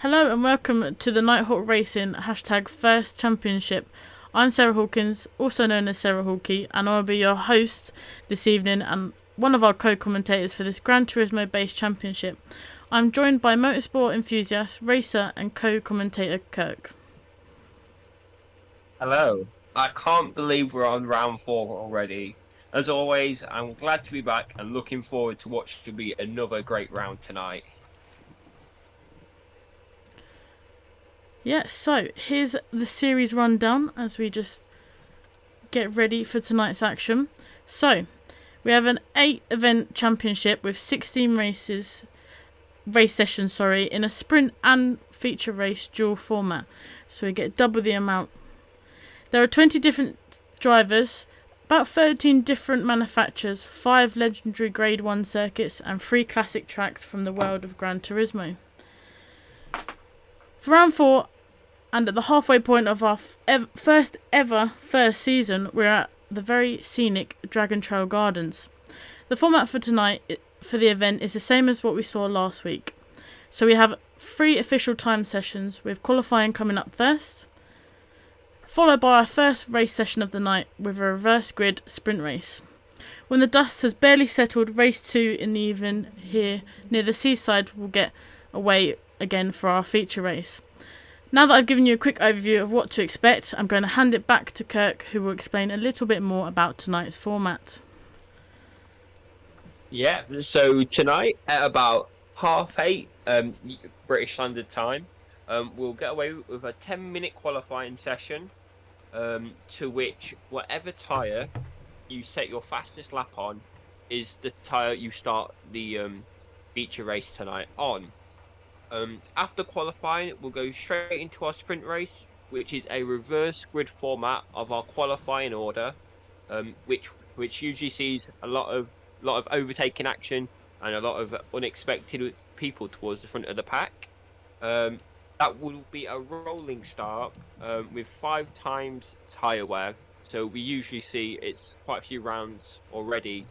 Hello and welcome to the Nighthawk Racing #First Championship. I'm Sarah Hawkins, also known as Sarah Hawkie, and I'll be your host this evening and one of our co-commentators for this Gran Turismo based championship. I'm joined by motorsport enthusiast, racer and co-commentator Kirk. Hello. I can't believe we're on round 4 already. As always, I'm glad to be back and looking forward to what should be another great round tonight. Yeah, so here's the series rundown as we just get ready for tonight's action. So, we have an 8-event championship with 16 race sessions, in a sprint and feature race dual format. So we get double the amount. There are 20 different drivers, about 13 different manufacturers, 5 legendary Grade 1 circuits and 3 classic tracks from the world of Gran Turismo. For round 4, and at the halfway point of our first season, we're at the very scenic Dragon Trail Gardens. The format for tonight for the event is the same as what we saw last week. So we have 3 official time sessions with qualifying coming up first, followed by our first race session of the night with a reverse grid sprint race. When the dust has barely settled, race 2 in the evening here near the seaside will get away again for our feature race. Now that I've given you a quick overview of what to expect, I'm going to hand it back to Kirk, who will explain a little bit more about tonight's format. Yeah, so tonight at about 8:30 British Standard Time, we'll get away with a 10-minute qualifying session, to which whatever tyre you set your fastest lap on is the tyre you start the feature race tonight on. After qualifying, we'll go straight into our sprint race, which is a reverse grid format of our qualifying order, which usually sees a lot of overtaking action and a lot of unexpected people towards the front of the pack. That will be a rolling start with 5 times tyre wear. So we usually see it's quite a few rounds already.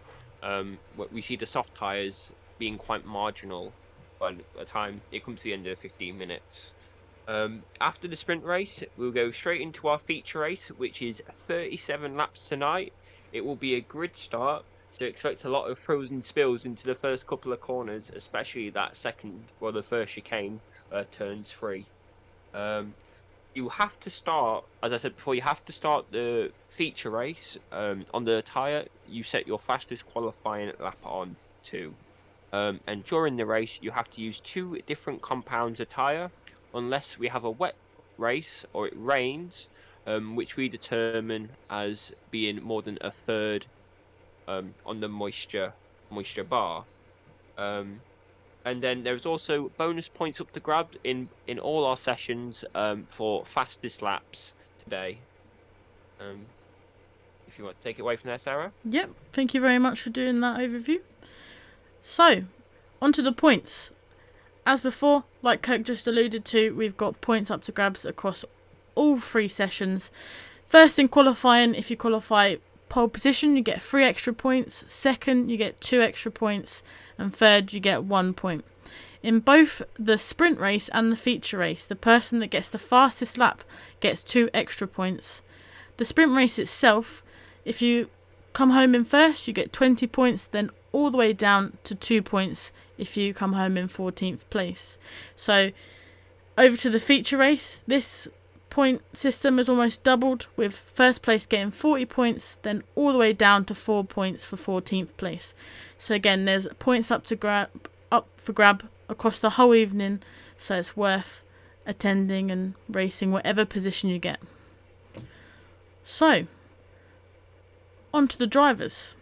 We see the soft tyres being quite marginal by the time it comes to the end of 15 minutes. After the sprint race, we'll go straight into our feature race, which is 37 laps tonight. It will be a grid start, so expect a lot of thrills and spills into the first couple of corners, especially that the first chicane, turns 3. You have to start, as I said before, you have to start the feature race on the tyre you set your fastest qualifying lap on to. And during the race, you have to use 2 different compounds of tyre, unless we have a wet race or it rains, which we determine as being more than a third on the moisture bar. And then there's also bonus points up to grab in all our sessions for fastest laps today. If you want to take it away from there, Sarah. Yep, thank you very much for doing that overview. So, onto the points. As before, like Kirk just alluded to, we've got points up to grabs across all 3 sessions. First in qualifying, if you qualify pole position, you get 3 extra points. Second, you get 2 extra points. And third, you get 1 point. In both the sprint race and the feature race, the person that gets the fastest lap gets 2 extra points. The sprint race itself, if you come home in first, you get 20 points, then all the way down to 2 points if you come home in 14th place. So over to the feature race, this point system is almost doubled, with first place getting 40 points, then all the way down to 4 points for 14th place. So again, there's points up for grab across the whole evening, so it's worth attending and racing whatever position you get. So on to the drivers.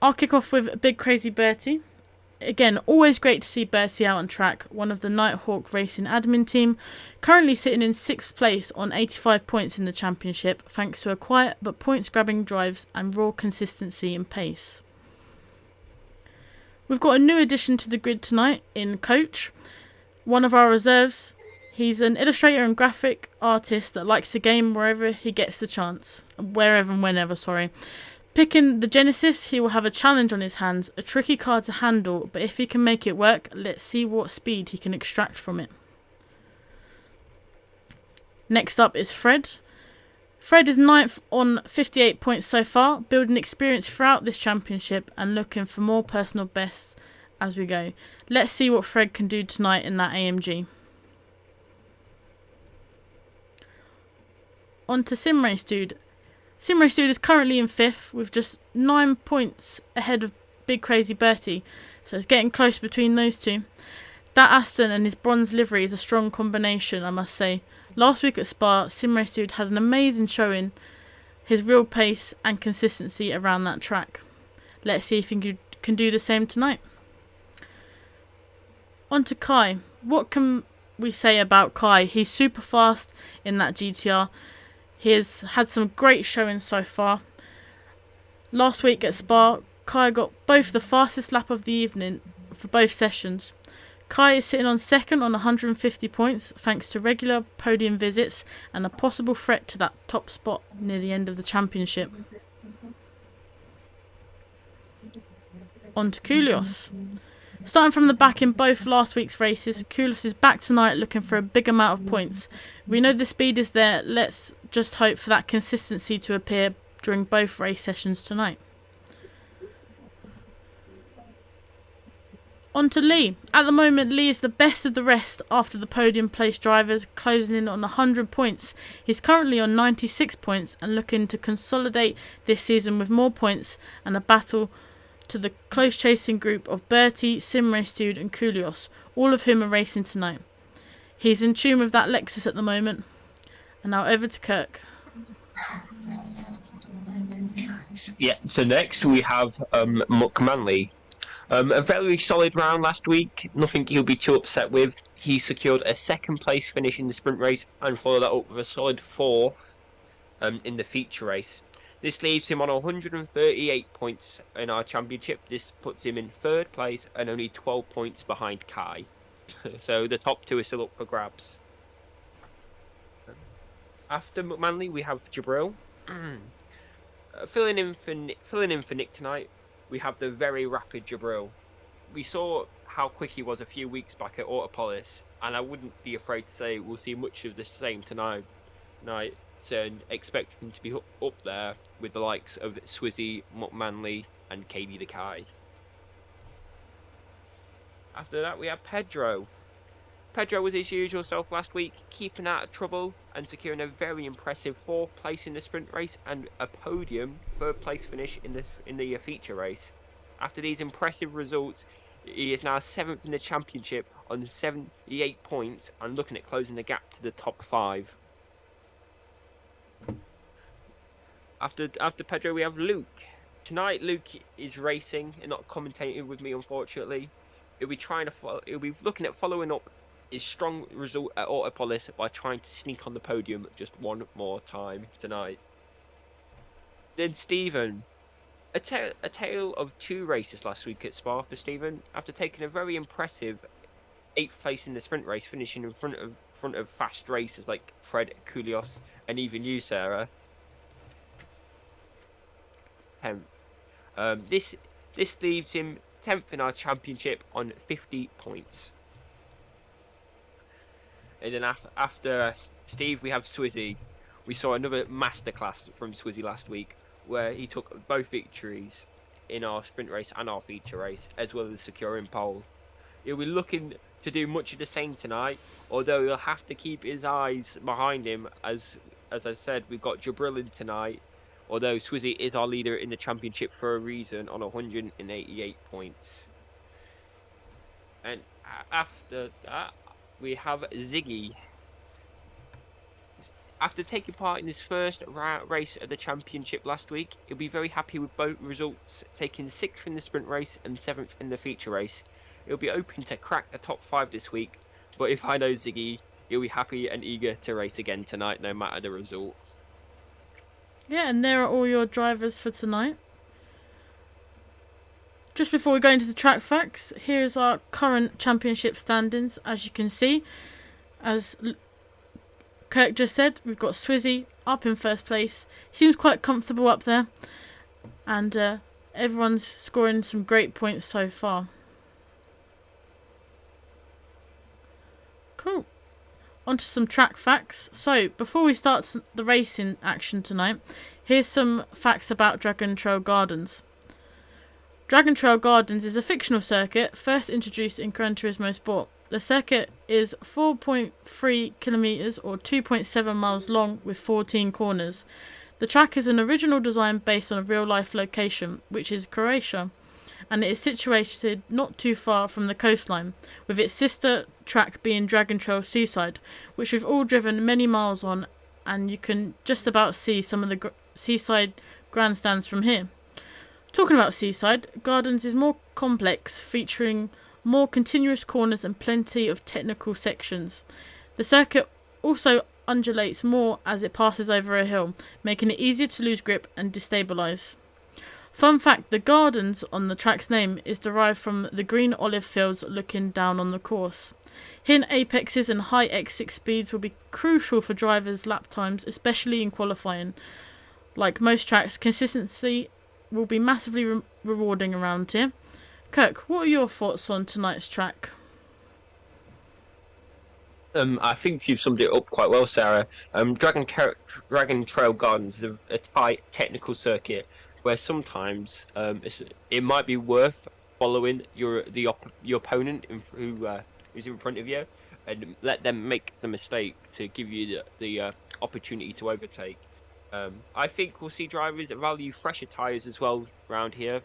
I'll kick off with Big Crazy Bertie. Again, always great to see Bertie out on track, one of the Nighthawk Racing admin team, currently sitting in 6th place on 85 points in the championship, thanks to a quiet but points-grabbing drives and raw consistency and pace. We've got a new addition to the grid tonight in Coach, one of our reserves. He's an illustrator and graphic artist that likes the game wherever he gets the chance. Wherever and whenever. Picking the Genesis, he will have a challenge on his hands, a tricky car to handle, but if he can make it work, let's see what speed he can extract from it. Next up is Fred. Fred is 9th on 58 points so far, building experience throughout this championship and looking for more personal bests as we go. Let's see what Fred can do tonight in that AMG. On to Sim Race Dude. Sim Race Dude is currently in 5th with just 9 points ahead of Big Crazy Bertie, so it's getting close between those two. That Aston and his bronze livery is a strong combination, I must say. Last week at Spa, Sim Race Dude had an amazing showing, his real pace and consistency around that track. Let's see if he can do the same tonight. On to Kai. What can we say about Kai? He's super fast in that GTR. He has had some great showings so far. Last week at Spa, Kai got both the fastest lap of the evening for both sessions. Kai is sitting on 2nd on 150 points thanks to regular podium visits and a possible threat to that top spot near the end of the championship. On to Koulios. Starting from the back in both last week's races, Koulios is back tonight looking for a big amount of points. We know the speed is there, let's just hope for that consistency to appear during both race sessions tonight. On to Lee. At the moment, Lee is the best of the rest after the podium place drivers, closing in on 100 points. He's currently on 96 points and looking to consolidate this season with more points and a battle to the close chasing group of Bertie, Sim Race Dude and Koulios, all of whom are racing tonight. He's in tune with that Lexus at the moment. And now over to Kirk. Yeah, so next we have Muck Manley. A very solid round last week, nothing he'll be too upset with. He secured a 2nd place finish in the sprint race and followed that up with a solid 4th in the feature race. This leaves him on 138 points in our championship. This puts him in 3rd place and only 12 points behind Kai. So the top 2 are still up for grabs. After McManley we have Jabril. Filling in for Nick tonight, we have the very rapid Jabril. We saw how quick he was a few weeks back at Autopolis, and I wouldn't be afraid to say we'll see much of the same tonight. And expect him to be up there with the likes of Swizzy, Manley, and Katie the Kai. After that, we have Pedro. Pedro was his usual self last week, keeping out of trouble and securing a very impressive 4th place in the sprint race and a podium 3rd place finish in the feature race. After these impressive results, he is now 7th in the championship on 78 points and looking at closing the gap to the top 5. After Pedro, we have Luke. Tonight, Luke is racing and not commentating with me, unfortunately. He'll be looking at following up his strong result at Autopolis by trying to sneak on the podium just one more time tonight. Then Stephen. A tale of 2 races last week at Spa for Stephen. After taking a very impressive 8th place in the sprint race, finishing in front of fast racers like Fred, Koulios, and even you, Sarah. 10th. This leaves him 10th in our championship on 50 points. And then after Steve, we have Swizzy. We saw another masterclass from Swizzy last week, where he took both victories in our sprint race and our feature race, as well as securing pole. He'll be looking to do much of the same tonight, although he'll have to keep his eyes behind him, as I said, we've got Jabril in tonight, although Swizzy is our leader in the championship for a reason on 188 points. And after that, we have Ziggy. After taking part in his first race of the championship last week, he'll be very happy with both results, taking 6th in the sprint race and 7th in the feature race. He'll be hoping to crack the top 5 this week, but if I know Ziggy, he'll be happy and eager to race again tonight, no matter the result. Yeah, and there are all your drivers for tonight. Just before we go into the track facts, here's our current championship standings. As you can see, as Kirk just said, we've got Swizzy up in 1st place. He seems quite comfortable up there. And everyone's scoring some great points so far. Cool. On to some track facts. So, before we start the racing action tonight, here's some facts about Dragon Trail Gardens. Dragon Trail Gardens is a fictional circuit first introduced in Gran Turismo Sport. The circuit is 4.3 kilometers or 2.7 miles long with 14 corners. The track is an original design based on a real-life location, which is Croatia, and it is situated not too far from the coastline, with its sister track being Dragon Trail Seaside, which we've all driven many miles on, and you can just about see some of the seaside grandstands from here. Talking about Seaside, Gardens is more complex, featuring more continuous corners and plenty of technical sections. The circuit also undulates more as it passes over a hill, making it easier to lose grip and destabilise. Fun fact, the Gardens on the track's name is derived from the green olive fields looking down on the course. Hitting apexes and high exit speeds will be crucial for drivers' lap times, especially in qualifying. Like most tracks, consistency will be massively rewarding around here. Kirk, what are your thoughts on tonight's track? I think you've summed it up quite well, Sarah. Dragon Trail Gardens is a tight technical circuit where sometimes it might be worth following your opponent who's in front of you and let them make the mistake to give you the opportunity to overtake. I think we'll see drivers that value fresher tyres as well around here,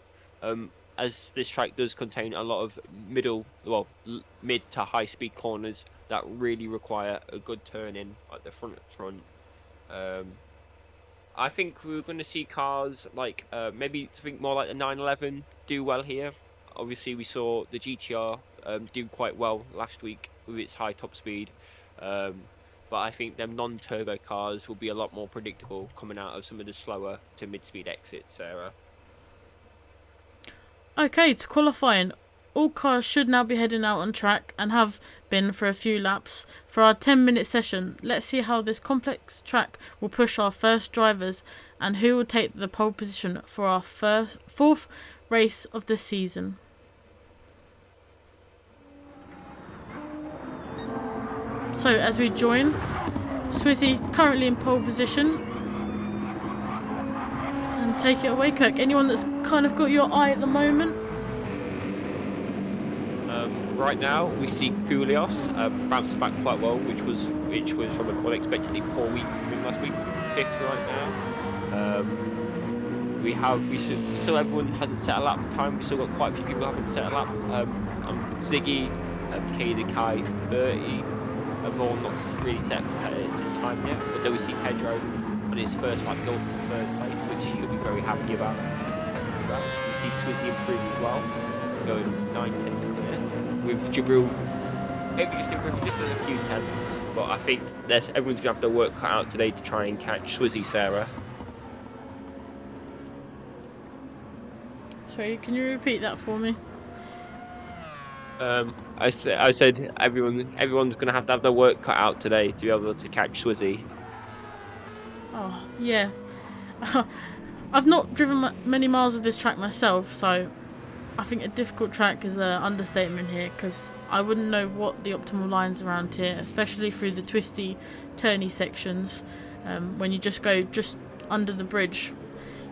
as this track does contain a lot of mid to high speed corners that really require a good turn in at the front. I think we're going to see cars like maybe something more like the 911 do well here. Obviously, we saw the GTR do quite well last week with its high top speed. But I think them non-turbo cars will be a lot more predictable coming out of some of the slower to mid-speed exits, Sarah. Okay, to qualifying, all cars should now be heading out on track and have been for a few laps. For our 10-minute session, let's see how this complex track will push our first drivers and who will take the pole position for our fourth race of the season. So as we join, Swizzy currently in pole position. And take it away, Kirk. Anyone that's kind of got your eye at the moment? Right now, we see Koulios bouncing back quite well, which was from an unexpectedly poor week from him last week. 5th right now. We still everyone hasn't set a lap time. We still got quite a few people who haven't set a lap. Ziggy, Kaden Kai, Bertie. Have all not really set a competitive time yet, but then we see Pedro on his first lap go to third place, which he'll be very happy about. We see Swizzy improving as well, going 9/10 clear, with Jabril maybe just improving just a few tenths, but I think everyone's going to have to work cut out today to try and catch Swizzy, Sarah. Sorry, can you repeat that for me? I said everyone's going to have their work cut out today to be able to catch Swizzy. Oh, yeah. I've not driven many miles of this track myself, so I think a difficult track is an understatement here, because I wouldn't know what the optimal lines around here, especially through the twisty, turny sections. When you just go just under the bridge,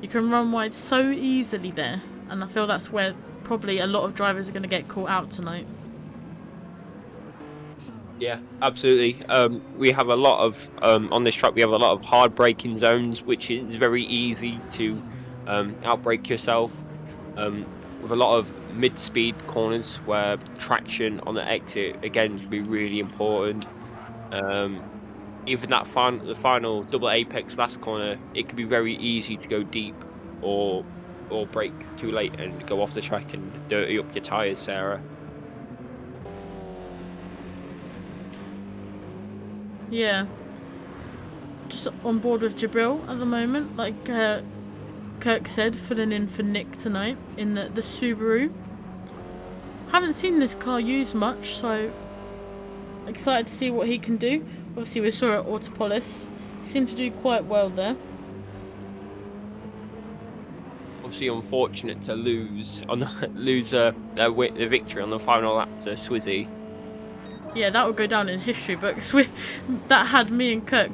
you can run wide so easily there, and I feel that's where probably a lot of drivers are going to get caught out tonight. Yeah, absolutely. We have a lot of on this track. We have a lot of hard braking zones, which is very easy to outbrake yourself. With a lot of mid-speed corners where traction on the exit again can be really important. Even the final double apex last corner, it can be very easy to go deep or brake too late and go off the track and dirty up your tyres, Sarah. Yeah. Just on board with Jabril at the moment, like Kirk said, filling in for Nick tonight in the Subaru. Haven't seen this car used much, so excited to see what he can do. Obviously we saw it at Autopolis. Seemed to do quite well there. obviously unfortunate to lose the victory on the final lap to Swizzy. Yeah, that would go down in history books. That had me and Kirk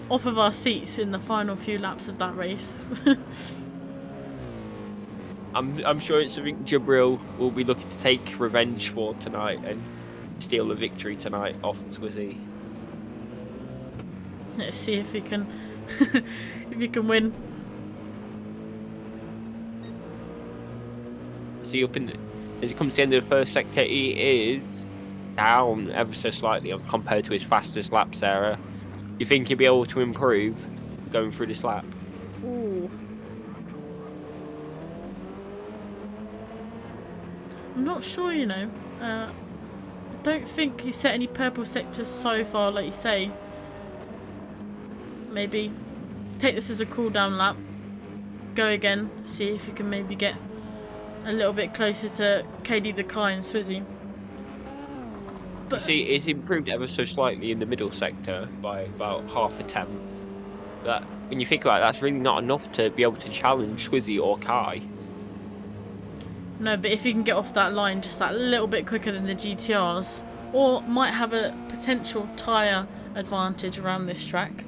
off of our seats in the final few laps of that race. I'm sure it's something Jabril will be looking to take revenge for tonight and steal the victory tonight off Swizzy. Let's see if he can if he can win. See, as he comes to the end of the first sector, he is down ever so slightly compared to his fastest lap, Sarah. You think he'll be able to improve going through this lap? Ooh. I'm not sure, you know. I don't think he set any purple sectors so far, like you say. Maybe take this as a cool down lap. Go again, see if you can maybe get a little bit closer to KD the Kai and Swizzy. But you see, it's improved ever so slightly in the middle sector by about half a tenth. That, when you think about it, that's really not enough to be able to challenge Swizzy or Kai. No, but if you can get off that line just that little bit quicker than the GTRs, or might have a potential tyre advantage around this track,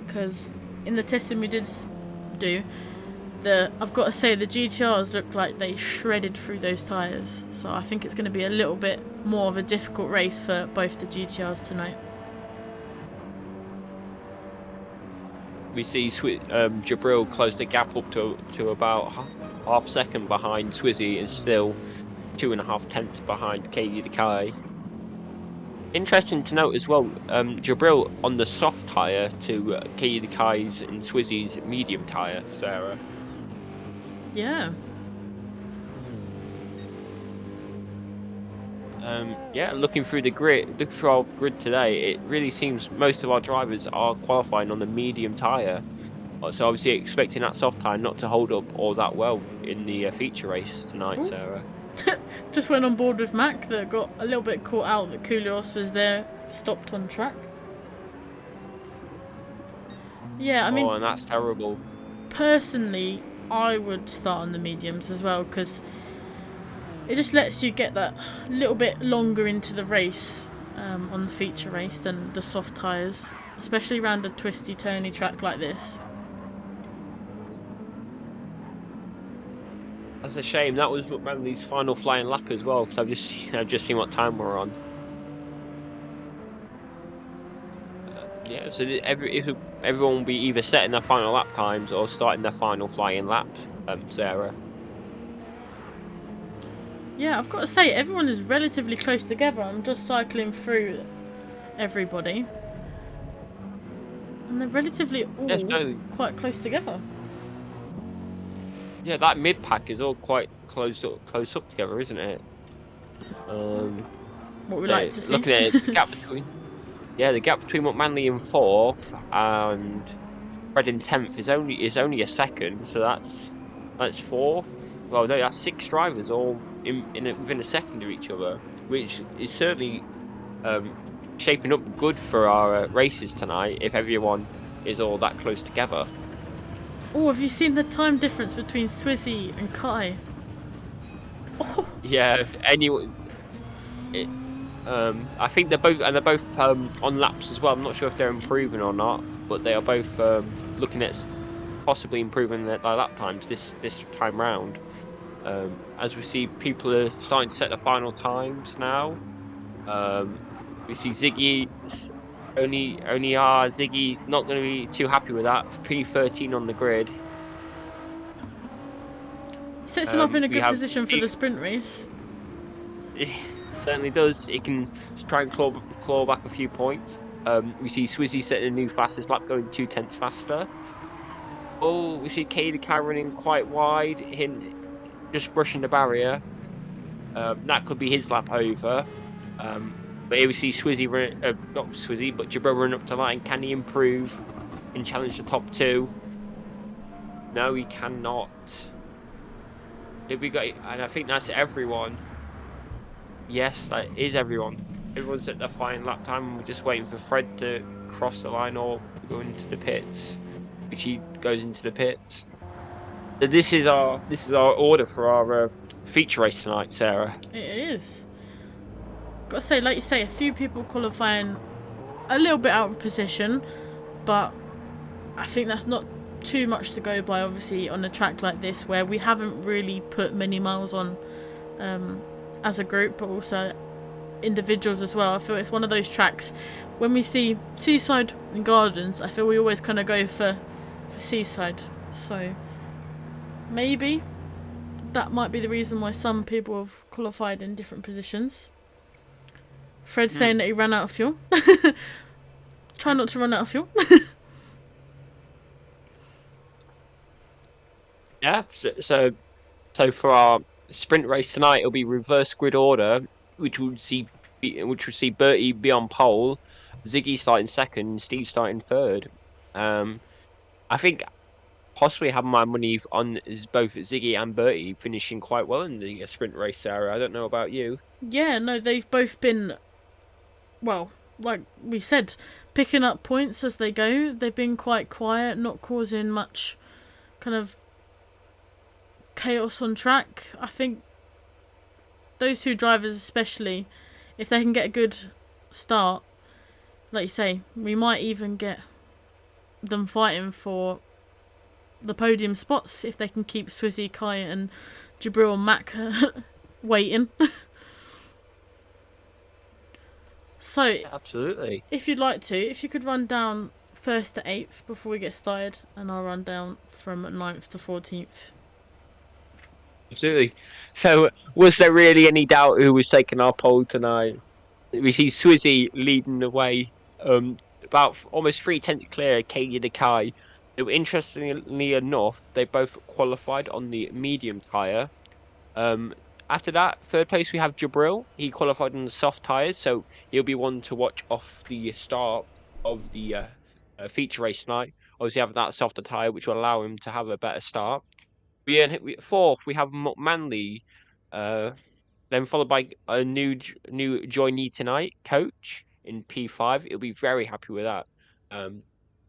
because in the testing we did do, I've got to say the GTRs look like they shredded through those tyres, so I think it's going to be a little bit more of a difficult race for both the GTRs tonight. We see Jabril close the gap up to about half second behind Swizzy and still 2.5 tenths behind KD the Kai. Interesting to note as well, Jabril on the soft tyre to KD the Kai's and Swizzy's medium tyre, Sarah. Yeah. Yeah, looking through our grid today, it really seems most of our drivers are qualifying on the medium tyre. So obviously expecting that soft tyre not to hold up all that well in the feature race tonight, Ooh. Sarah. Just went on board with Mac that got a little bit caught out that Koulios was there, stopped on track. Yeah, I mean... Oh, and that's terrible. Personally, I would start on the mediums as well, because it just lets you get that little bit longer into the race on the feature race than the soft tyres, especially around a twisty, turny track like this. That's a shame. That was McManley's final flying lap as well, because I've just seen what time we're on. Yeah, so everyone will be either setting their final lap times or starting their final flying lap, Sarah. Yeah, I've got to say, everyone is relatively close together. I'm just cycling through everybody. And they're relatively all quite close together. Yeah, that mid pack is all quite close up together, isn't it? What we like to see. Looking at the gap between, the gap between McManley in 4th and Fred in 10th is only a second, so that's 4. Well, no, that's 6 drivers all within a second of each other, which is certainly shaping up good for our races tonight if everyone is all that close together. Oh, have you seen the time difference between Swizzy and Kai? Oh. Yeah, anyone. I think they're both on laps as well. I'm not sure if they're improving or not, but they are both looking at possibly improving their lap times this time round. As we see, people are starting to set the final times now. We see Ziggy. Ziggy's not going to be too happy with that. P13 on the grid. Sets him up in a good position for the sprint race. It certainly does. It can try and claw back a few points. We see Swizzy setting a new fastest lap, going 2 tenths faster. Oh, we see KD running quite wide, just brushing the barrier. That could be his lap over. But here we see Swizzy not Swizzy, but Jabril run up to line. Can he improve and challenge the top 2? No, he cannot. And I think that's everyone. Yes, that is everyone. Everyone's at their flying lap time, and we're just waiting for Fred to cross the line or go into the pits, which he goes into the pits. So this is our order for our feature race tonight, Sarah. It is. Gotta say, like you say, a few people qualifying a little bit out of position, but I think that's not too much to go by, obviously, on a track like this where we haven't really put many miles on as a group, but also individuals as well. I feel it's one of those tracks when we see Seaside and Gardens, I feel we always kind of go for Seaside. So maybe that might be the reason why some people have qualified in different positions. Fred saying that he ran out of fuel. Try not to run out of fuel. Yeah. So for our sprint race tonight, it'll be reverse grid order, which would see Bertie be on pole, Ziggy starting second, and Steve starting third. I think possibly have my money on is both Ziggy and Bertie finishing quite well in the sprint race, Sarah. I don't know about you. Yeah, no, they've both been, well, like we said, picking up points as they go. They've been quite quiet, not causing much kind of chaos on track. I think those two drivers especially, if they can get a good start, like you say, we might even get them fighting for the podium spots if they can keep Swizzy, Kai and Jabril and Mac waiting. So Absolutely. if you'd like to, if you could run down 1st to 8th before we get started, and I'll run down from 9th to 14th. Absolutely. So, was there really any doubt who was taking our pole tonight? We see Swizzy leading the way, about almost 3 tenths clear, Katie the Kai. Interestingly enough, they both qualified on the medium tyre. After that, third place we have Jabril. He qualified on the soft tyres, so he'll be one to watch off the start of the feature race tonight. Obviously, having that softer tyre, which will allow him to have a better start. Fourth, we have Manley, then followed by a new joinee tonight, Coach in P5. He'll be very happy with that.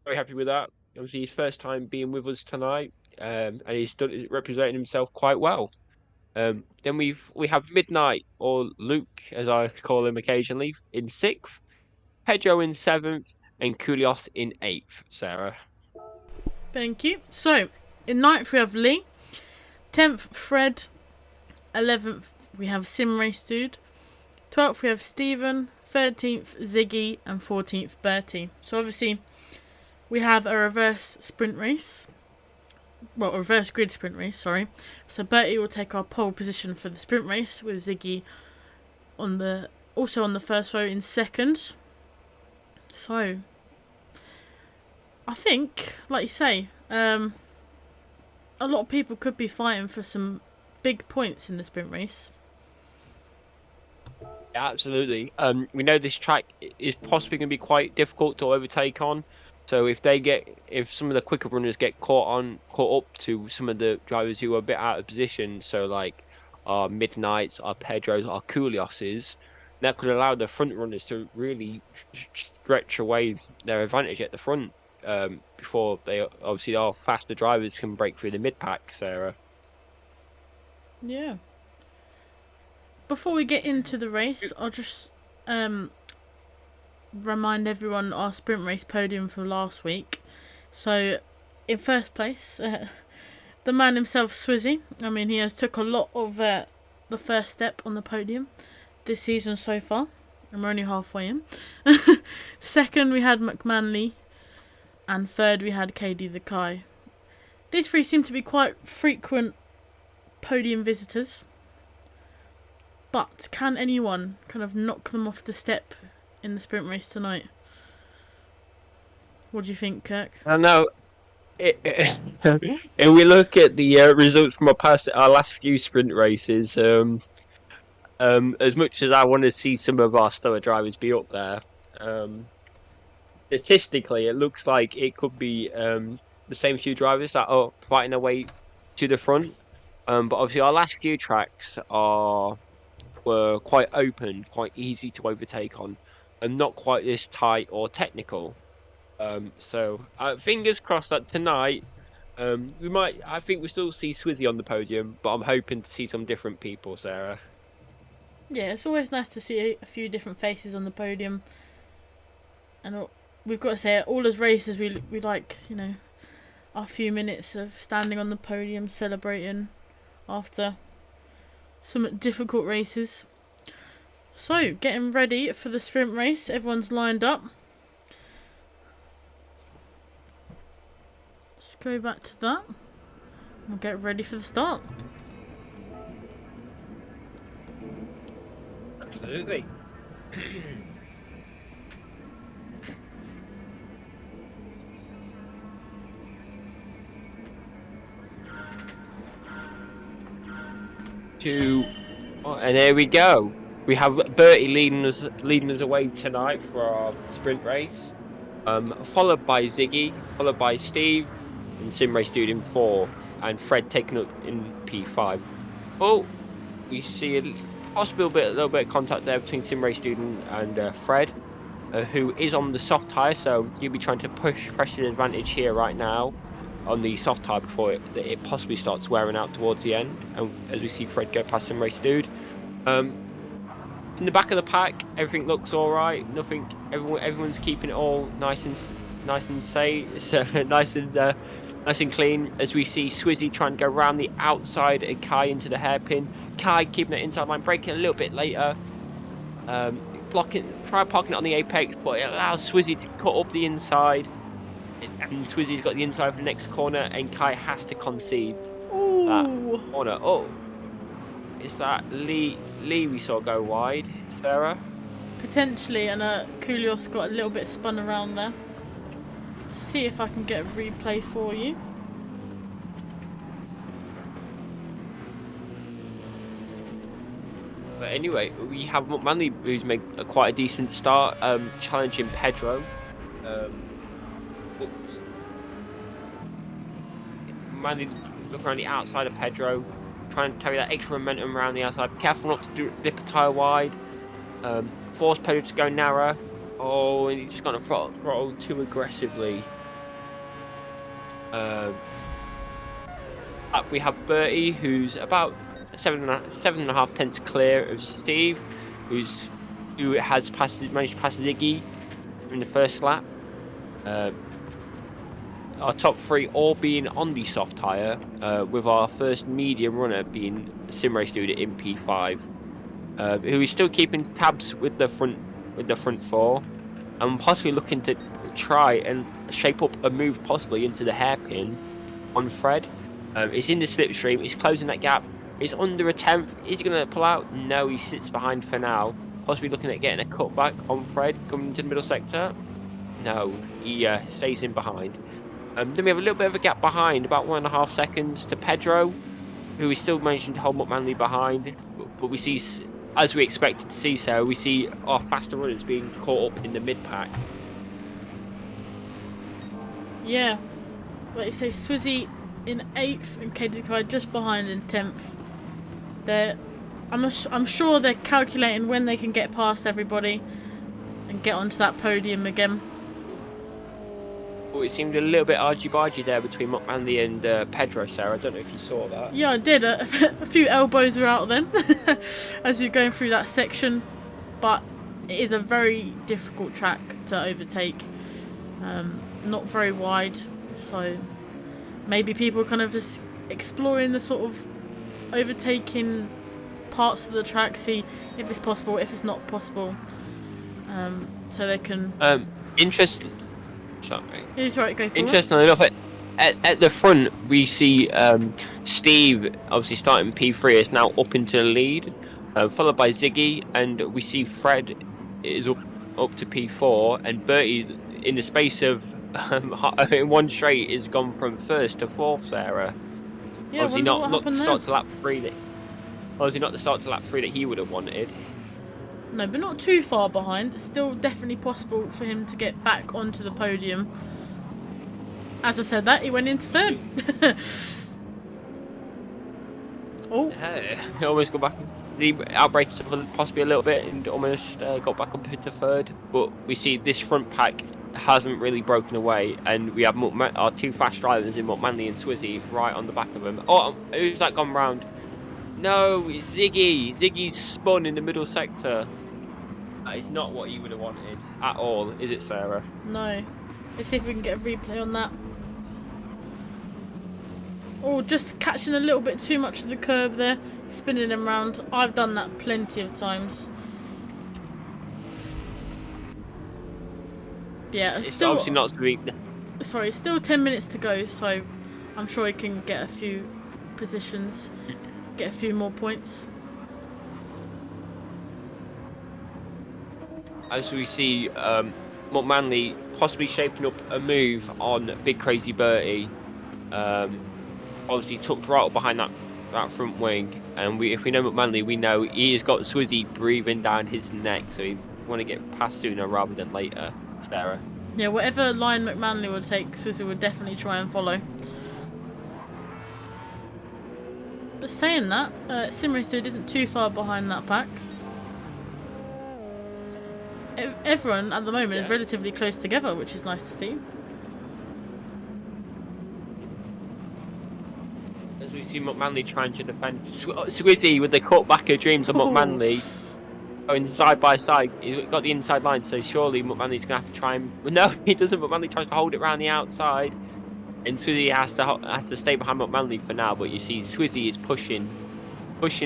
Very happy with that. Obviously, his first time being with us tonight, and he's representing himself quite well. Then we have Midnight, or Luke, as I call him occasionally, in 6th, Pedro in 7th, and Koulios in 8th. Sarah. Thank you. So, in 9th we have Lee, 10th Fred, 11th we have Sim Race Dude, 12th we have Steven, 13th Ziggy, and 14th Bertie. So obviously we have a reverse sprint race. Well, a reverse grid sprint race, sorry. So Bertie will take our pole position for the sprint race with Ziggy also on the first row in second. So I think, like you say, a lot of people could be fighting for some big points in the sprint race. Yeah, absolutely. We know this track is possibly going to be quite difficult to overtake on. So if some of the quicker runners get caught up to some of the drivers who are a bit out of position, so like our Midnights, our Pedros, our Koulioses, that could allow the front runners to really stretch away their advantage at the front before our faster drivers can break through the mid pack, Sarah. Yeah. Before we get into the race, I'll just remind everyone our sprint race podium from last week. So, in first place, the man himself, Swizzy. I mean, he has took a lot of the first step on the podium this season so far, and we're only halfway in. Second, we had McManley, and third, we had KD the Kai. These three seem to be quite frequent podium visitors. But can anyone kind of knock them off the step in the sprint race tonight? What do you think, Kirk? I know. If we look at the results from our last few sprint races, as much as I want to see some of our slower drivers be up there, statistically, it looks like it could be the same few drivers that are fighting their way to the front. But obviously, our last few tracks were quite open, quite easy to overtake on, and not quite this tight or technical. So fingers crossed that tonight We might. I think we still see Swizzy on the podium, but I'm hoping to see some different people, Sarah. Yeah, it's always nice to see a few different faces on the podium. And we've got to say, all as racers, we like, our few minutes of standing on the podium celebrating after some difficult races. So, getting ready for the sprint race. Everyone's lined up. Let's go back to that. We'll get ready for the start. Absolutely. And there we go. We have Bertie leading us away tonight for our sprint race. Followed by Ziggy, followed by Steve and Sim Race Dude in 4, and Fred taking up in P5. Oh, we see a little bit of contact there between Sim Race Dude and Fred, who is on the soft tyre, so you'll be trying to press the advantage here right now on the soft tyre before it possibly starts wearing out towards the end. And as we see Fred go past Sim Race Dude. In the back of the pack, everything looks all right. Nothing. Everyone's keeping it all nice and safe, nice and clean. As we see Swizzy trying to go around the outside and Kai into the hairpin. Kai keeping it inside line, breaking a little bit later. Try parking it on the apex, but it allows Swizzy to cut up the inside. And Swizzy's got the inside for the next corner, and Kai has to concede that corner. Oh. Is that Lee we saw go wide, Sarah? Potentially, and Koulios got a little bit spun around there. See if I can get a replay for you. But anyway, we have Manley, who's made quite a decent start, challenging Pedro. Manley look around the outside of Pedro, trying to carry that extra momentum around the outside. Careful not to dip a tyre wide. Force Pedro to go narrow. Oh, and he's just got to throttle too aggressively. We have Bertie, who's about 7.5 tenths clear of Steve, who has managed to pass Ziggy in the first lap. Our top 3 all being on the soft tyre, with our first medium runner being Sim Race Dude in P5, who is still keeping tabs with the front 4, and possibly looking to try and shape up a move possibly into the hairpin on Fred. It's in the slipstream, it's closing that gap, it's under a tenth. Is he going to pull out? No, he sits behind for now, possibly looking at getting a cutback on Fred coming into the middle sector. No, he stays in behind. Then we have a little bit of a gap behind, about 1.5 seconds to Pedro, who is still managing to hold Manley behind. But we see, as we expected to see, so we see our faster runners being caught up in the mid-pack. Yeah, like you say, Swizzy in 8th and KDK just behind in 10th. I'm sure they're calculating when they can get past everybody and get onto that podium again. Well, it seemed a little bit argy-bargy there between Manley and Pedro, Sarah. I don't know if you saw that. Yeah, I did. A few elbows were out then as you're going through that section. But it is a very difficult track to overtake. Not very wide. So maybe people kind of just exploring the sort of overtaking parts of the track, see if it's possible, if it's not possible. So they can... Interesting. Sorry. It's right, go for Interesting enough, at the front we see Steve obviously starting P3 is now up into the lead, followed by Ziggy, and we see Fred is up to P4, and Bertie in the space of in one straight is gone from 1st to 4th, Sarah. Yeah, obviously not the start there. to lap 3 that obviously not the start to lap 3 that he would have wanted. No, but not too far behind. It's still definitely possible for him to get back onto the podium. As I said that, he went into 3rd. Oh. He almost got back. He outbraked possibly a little bit and almost got back up into 3rd. But we see this front pack hasn't really broken away, and we have our 2 fast drivers in Manley and Swizzy right on the back of him. Oh, who's that gone round? No, it's Ziggy. Ziggy's spun in the middle sector. That is not what you would have wanted at all, is it, Sarah? No. Let's see if we can get a replay on that. Oh, just catching a little bit too much of the curb there, spinning him round. I've done that plenty of times. Yeah, It's still obviously not sweet. Sorry, still 10 minutes to go, so I'm sure he can get a few positions, get a few more points. As we see, Manley possibly shaping up a move on Big Crazy Bertie. Obviously tucked right up behind that front wing, and if we know Manley, we know he has got Swizzy breathing down his neck, so we want to get past sooner rather than later. Sarah. Yeah, whatever line McManley would take, Swizzy would definitely try and follow. But saying that, Simmery Stood isn't too far behind that pack. Everyone at the moment is relatively close together, which is nice to see. As we see McManley trying to defend Swizzy with the cutback of dreams of McManley. Going side by side, he's got the inside line, so surely McManley's gonna have to try and. No, he doesn't. McManley tries to hold it around the outside, and Swizzy has to stay behind McManley for now. But you see, Swizzy is pushing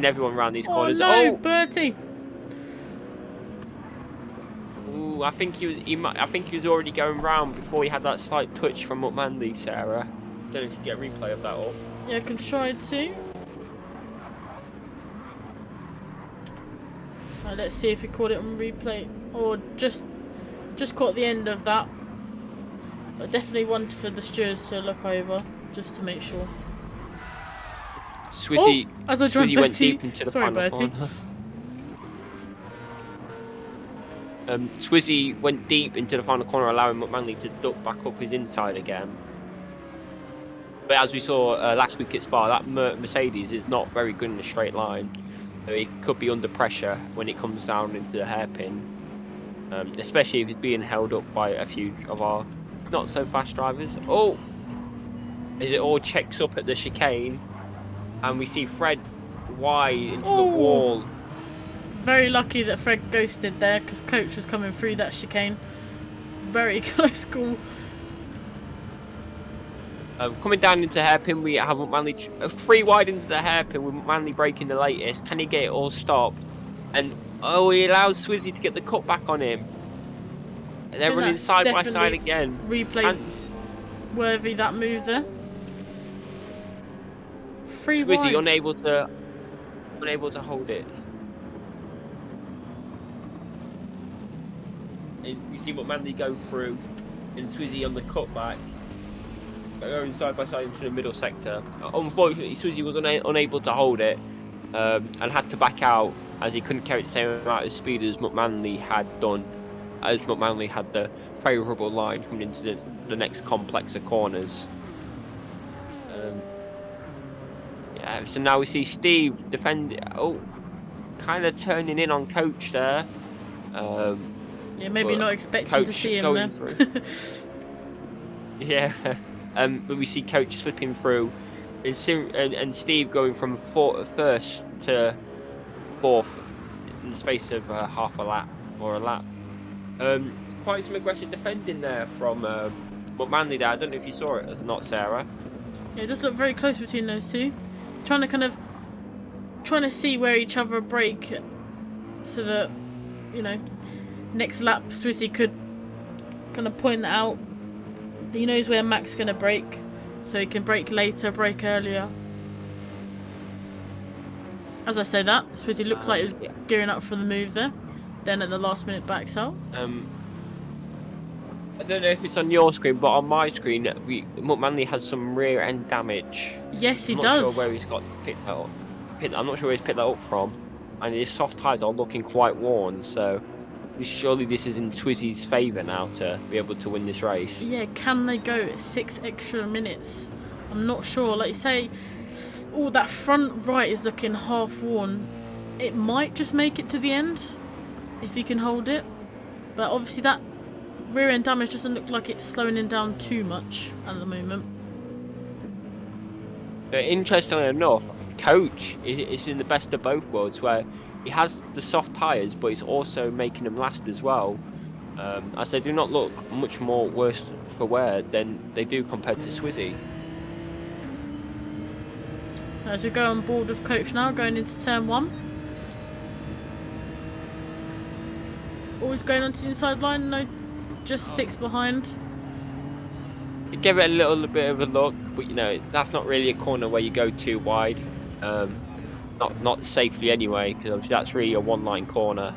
everyone around these corners. Oh no, Bertie! Ooh, I think he was already going round before he had that slight touch from McManley. Sarah, don't know if you get a replay of that up. Yeah, I can try to. Right, let's see if he caught it on replay or just caught the end of that. But definitely one for the stewards to look over just to make sure. Swizzy, as I joined Swizzy went deep into the final corner. Swizzy went deep into the final corner, allowing McManley to duck back up his inside again. But as we saw last week at Spa, that Mercedes is not very good in a straight line. So it could be under pressure when it comes down into the hairpin, especially if it's being held up by a few of our not so fast drivers. Oh, as it all checks up at the chicane, and we see Fred wide into the wall. Very lucky that Fred ghosted there, because Coach was coming through that chicane. Very close call. Coming down into hairpin, we have McManley 3 wide into the hairpin with McManley breaking the latest. Can he get it all stopped? And he allows Swizzy to get the cut back on him. And they're running side by side again. Replay worthy that move there. 3 wide. Swizzy unable to hold it. And we see McManley go through, and Swizzy on the cutback. Going side by side into the middle sector. Unfortunately, Swizzy was unable to hold it and had to back out as he couldn't carry the same amount of speed as McManley had done, as McManley had the favourable line coming into the next complex of corners. So now we see Steve defend. Kind of turning in on Coach there. Yeah, maybe not expecting to see him there. Yeah. But we see Coach slipping through, and Steve going from first to fourth in the space of half a lap or a lap. Quite some aggressive defending there from McManley there. I don't know if you saw it or not, Sarah. Yeah, it just looked very close between those two. Trying to see where each other break, so that next lap Swizzy could kind of point that out. He knows where Mac's going to brake, so he can brake later, brake earlier. As I say that, Swizzy looks like he was gearing up for the move there. Then at the last minute backs out. I don't know if it's on your screen, but on my screen, McManley has some rear end damage. Yes, he does. I'm not sure where he's got picked that up. I'm not sure where he's picked that up from. And his soft tyres are looking quite worn, so surely this is in Swizzy's favour now to be able to win this race. Yeah, can they go 6 extra minutes? I'm not sure. Like you say, that front right is looking half worn. It might just make it to the end if he can hold it. But obviously that rear end damage doesn't look like it's slowing him down too much at the moment. But interestingly enough, Coach is in the best of both worlds, where he has the soft tyres, but he's also making them last as well. As they do not look much more worse for wear than they do compared to Swizzy. As we go on board with Coach now, going into turn 1. Always going onto the inside line, no, just sticks behind. Give it a little bit of a look, but you know that's not really a corner where you go too wide. Not safely anyway, because obviously that's really a one-line corner.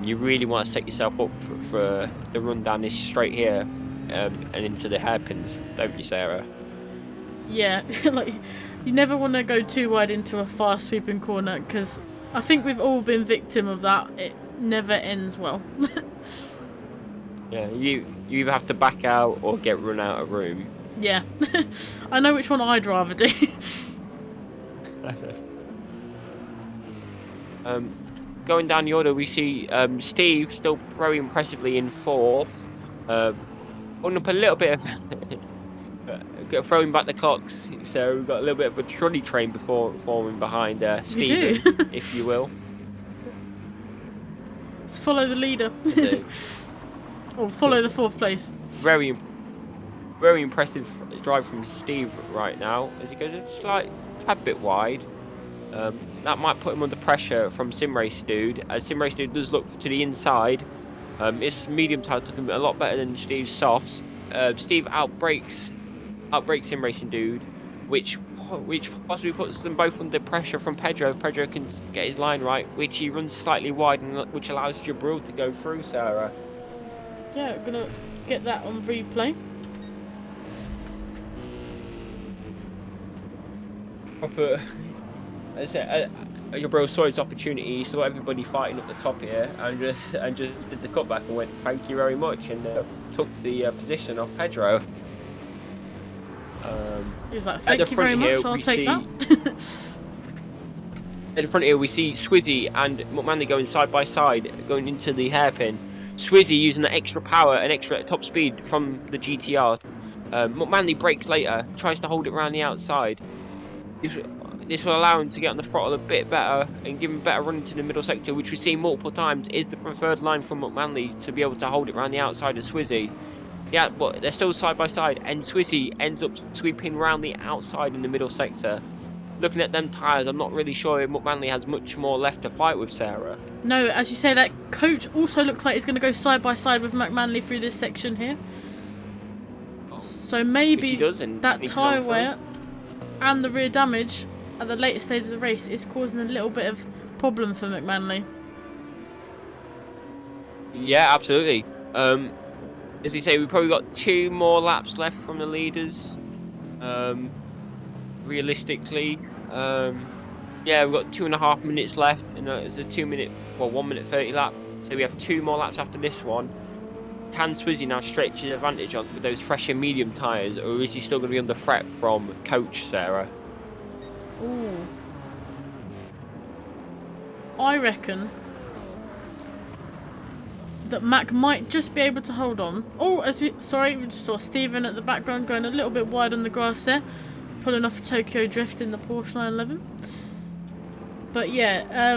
You really want to set yourself up for the run down this straight here and into the hairpins, don't you, Sarah? Yeah, like you never want to go too wide into a fast sweeping corner, because I think we've all been victim of that. It never ends well. Yeah, you either have to back out or get run out of room. Yeah, I know which one I'd rather do. Going down the order, we see Steve still very impressively in 4th. On up a little bit of throwing back the clocks, so we've got a little bit of a trolley train before forming behind Steve, if you will. Let's follow the leader. Or follow the 4th place. Very impressive drive from Steve right now, as he goes a slight tad bit wide. That might put him under pressure from Simrace Dude, as Simrace Dude does look to the inside. His medium tire took him a lot better than Steve's softs. Steve outbrakes Simracing Dude, which possibly puts them both under pressure from Pedro. Pedro can get his line right, which he runs slightly wide, and which allows Jabril to go through, Sarah. Yeah, I'm gonna get that on replay. Jabril saw his opportunity. He saw everybody fighting up the top here, and just did the cutback and went, "Thank you very much," and took the position off Pedro. He was like, "Thank you very much. I'll take that." At the front here, we see Swizzy and McManley going side by side, going into the hairpin. Swizzy using the extra power and extra top speed from the GTR. McManley brakes later, tries to hold it around the outside. This will allow him to get on the throttle a bit better and give him better run into the middle sector, which we've seen multiple times is the preferred line from McManley to be able to hold it around the outside of Swizzy. Yeah, but they're still side by side, and Swizzy ends up sweeping around the outside in the middle sector. Looking at them tyres, I'm not really sure if McManley has much more left to fight with, Sarah. No, as you say, that Coach also looks like he's going to go side by side with McManley through this section here. So maybe that tyre wear and the rear damage at the later stage of the race is causing a little bit of problem for McManley. Yeah, absolutely. As we say, we've probably got 2 more laps left from the leaders. Realistically, yeah, we've got 2.5 minutes left, and it's a 1 minute 30 lap. So we have 2 more laps after this one. Can Swizzy now stretch his advantage on with those fresher medium tyres, or is he still going to be under threat from Coach, Sarah? Ooh. I reckon that Mac might just be able to hold on. Oh, we just saw Stephen at the background going a little bit wide on the grass there, pulling off Tokyo Drift in the Porsche 911. But yeah,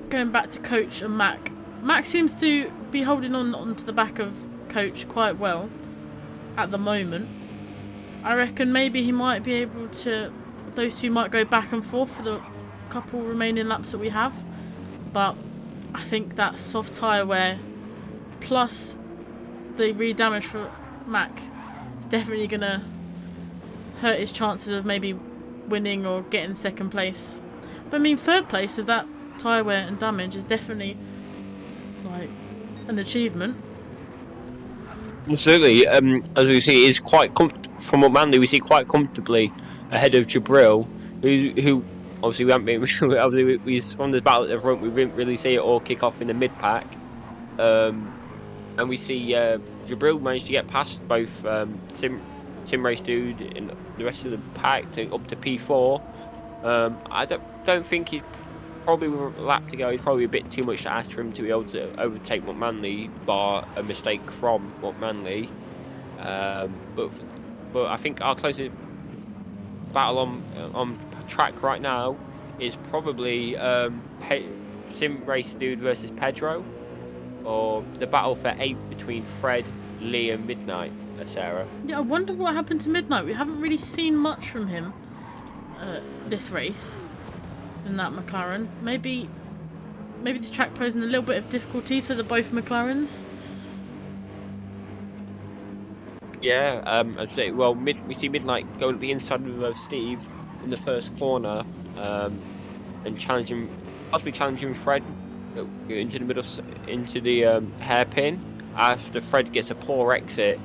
going back to Coach and Mac. Mac seems to be holding onto the back of Coach quite well at the moment. I reckon maybe he might be able to, those two might go back and forth for the couple remaining laps that we have. But I think that soft tyre wear plus the re-damage for Mac is definitely going to hurt his chances of maybe winning or getting second place. But I mean, third place with that tyre wear and damage is definitely like an achievement. Absolutely. As we see, is quite from McManley. We see quite comfortably ahead of Jabril, who obviously we haven't been. Obviously, we from the battle at the front, we didn't really see it all kick off in the mid pack. And we see Jabril managed to get past both Sim Race Dude and the rest of the pack to up to P4. I don't think he's probably with a lap to go, it's probably a bit too much to ask for him to be able to overtake McManley, bar a mistake from McManley. But I think our closest battle on track right now is probably Sim Race Dude versus Pedro, or the battle for 8th between Fred, Lee, and Midnight. Sarah. Yeah, I wonder what happened to Midnight. We haven't really seen much from him this race in that McLaren. Maybe this track posing a little bit of difficulties for the both McLarens. Yeah, I'd say, well, we see Midnight going to the inside of Steve in the first corner, and possibly challenging Fred into the middle, into the hairpin after Fred gets a poor exit,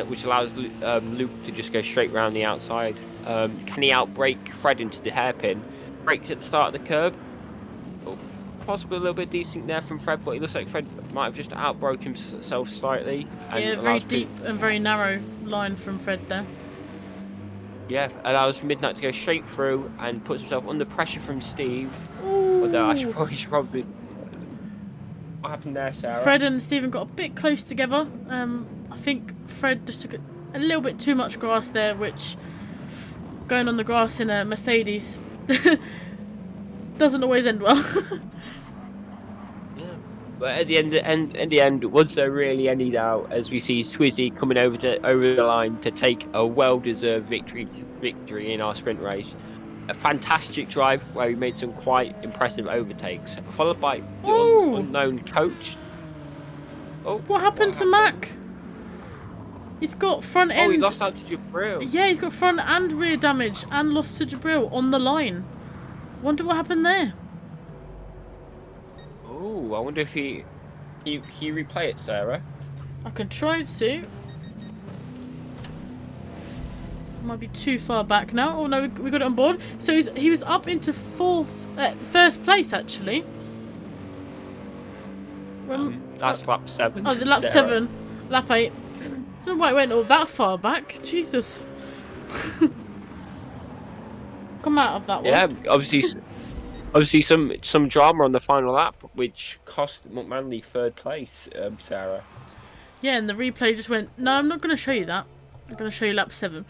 which allows Luke to just go straight round the outside. Can he outbrake Fred into the hairpin? Brakes at the start of the curb. Possibly a little bit decent there from Fred, but it looks like Fred might have just outbroke himself slightly. Yeah, very deep and very narrow line from Fred there. Yeah, allows Midnight to go straight through and puts himself under pressure from Steve. Ooh. Although I should probably... What happened there, Sarah? Fred and Stephen got a bit close together. I think Fred just took a little bit too much grass there, which going on the grass in a Mercedes doesn't always end well. But at the end, was there really any doubt? As we see Swizzy coming over the line to take a well-deserved victory in our sprint race. A fantastic drive where he made some quite impressive overtakes, followed by the unknown coach. What happened to Mac? He's got front end. He lost out to Jabril. Yeah, he's got front and rear damage and lost to Jabril on the line. Wonder what happened there. I wonder if he replay it, Sarah. I can try to. Might be too far back now. Oh no, we got it on board. So he was up into first place actually. That's lap 7. Oh, lap Sarah. 7, lap 8. I don't know why it went all that far back. Jesus. Come out of that one. Yeah, obviously some drama on the final lap, which cost McManley 3rd place, Sarah. Yeah, and the replay just went, no, I'm not going to show you that. I'm going to show you lap 7.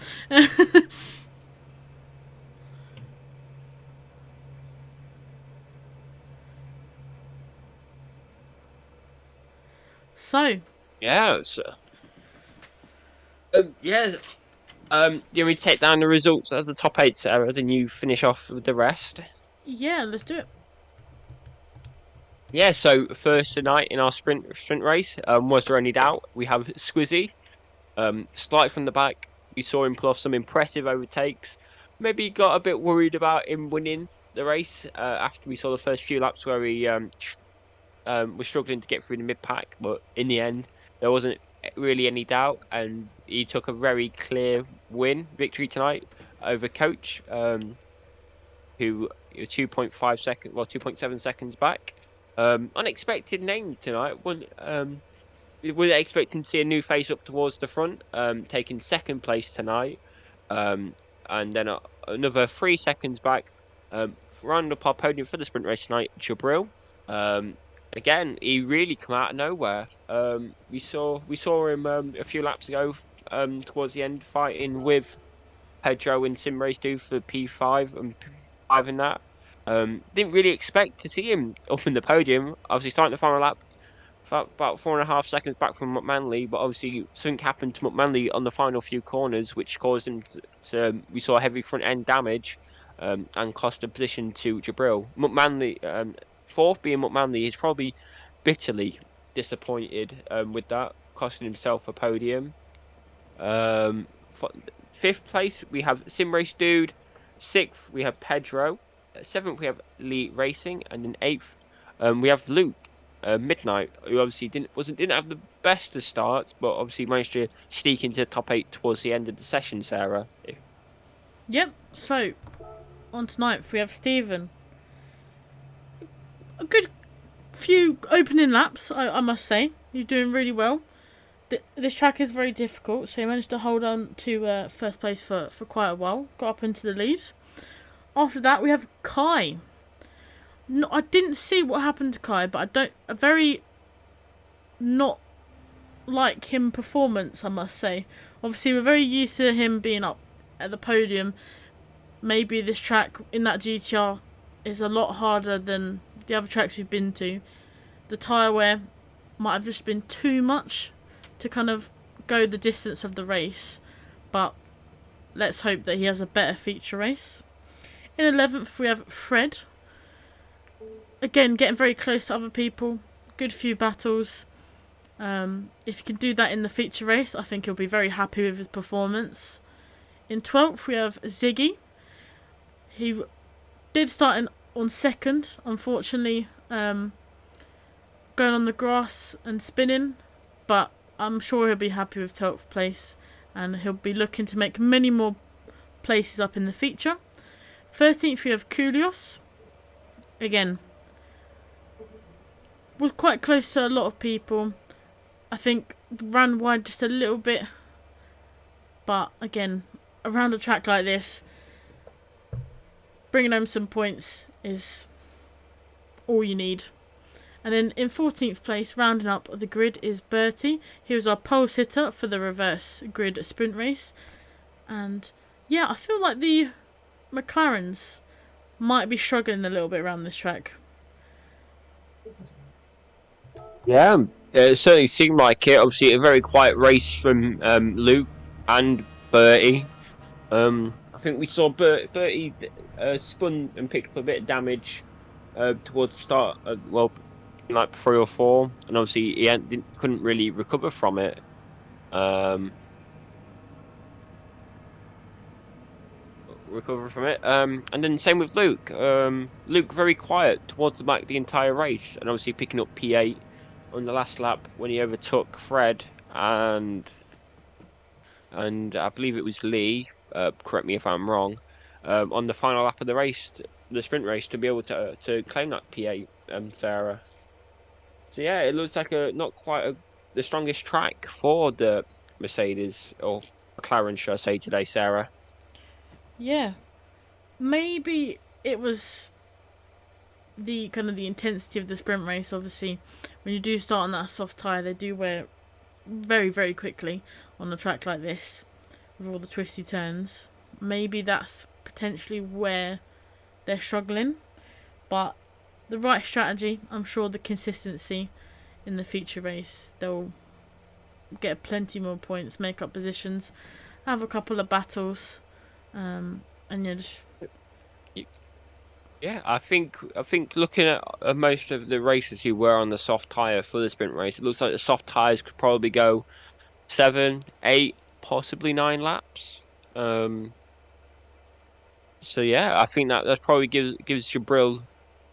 So. Yeah. Yeah. Do you want me to take down the results of the top 8, Sarah, then you finish off with the rest? Yeah, let's do it. Yeah, so first tonight in our sprint race, was there any doubt? We have Squizzy. Slight from the back, we saw him pull off some impressive overtakes. Maybe got a bit worried about him winning the race after we saw the first few laps where he was struggling to get through the mid-pack, but in the end there wasn't really any doubt, and he took a very clear victory tonight over Coach, who 2.7 seconds back. Unexpected name tonight. We were expecting to see a new face up towards the front, taking 2nd place tonight, and then another 3 seconds back. Round up our podium for the sprint race tonight, Jabril. Again, he really come out of nowhere. We saw him a few laps ago, towards the end, fighting with Pedro and Sim Race do for P5 and P5 in that. Didn't really expect to see him up in the podium. Obviously, starting the final lap, about 4.5 seconds back from McManley, but obviously something happened to McManley on the final few corners, which caused him to we saw heavy front end damage, and cost a position to Jabril. McManley, 4th being McManley, is probably bitterly disappointed with that, costing himself a podium. 5th place we have Sim Race Dude. 6th we have Pedro. 7th we have Lee Racing, and then 8th we have Luke Midnight, who obviously didn't have the best of starts, but obviously managed to sneak into the top 8 towards the end of the session, Sarah. Yep. So on to 9th we have Stephen. A good few opening laps, I must say. You're doing really well. This track is very difficult, so you managed to hold on to first place for quite a while. Got up into the lead. After that, we have Kai. No, I didn't see what happened to Kai, but I don't. A very not like him performance, I must say. Obviously, we're very used to him being up at the podium. Maybe this track in that GTR is a lot harder than the other tracks we've been to. The tyre wear might have just been too much to kind of go the distance of the race, but let's hope that he has a better feature race. In 11th we have Fred. Again, getting very close to other people. Good few battles. If he can do that in the feature race, I think he'll be very happy with his performance. In 12th we have Ziggy. He did start on second, unfortunately, going on the grass and spinning, but I'm sure he'll be happy with 12th place, and he'll be looking to make many more places up in the feature. 13th we have Koulios. Again, was quite close to a lot of people. I think ran wide just a little bit, but again, around a track like this, bringing home some points is all you need. And then in 14th place, rounding up the grid, is Bertie. He was our pole sitter for the reverse grid sprint race. And yeah, I feel like the McLarens might be struggling a little bit around this track. Yeah, it certainly seemed like it. Obviously, a very quiet race from Luke and Bertie. I think we saw Bertie spun and picked up a bit of damage towards the start, like 3 or 4, and obviously he couldn't really recover from it. And then same with Luke. Luke very quiet towards the back the entire race, and obviously picking up P8 on the last lap when he overtook Fred and I believe it was Lee. Correct me if I'm wrong. On the final lap of the race, the sprint race, to be able to claim that P8, Sarah. So yeah, it looks like not quite the strongest track for the Mercedes, or McLaren, should I say today, Sarah? Yeah, maybe it was the kind of the intensity of the sprint race. Obviously, when you do start on that soft tyre, they do wear very, very quickly on a track like this with all the twisty turns. Maybe that's potentially where they're struggling, but the right strategy, I'm sure the consistency in the feature race, they'll get plenty more points, make up positions, have a couple of battles, and yeah, I think looking at most of the racers who were on the soft tyre for the sprint race, it looks like the soft tyres could probably go 7, 8, possibly 9 laps. So yeah, I think that probably gives Jabril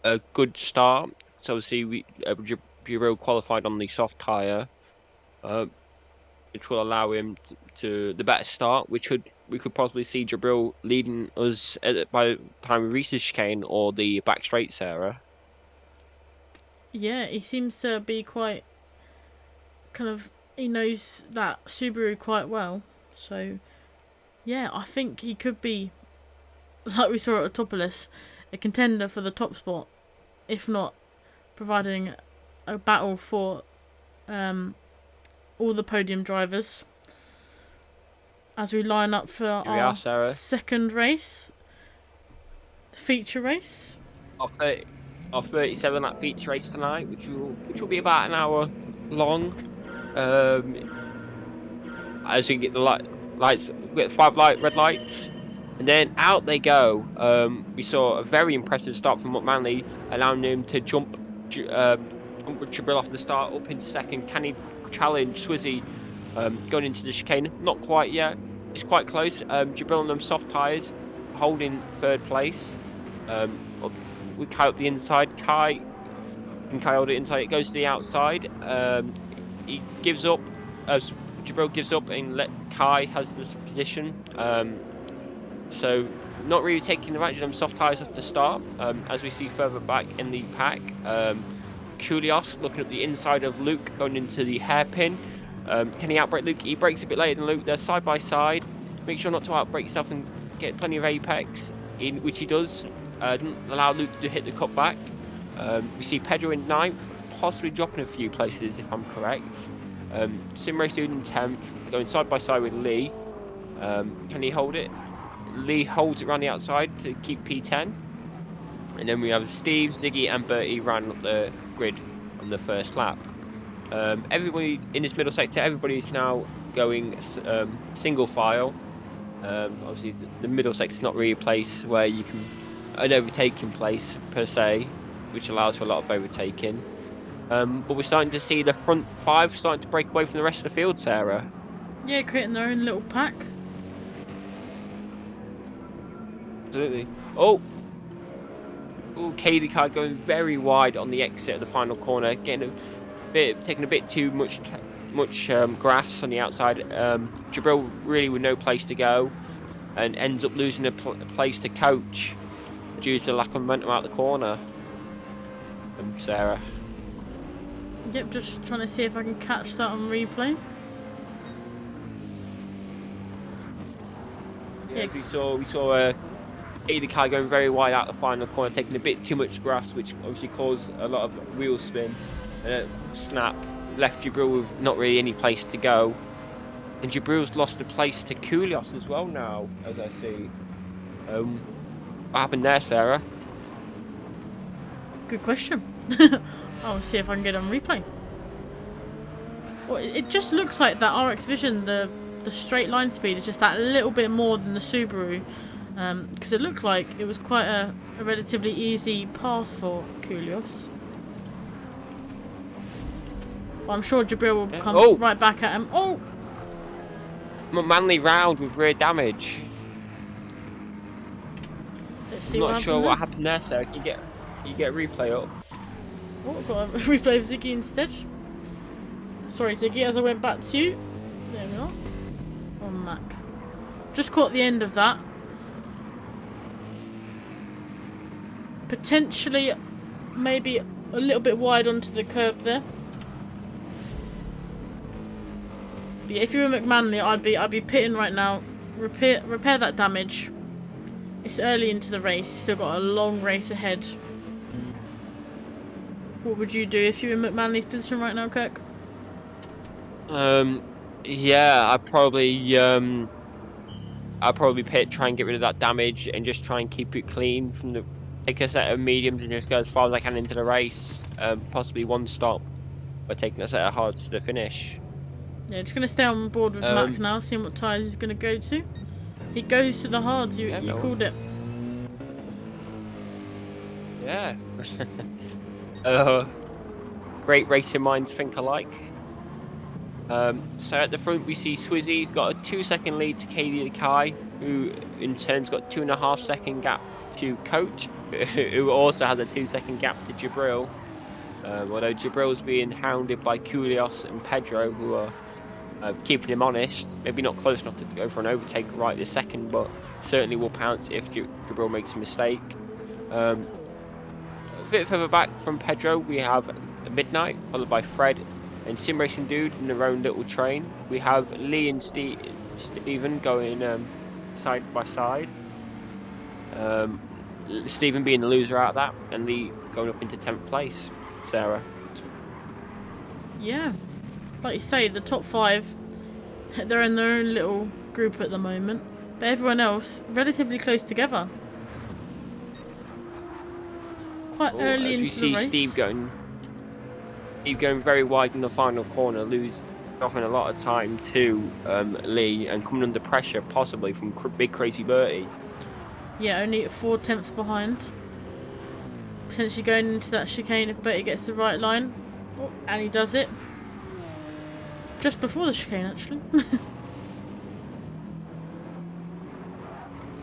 a good start. So obviously Jabril qualified on the soft tyre, which will allow him to the better start, which we could possibly see Jabril leading us by the time we reach the chicane or the back straight, Sarah. Yeah, he seems to be quite kind of, he knows that Subaru quite well. So yeah, I think he could be, like we saw at Autopolis, a contender for the top spot, if not providing a battle for all the podium drivers. As we line up for our second race, the feature race. Our 37 lap feature race tonight, which will be about an hour long. As we get the lights, we get 5 red lights, and then out they go. We saw a very impressive start from McManley, allowing him to jump Jabril off the start up into second. Can he challenge Swizzy going into the chicane? Not quite yet. It's quite close. Jabril on them soft tyres, holding third place. With Kai up the inside. Kai hold it inside. It goes to the outside. He gives up. Jabril gives up and let Kai has this position. So not really taking advantage of them soft tyres at the start. As we see further back in the pack. Koulios looking at the inside of Luke going into the hairpin. Can he outbrake Luke? He brakes a bit later than Luke. They're side by side. Make sure not to outbrake yourself and get plenty of apex, which he does. Didn't allow Luke to hit the cut back. We see Pedro in 9th, possibly dropping a few places if I'm correct. Sim Race Dude in 10th, going side by side with Lee. Can he hold it? Lee holds it around the outside to keep P10. And then we have Steve, Ziggy and Bertie ran up the grid on the first lap. Everybody in this middle sector, everybody is now going single file. Obviously, the middle sector is not really a place where you can an overtaking place per se, which allows for a lot of overtaking. But we're starting to see the front 5 starting to break away from the rest of the field, Sarah. Yeah, creating their own little pack. Absolutely. Oh, Katie Car going very wide on the exit of the final corner, taking a bit too much grass on the outside. Jabril really with no place to go, and ends up losing a place to coach due to lack of momentum out the corner. Sarah. Yep, just trying to see if I can catch that on replay. Yeah, we saw Katie Car going very wide out the final corner, taking a bit too much grass, which obviously caused a lot of wheel spin and snap. Left Jabril with not really any place to go. And Jabril's lost a place to Koulios as well now, as I see. What happened there, Sarah? Good question. I'll see if I can get on replay. Well, it just looks like that RX Vision, the straight line speed is just that little bit more than the Subaru. Because it looked like it was quite a relatively easy pass for Koulios. Well, I'm sure Jabril will come right back at him. Oh! Manly round with rear damage. Let's see. I'm not sure what happened there, Sarah. Can you get a replay up? Oh, I've got a replay of Ziggy instead. Sorry, Ziggy, as I went back to you. There we are. On Mac. Just caught the end of that. Potentially, maybe a little bit wide onto the curb there. But yeah, if you were McManley, I'd be pitting right now. Repair that damage. It's early into the race. You've still got a long race ahead. What would you do if you were in McManley's position right now, Kirk? Yeah, I'd probably pit, try and get rid of that damage, and just try and keep it clean from the. Take a set of mediums and just go as far as I can into the race. Possibly one stop, by taking a set of hards to the finish. Yeah, just gonna stay on board with Mac now, seeing what tyres he's gonna go to. He goes to the hards. You called it. Yeah. Great racing minds think alike. So at the front we see Swizzy. He's got a 2-second lead to Katie Kai, who in turn's got 2.5-second gap to Coach, who also has a 2-second gap to Jabril. Although Jabril's being hounded by Koulios and Pedro, who are keeping him honest. Maybe not close enough to go for an overtake right this second, but certainly will pounce if Jabril makes a mistake. A bit further back from Pedro, we have Midnight, followed by Fred and Sim Racing Dude in their own little train. We have Lee and Stephen going side by side. Stephen being the loser out of that, and Lee going up into 10th place. Sarah. Yeah, like you say, the top 5, they're in their own little group at the moment, but everyone else relatively close together. Quite early into the race. Steve going very wide in the final corner, offering a lot of time to Lee, and coming under pressure possibly from Big Crazy Bertie. Yeah, only 4 tenths behind. Potentially going into that chicane if Bertie gets the right line. Oh, and he does it. Just before the chicane, actually.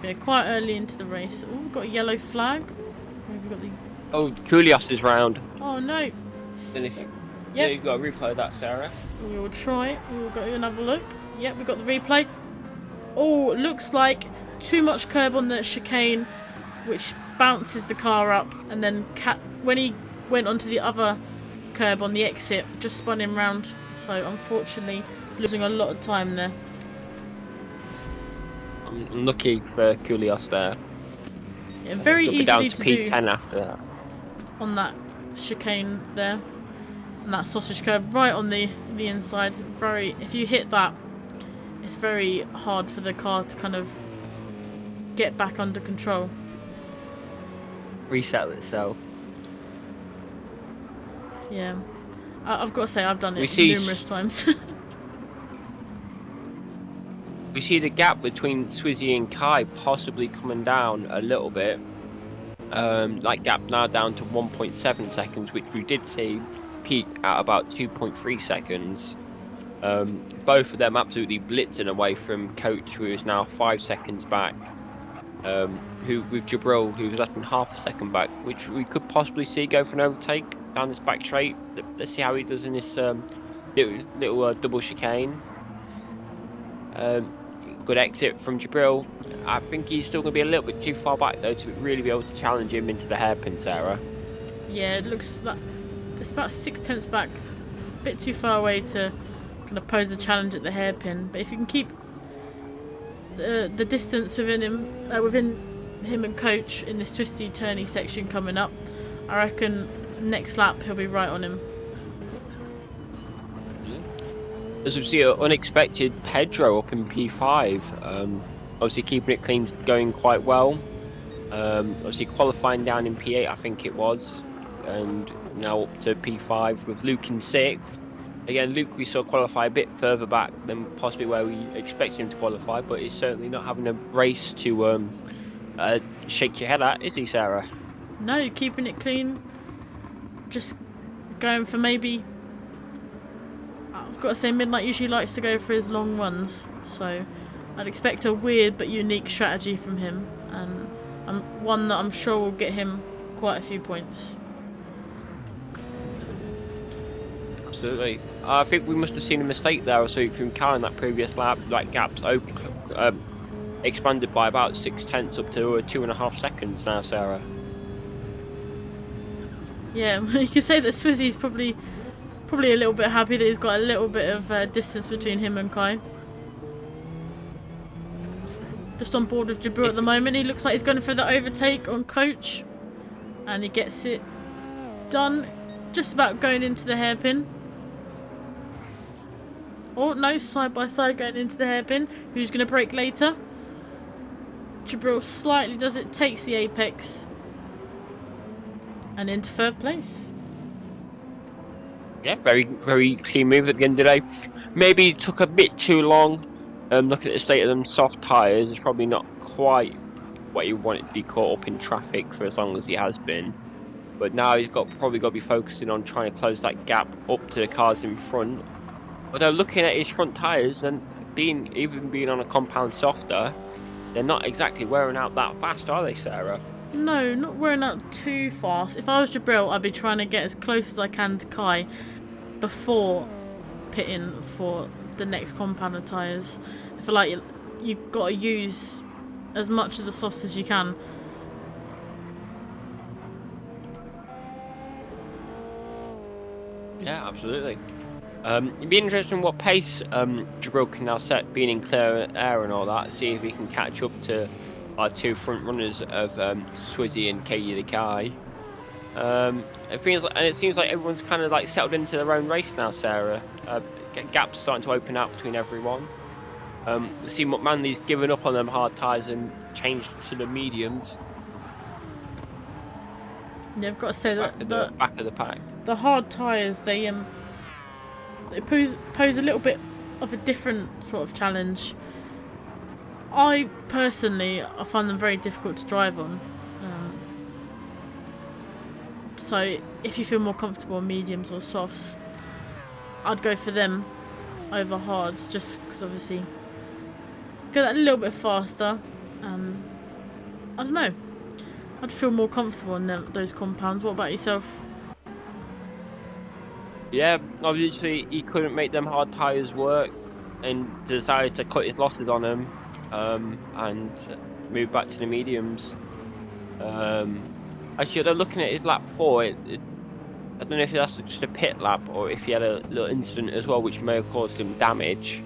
Yeah, quite early into the race. Oh, we've got a yellow flag. We've got the... Oh, Koulios is round. Oh, no. Then if yeah, you've got to replay that, Sarah. We will try it. We will go and have a look. Yep, we've got the replay. Oh, looks like too much curb on the chicane, which bounces the car up, and then when he went onto the other curb on the exit, just spun him round. So unfortunately, losing a lot of time there. I'm lucky for Koulios there. Yeah, very easily down to to P10 do after that. on that chicane there, and that sausage curve right on the inside. If you hit that, it's very hard for the car to kind of get back under control. Resettle itself. Yeah, I've got to say I've done it numerous times. We see the gap between Swizzy and Kai possibly coming down a little bit. That gap now down to 1.7 seconds, which we did see peak at about 2.3 seconds. Both of them absolutely blitzing away from Coach, who is now 5 seconds back. Who with Jabril, who's less than half a second back, which we could possibly see go for an overtake down this back straight. Let's see how he does in this little double chicane. Good exit from Jabril. I think he's still going to be a little bit too far back though to really be able to challenge him into the hairpin, Sarah. Yeah, it looks like it's about 6/10 back, a bit too far away to kind of pose a challenge at the hairpin. But if you can keep the distance within him and Coach in this twisty turny section coming up, I reckon next lap he'll be right on him. As we see, an unexpected Pedro up in P5. Obviously keeping it clean, going quite well. Obviously qualifying down in P8, I think it was, and now up to P5 with Luke in 6th. Again, Luke we saw qualify a bit further back than possibly where we expected him to qualify, but he's certainly not having a race to shake your head at, is he, Sarah? No, keeping it clean. Just going for maybe... I've got to say, Midnight usually likes to go for his long ones, so I'd expect a weird but unique strategy from him, and one that I'm sure will get him quite a few points. Absolutely. I think we must have seen a mistake there or so from Kai in that previous lap. Like gaps expanded by about 6/10 up to 2.5 seconds now, Sarah. Yeah, you can say that Swizzy's probably a little bit happy that he's got a little bit of distance between him and Kai. Just on board with Jabril at the moment. He looks like he's going for the overtake on Coach, and he gets it done. Just about going into the hairpin. Oh no, side by side going into the hairpin. Who's going to brake later? Jabril slightly does it, takes the apex, and into third place. Yeah, very, very clean move at the end of the day. Maybe it took a bit too long. Looking at the state of them soft tyres, it's probably not quite what you want it to be caught up in traffic for as long as he has been. But now he's probably got to be focusing on trying to close that gap up to the cars in front. Although looking at his front tyres and even being on a compound softer, they're not exactly wearing out that fast, are they, Sarah? No, not wearing out too fast. If I was Jabril, I'd be trying to get as close as I can to Kai before pitting for the next compound of tyres. I feel like you've got to use as much of the softs as you can. Yeah, absolutely. It'd be interesting what pace Jabril can now set, being in clear air and all that. See if we can catch up to our two front runners of Swizzy and Katie the Kai. It seems like everyone's kind of like settled into their own race now, Sarah. Gaps starting to open out between everyone. See McManley's given up on them hard tyres and changed to the mediums. Yeah, I've got to say that the back of the pack. The hard tyres, they pose a little bit of a different sort of challenge. I personally find them very difficult to drive on. So if you feel more comfortable on mediums or softs, I'd go for them over hards, just because obviously go that a little bit faster. I don't know. I'd feel more comfortable in those compounds. What about yourself? Yeah, obviously he couldn't make them hard tyres work and decided to cut his losses on them and move back to the mediums. Actually, they're looking at his lap 4. I don't know if that's just a pit lap or if he had a little incident as well, which may have caused him damage.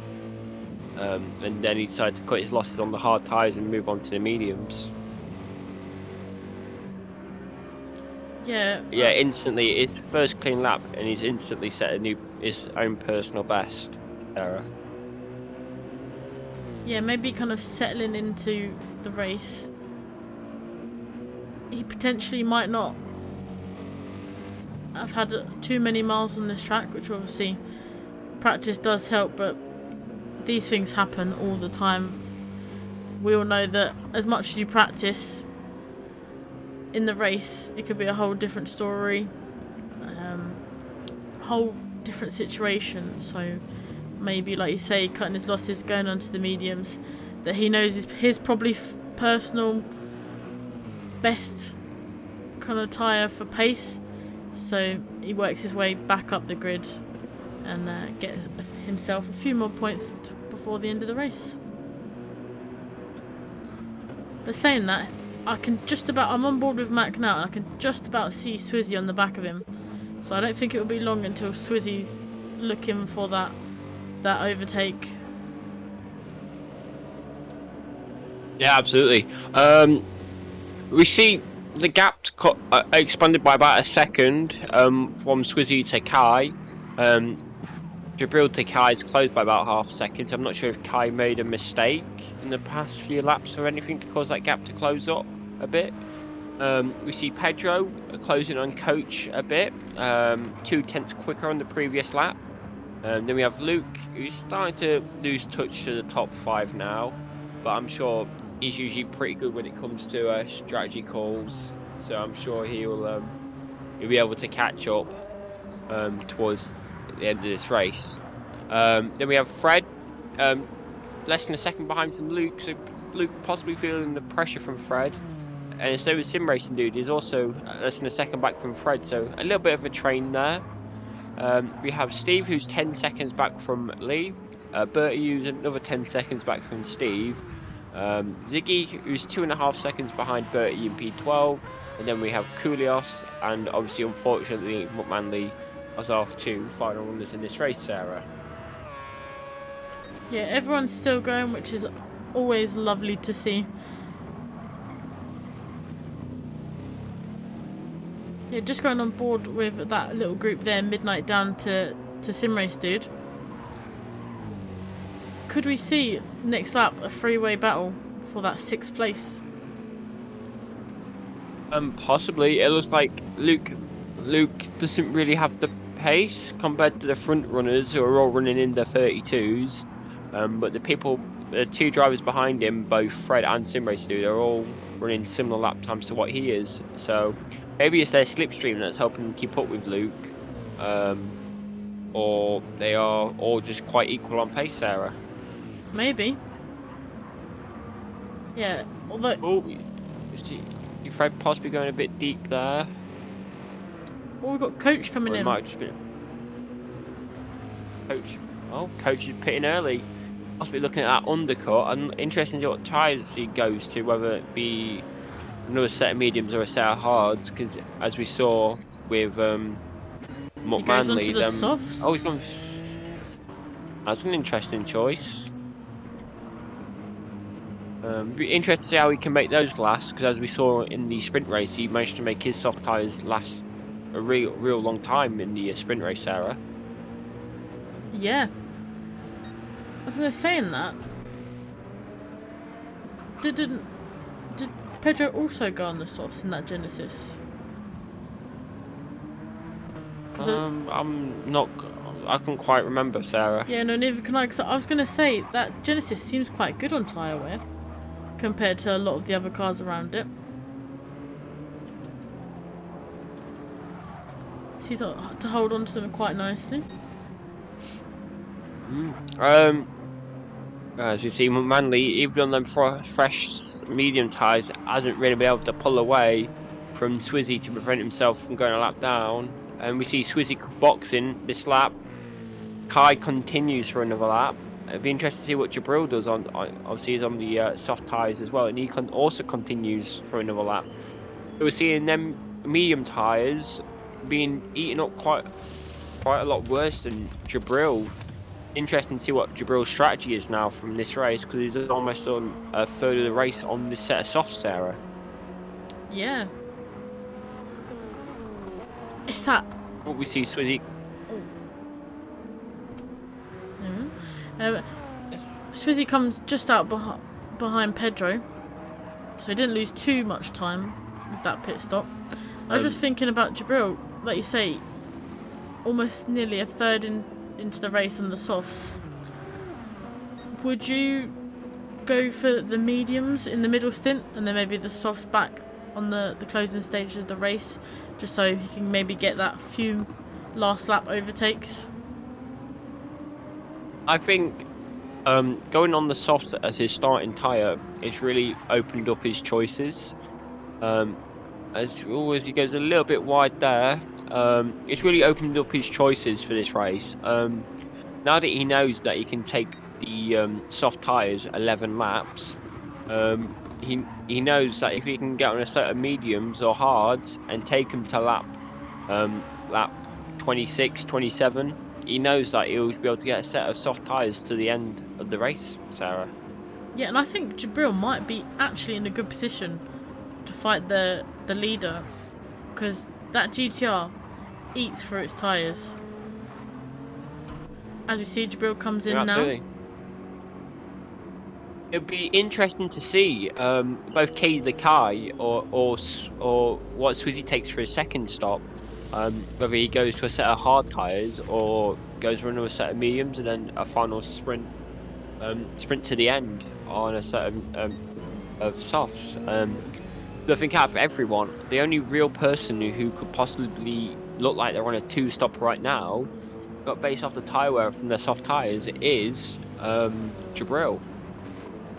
And then he decided to cut his losses on the hard tyres and move on to the mediums. Yeah. Yeah, instantly his first clean lap, and he's instantly set his own personal best. Sarah. Yeah, maybe kind of settling into the race. He potentially might not have had too many miles on this track, which obviously practice does help, but these things happen all the time. We all know that as much as you practice in the race, it could be a whole different story, whole different situation. So maybe, like you say, cutting his losses, going onto the mediums, that he knows is his probably personal best kind of tyre for pace. So he works his way back up the grid and gets himself a few more points before the end of the race. But saying that, I'm on board with Mac now, and I can just about see Swizzy on the back of him. So I don't think it will be long until Swizzy's looking for that overtake. Yeah, absolutely. We see the gap expanded by about a second from Swizzy to Kai. Jabril to Kai is closed by about half a second. So I'm not sure if Kai made a mistake in the past few laps or anything to cause that gap to close up a bit. We see Pedro closing on Coach a bit, 0.2 quicker on the previous lap. Then we have Luke, who's starting to lose touch to the top 5 now, but I'm sure he's usually pretty good when it comes to strategy calls, so I'm sure he'll be able to catch up towards the end of this race. Then we have Fred, less than a second behind from Luke, so Luke possibly feeling the pressure from Fred. And so is Sim Racing Dude, is also less than a second back from Fred, so a little bit of a train there. We have Steve, who's 10 seconds back from Lee. Bertie, who's another 10 seconds back from Steve. Ziggy, who's 2.5 seconds behind Bertie in P12. And then we have Koulios, and obviously, unfortunately, McManley was off 2 final runners in this race, Sarah. Yeah, everyone's still going, which is always lovely to see. Yeah, just going on board with that little group there, Midnight down to Sim Race Dude. Could we see next lap a three-way battle for that 6th place? Possibly. It looks like Luke doesn't really have the pace compared to the front runners who are all running in the 32s. But the 2 drivers behind him, both Fred and Sim Race Dude, are all running similar lap times to what he is. So maybe it's their slipstream that's helping them keep up with Luke, or they are all just quite equal on pace, Sarah. Maybe. Yeah, although... Oh, Fred possibly going a bit deep there. Well, we've got Coach coming in. It might just be... Coach. Oh, Coach is pitting early. Must be looking at that undercut. I'm interested in what tyres he goes to, whether it be another set of mediums or a set of hards, because as we saw with McManley, he goes onto the softs. Oh, he's gone. That's an interesting choice. Be interested to see how he can make those last, because as we saw in the sprint race, he managed to make his soft tyres last a real long time in the sprint race, Sarah. Yeah. Was I saying that? Did Pedro also go on the softs in that Genesis? I'm not. I can't quite remember, Sarah. Yeah, no, neither can I. Cause I was gonna say that Genesis seems quite good on tyre wear compared to a lot of the other cars around it. Seems to hold on to them quite nicely. As you see, Manley, even on them fresh medium tyres, hasn't really been able to pull away from Swizzy to prevent himself from going a lap down. And we see Swizzy boxing this lap. Kai continues for another lap. It'd be interesting to see what Jabril does on. Obviously, he's on the soft tyres as well, and he also continues for another lap. So we're seeing them medium tyres being eaten up quite a lot worse than Jabril. Interesting to see what Jabril's strategy is now from this race, because he's almost on a third of the race on this set of softs, Sarah. Yeah. It's that. Oh, we see Swizzy. Swizzy comes just out behind Pedro, so he didn't lose too much time with that pit stop. I was just thinking about Jabril, like you say, almost nearly a third into the race on the softs. Would you go for the mediums in the middle stint and then maybe the softs back on the closing stages of the race, just so he can maybe get that few last lap overtakes? I think going on the softs as his starting tyre, it's really opened up his choices. As he goes a little bit wide there, it's really opened up his choices for this race. Now that he knows that he can take the soft tyres 11 laps, he knows that if he can get on a set of mediums or hards and take them to lap 26, 27, he knows that he'll be able to get a set of soft tyres to the end of the race, Sarah. Yeah, and I think Jabril might be actually in a good position to fight the leader, because that GTR eats for its tyres. As we see, Jabril comes in now. It'd be interesting to see both Katie the Kai or what Swizzy takes for his second stop. Whether he goes to a set of hard tyres or goes for another set of mediums and then a final sprint to the end on a set of softs. I think out of everyone, the only real person who could possibly look like they're on a 2-stop right now, got based off the tyre wear from their soft tyres, is Jabril.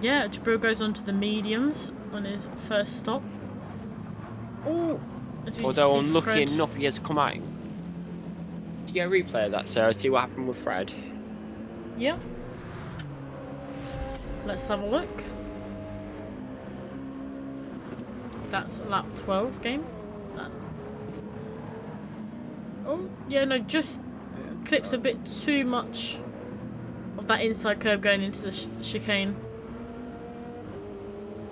Yeah, Jabril goes on to the mediums on his first stop. Although unlucky enough, he has come out. You get a replay of that, Sarah, see what happened with Fred. Yeah. Let's have a look. That's lap 12 game. Just clips a bit too much of that inside curve going into the chicane.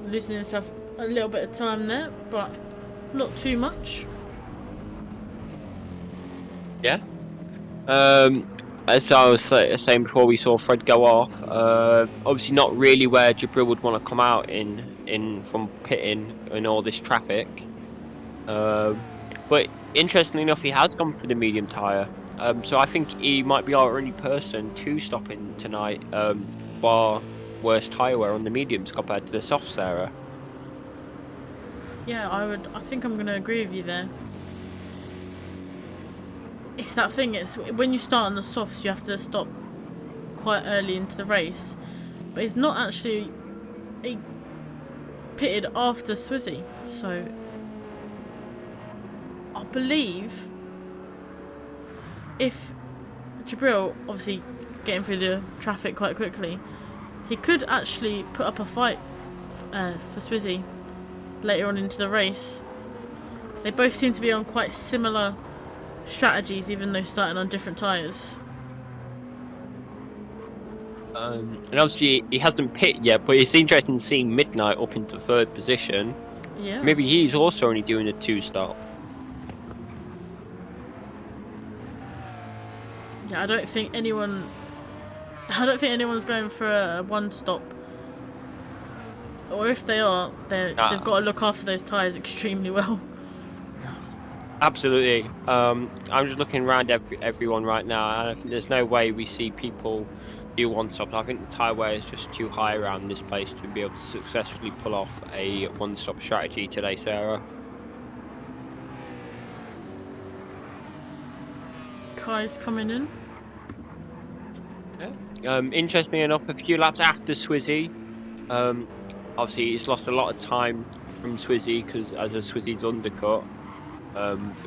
Losing himself a little bit of time there, but not too much. Yeah. As I was saying before, we saw Fred go off. Obviously, not really where Jabril would want to come out in from pitting in all this traffic. But interestingly enough, he has gone for the medium tyre. So I think he might be our only person to stop in tonight. Bar worse tyre wear on the mediums compared to the softs, Sarah. Yeah, I think I'm going to agree with you there. It's that thing, it's when you start on the softs you have to stop quite early into the race, but it's not actually pitted after Swizzy, so I believe if Jabril obviously getting through the traffic quite quickly, he could actually put up a fight for Swizzy later on into the race. They both seem to be on quite similar strategies, even though starting on different tyres. And obviously he hasn't pitted yet, but it's interesting seeing Midnight up into third position. Yeah. Maybe he's also only doing a 2-stop. Yeah, I don't think anyone's going for a 1-stop. Or if they are, they've got to look after those tyres extremely well. Absolutely. I'm just looking around everyone right now, and I think there's no way we see people do 1-stop. I think the tyre wear is just too high around this place to be able to successfully pull off a 1-stop strategy today, Sarah. Kai's coming in. Yeah. Interestingly enough, a few laps after Swizzy, obviously he's lost a lot of time from Swizzy because as a Swizzy's undercut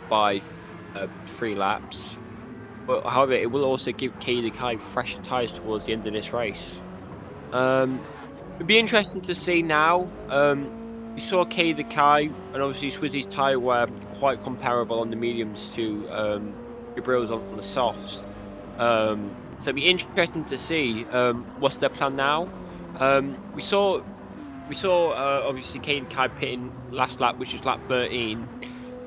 by 3 laps. But however, it will also give Katie Kai fresher tyres towards the end of this race. It'd be interesting to see now. We saw Katie Kai and obviously Swizzy's tyre wear quite comparable on the mediums to Jabril's on the softs. So it'd be interesting to see what's their plan now. We saw obviously Katie Kai pitting last lap, which was lap 13.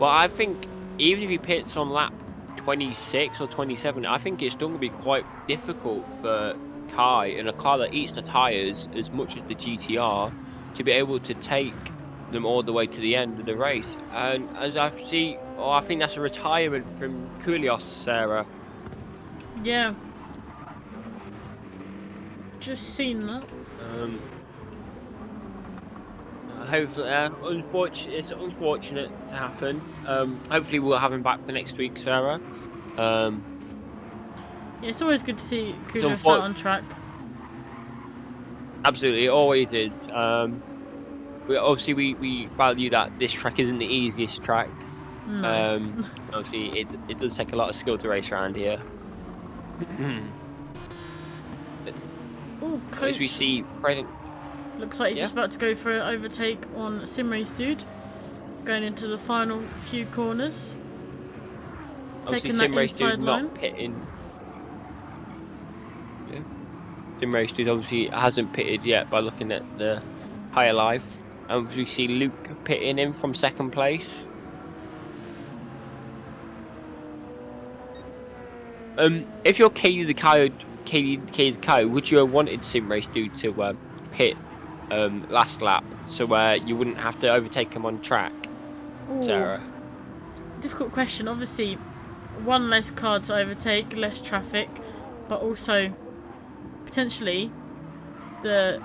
But I think even if he pits on lap 26 or 27, I think it's still going to be quite difficult for Kai in a car that eats the tyres as much as the GTR to be able to take them all the way to the end of the race. And as I see, I think that's a retirement from Koulios, Sarah. Yeah. Just seen that. Hopefully, it's unfortunate to happen. Hopefully, we'll have him back for next week, Sarah. Yeah, it's always good to see Koulios out on track. Absolutely, it always is. We value that this track isn't the easiest track. No. Obviously, it does take a lot of skill to race around here. Oh, Coach. As we see, Fred. Looks like he's just about to go for an overtake on Simrace Dude. Going into the final few corners. Obviously, Taking that Simrace inside Dude line. not pitting. Yeah. Simrace Dude obviously hasn't pitted yet by looking at the higher life. And we see Luke pitting in from second place. If you're Katie the Kai, would you have wanted Simrace Dude to pit last lap, so you wouldn't have to overtake him on track? Ooh. Sarah? Difficult question. Obviously, one less car to overtake, less traffic, but also potentially the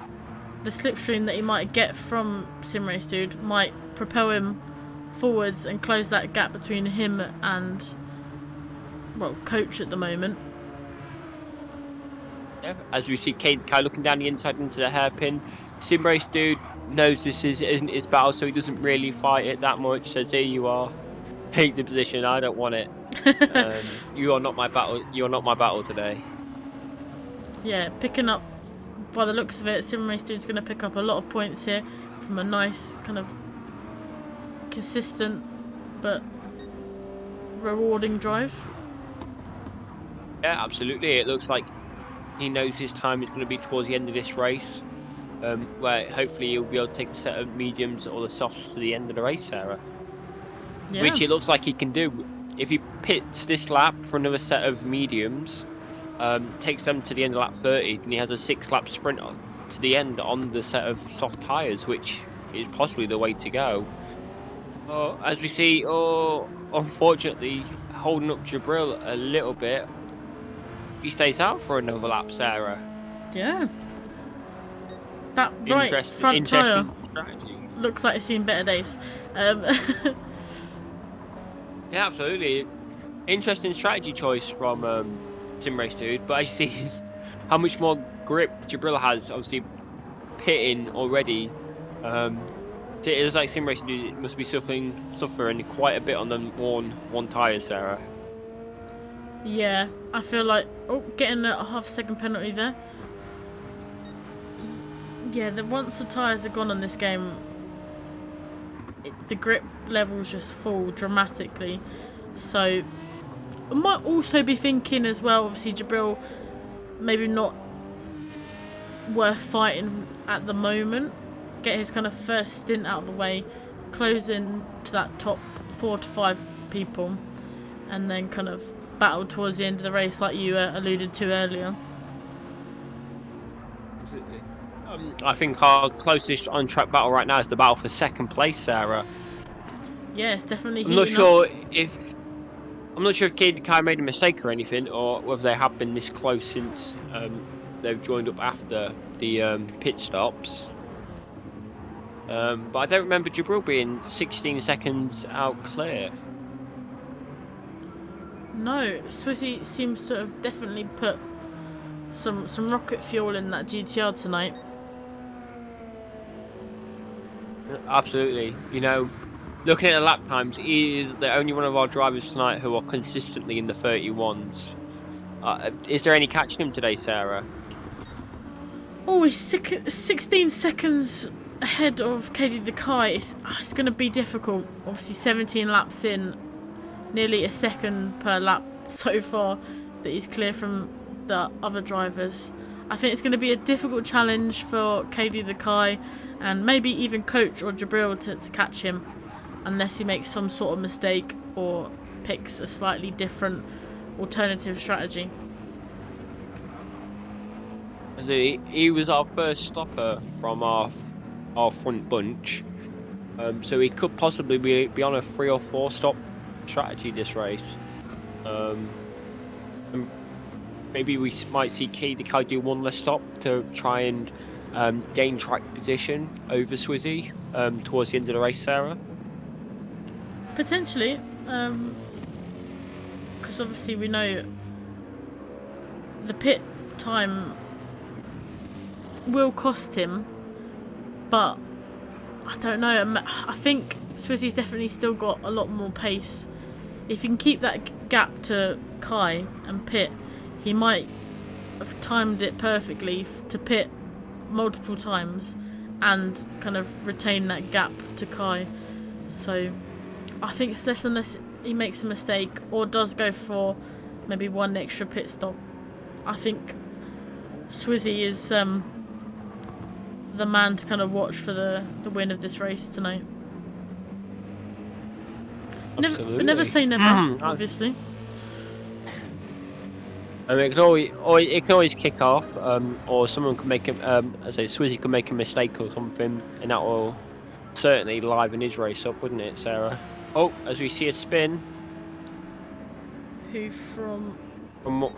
slipstream that he might get from Simrace Dude might propel him forwards and close that gap between him and, well, Coach at the moment. Yeah, as we see Katie Kai looking down the inside into the hairpin. Simrace Dude knows this isn't his battle, so he doesn't really fight it that much. Says, "Here you are, take the position. I don't want it. You are not my battle. You are not my battle today." Yeah, picking up, by the looks of it, Simrace Dude's going to pick up a lot of points here from a nice kind of consistent but rewarding drive. Yeah, absolutely. It looks like he knows his time is going to be towards the end of this race, where hopefully he'll be able to take a set of mediums or the softs to the end of the race, Sarah. Yeah. Which it looks like he can do. If he pits this lap for another set of mediums, takes them to the end of lap 30, then he has a 6-lap sprint to the end on the set of soft tyres, which is possibly the way to go. As we see, unfortunately, holding up Jabril a little bit. He stays out for another lap, Sarah. Yeah. That right front tyre looks like it's seen better days. Yeah, absolutely. Interesting strategy choice from Simrace Dude, but I see how much more grip Jabril has, obviously pitting already. It looks like Simrace Dude must be suffering quite a bit on them one tyre, Sarah. Yeah, I feel like getting a half-second penalty there. Yeah, once the tyres are gone on this game, the grip levels just fall dramatically. So I might also be thinking as well, obviously Jabril maybe not worth fighting at the moment. Get his kind of first stint out of the way, close in to that top 4 to 5 people, and then kind of battle towards the end of the race like you alluded to earlier. Absolutely. I think our closest on-track battle right now is the battle for second place, Sarah. Yeah, it's definitely I'm not sure if Katie Kai made a mistake or anything, or whether they have been this close since they've joined up after the pit stops. But I don't remember Jabril being 16 seconds out clear. No, Swissy seems to have definitely put some rocket fuel in that GTR tonight. Absolutely. You know, looking at the lap times, he is the only one of our drivers tonight who are consistently in the 31s. Is there any catching him today, Sarah? Oh, he's 16 seconds ahead of Katie the Kai. It's going to be difficult. Obviously, 17 laps in, nearly a second per lap so far that he's clear from the other drivers. I think it's going to be a difficult challenge for Katie the Kai and maybe even Coach or Jabril to catch him, unless he makes some sort of mistake or picks a slightly different alternative strategy. He was our first stopper from our front bunch, so he could possibly be on a 3 or 4 stop strategy this race. And maybe we might see Kai do 1 less stop to try and gain track position over Swizzy towards the end of the race, Sarah. Potentially, because obviously we know the pit time will cost him, but I don't know. I think Swizzy's definitely still got a lot more pace. If you can keep that gap to Kai and pit, he might have timed it perfectly to pit multiple times and kind of retain that gap to Kai. So I think it's less unless he makes a mistake or does go for maybe 1 extra pit stop. I think Swizzy is the man to kind of watch for the win of this race tonight. Never say never, obviously. I mean, it can always kick off, or someone could make Swizzy could make a mistake or something, and that will certainly liven his race up, wouldn't it, Sarah? Oh, as we see a spin. Who from? From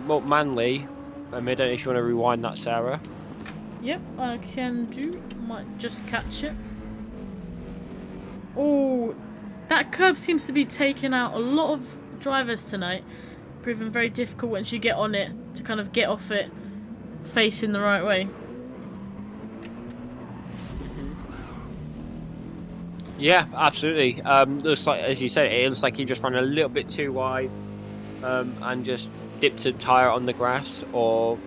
Manley. I don't know if you want to rewind that, Sarah. Yep, I can do. Might just catch it. Oh, that curb seems to be taking out a lot of drivers tonight. Proving very difficult once you get on it to kind of get off it facing the right way. Yeah, absolutely. Looks like, as you said, it looks like he just ran a little bit too wide and just dipped a tyre on the grass, or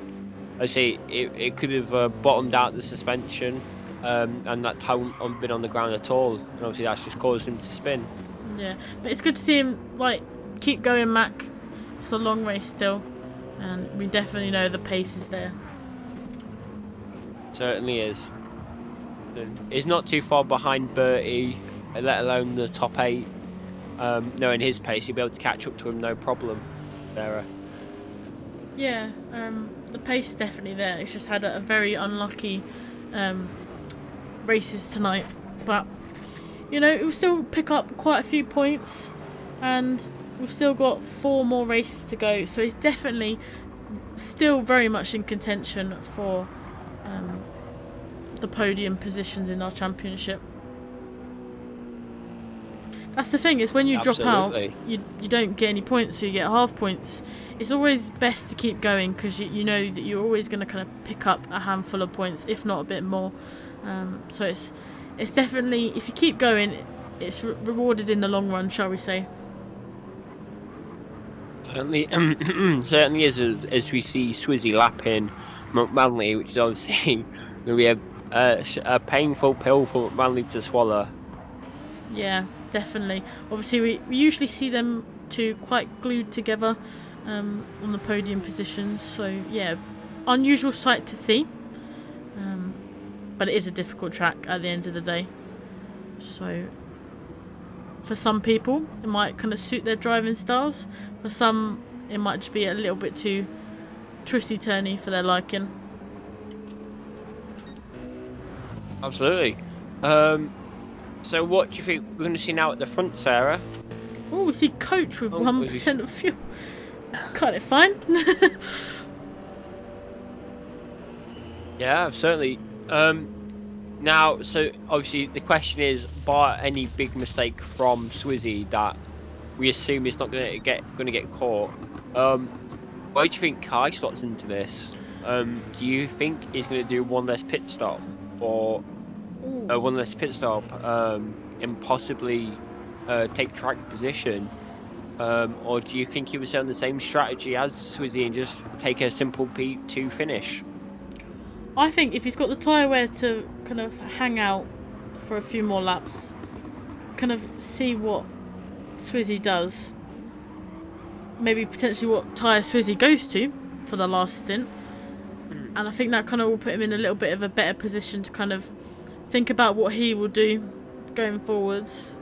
I say it could have bottomed out the suspension and that tyre wouldn't been on the ground at all, and obviously that's just caused him to spin. Yeah, but it's good to see him keep going, Mac. It's a long race still, and we definitely know the pace is there. Certainly is. He's not too far behind Bertie, let alone the top 8. Knowing his pace, he'll be able to catch up to him no problem, Sarah. Yeah, the pace is definitely there. It's just had a very unlucky races tonight, but it will still pick up quite a few points, and we've still got 4 more races to go, so it's definitely still very much in contention for the podium positions in our championship. That's the thing, is when you drop out, you don't get any points, so you get half points. It's always best to keep going, because you know that you're always going to kind of pick up a handful of points, if not a bit more. So it's definitely, if you keep going, it's rewarded in the long run, shall we say. Certainly, certainly is, as we see Swizzy lapping McManley, which is obviously going to be a painful pill for McManley to swallow. Yeah, definitely. Obviously, we usually see them two quite glued together on the podium positions. So, yeah, unusual sight to see. But it is a difficult track at the end of the day. So, for some people, it might kind of suit their driving styles. For some, it might just be a little bit too twisty-turny for their liking. Absolutely. So what do you think we're going to see now at the front, Sarah? Oh, we see Coach with 1% of fuel. Cut it fine. Yeah, certainly. Now, so obviously the question is, bar any big mistake from Swizzy that we assume is not going to get caught. Where do you think Kai slots into this? Do you think he's going to do 1 less pit stop, or 1 less pit stop, and possibly take track position, or do you think he was on the same strategy as Swizzy and just take a simple P2 finish? I think if he's got the tyre wear to kind of hang out for a few more laps, kind of see what Swizzy does, maybe potentially what tyre Swizzy goes to for the last stint, and I think that kind of will put him in a little bit of a better position to kind of think about what he will do going forwards,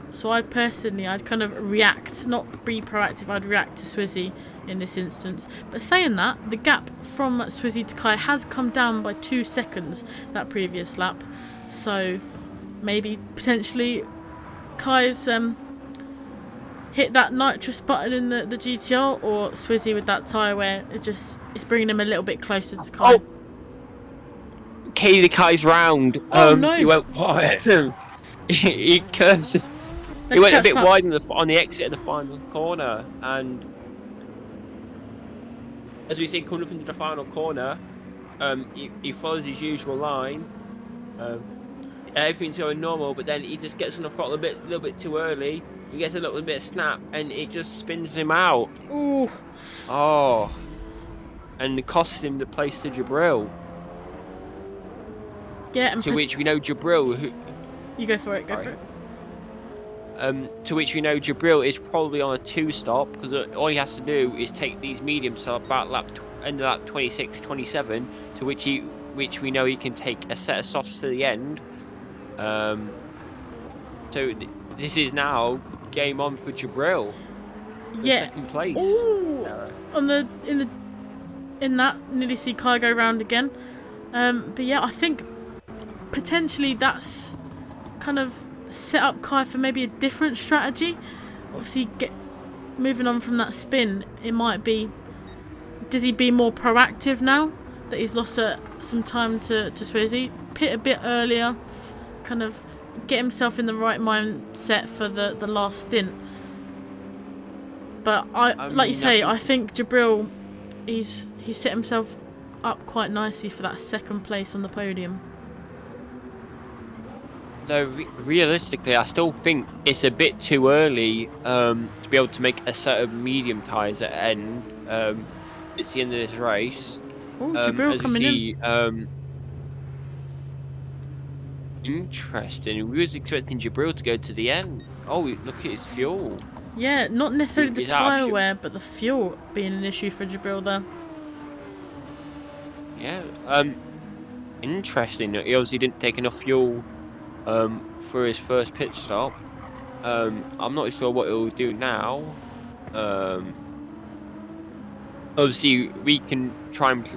So I'd kind of react, not be proactive, I'd react to Swizzy in this instance. But saying that, the gap from Swizzy to Kai has come down by 2 seconds that previous lap. So maybe potentially Kai's hit that nitrous button in the GTR, or Swizzy with that tyre wear, it's bringing him a little bit closer to Kai. Oh! Kai's round. Oh no! He went wide. he cursed. He went a bit wide on the exit of the final corner, and as we see coming up into the final corner, he follows his usual line. Everything's going normal, but then he just gets on the throttle a little bit too early. He gets a little bit of snap, and it just spins him out. Ooh. Oh. And it costs him the place to Jabril. Yeah. And to which we know Jabril. You go for it. Go for it. To which we know Jabril is probably on a 2-stop, because all he has to do is take these mediums to about end of lap 26, 27, to which we know he can take a set of softs to the end. So this is now game on for Jabril. Yeah. Second place. Ooh. In that nearly see Kai go round again. But yeah, I think potentially that's kind of set up Kai for maybe a different strategy. Obviously, moving on from that spin, it might be, does he be more proactive now that he's lost some time to Swizzy? Pit a bit earlier, kind of get himself in the right mindset for the last stint. But like you say, I think Jabril, he's set himself up quite nicely for that second place on the podium. Though realistically, I still think it's a bit too early to be able to make a set of medium tyres at end. It's the end of this race. Oh, Jabril coming in. Interesting. We was expecting Jabril to go to the end. Oh, look at his fuel. Yeah, not necessarily the tyre wear, but the fuel being an issue for Jabril there. Yeah. Interesting. He obviously didn't take enough fuel for his first pit stop. I'm not sure what he'll do now. Obviously, we can try and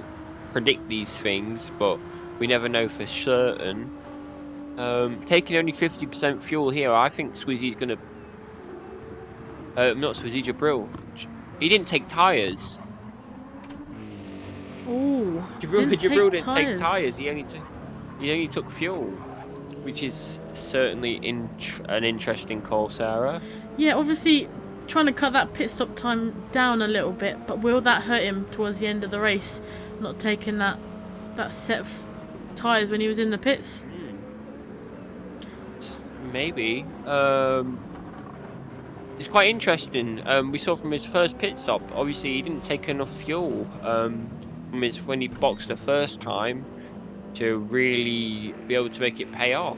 predict these things, but we never know for certain. Taking only 50% fuel here, I think Swizzy's gonna. Not Swizzy, Jabril. He didn't take tyres. Ooh, Jabril didn't take tyres. He only took fuel, which is certainly an interesting call, Sarah. Yeah, obviously trying to cut that pit stop time down a little bit, but will that hurt him towards the end of the race, not taking that set of tyres when he was in the pits? Maybe. It's quite interesting. We saw from his first pit stop, obviously he didn't take enough fuel when he boxed the first time to really be able to make it pay off.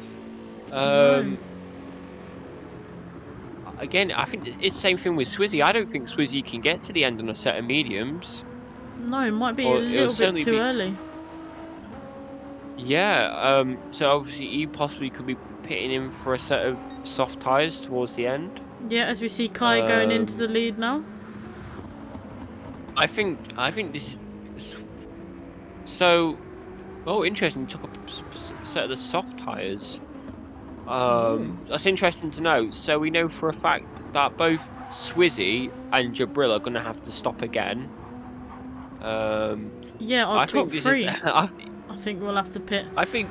Again, I think it's the same thing with Swizzy. I don't think Swizzy can get to the end on a set of mediums. No, it might be a little bit too early. Yeah, so obviously he possibly could be pitting in for a set of soft tyres towards the end. Yeah, as we see Kai going into the lead now. I think this is so. Oh, interesting. Took a set of the soft tyres. That's interesting to know. So we know for a fact that both Swizzy and Jabril are going to have to stop again. Yeah, our top three. I think we'll have to pit. I think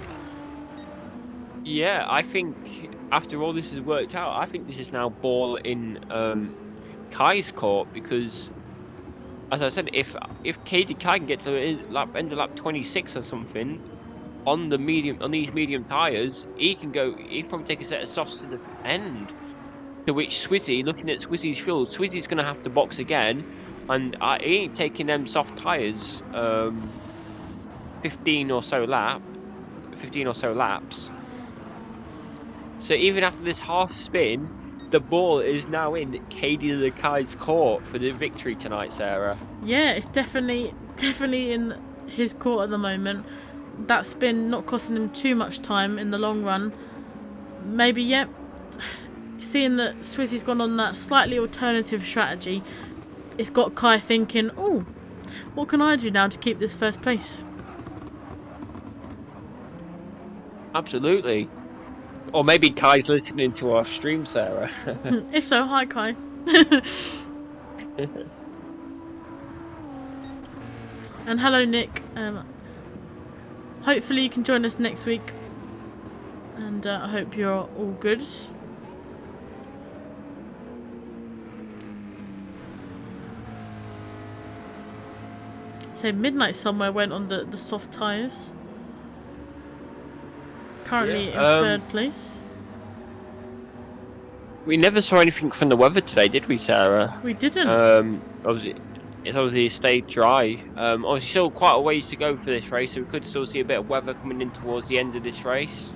after all this has worked out, I think this is now ball in Kai's court, because, as I said, if Kai can get to the end of lap 26 or something on these medium tyres, he can probably take a set of softs to the end. To which Swizzy, looking at Swizzy's fuel, Swizzy's going to have to box again, and he ain't taking them soft tyres 15 or so laps. So even after this half spin, the ball is now in Katie Kai's court for the victory tonight, Sarah. Yeah, it's definitely in his court at the moment. That spin not costing him too much time in the long run. Maybe, yeah, seeing that Swizzy's gone on that slightly alternative strategy, it's got Kai thinking, oh, what can I do now to keep this first place? Absolutely. Or maybe Kai's listening to our stream, Sarah. If so, hi Kai. And hello Nick. Hopefully you can join us next week. And I hope you're all good. So Midnight somewhere went on the soft tyres. Currently in third place. We never saw anything from the weather today, did we, Sarah? We didn't. Obviously, it's obviously stayed dry. Obviously, still quite a ways to go for this race, so we could still see a bit of weather coming in towards the end of this race.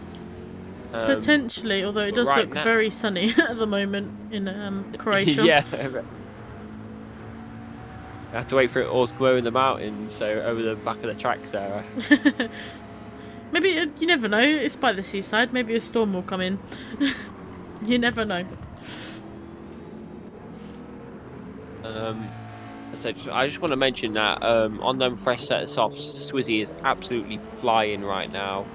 Potentially, although it does look very sunny at the moment in Croatia. Yeah. I have to wait for it all to go over the mountains, so over the back of the track, Sarah. Maybe, you never know, it's by the seaside, maybe a storm will come in. You never know. I just want to mention that on them fresh set of softs, Swizzy is absolutely flying right now.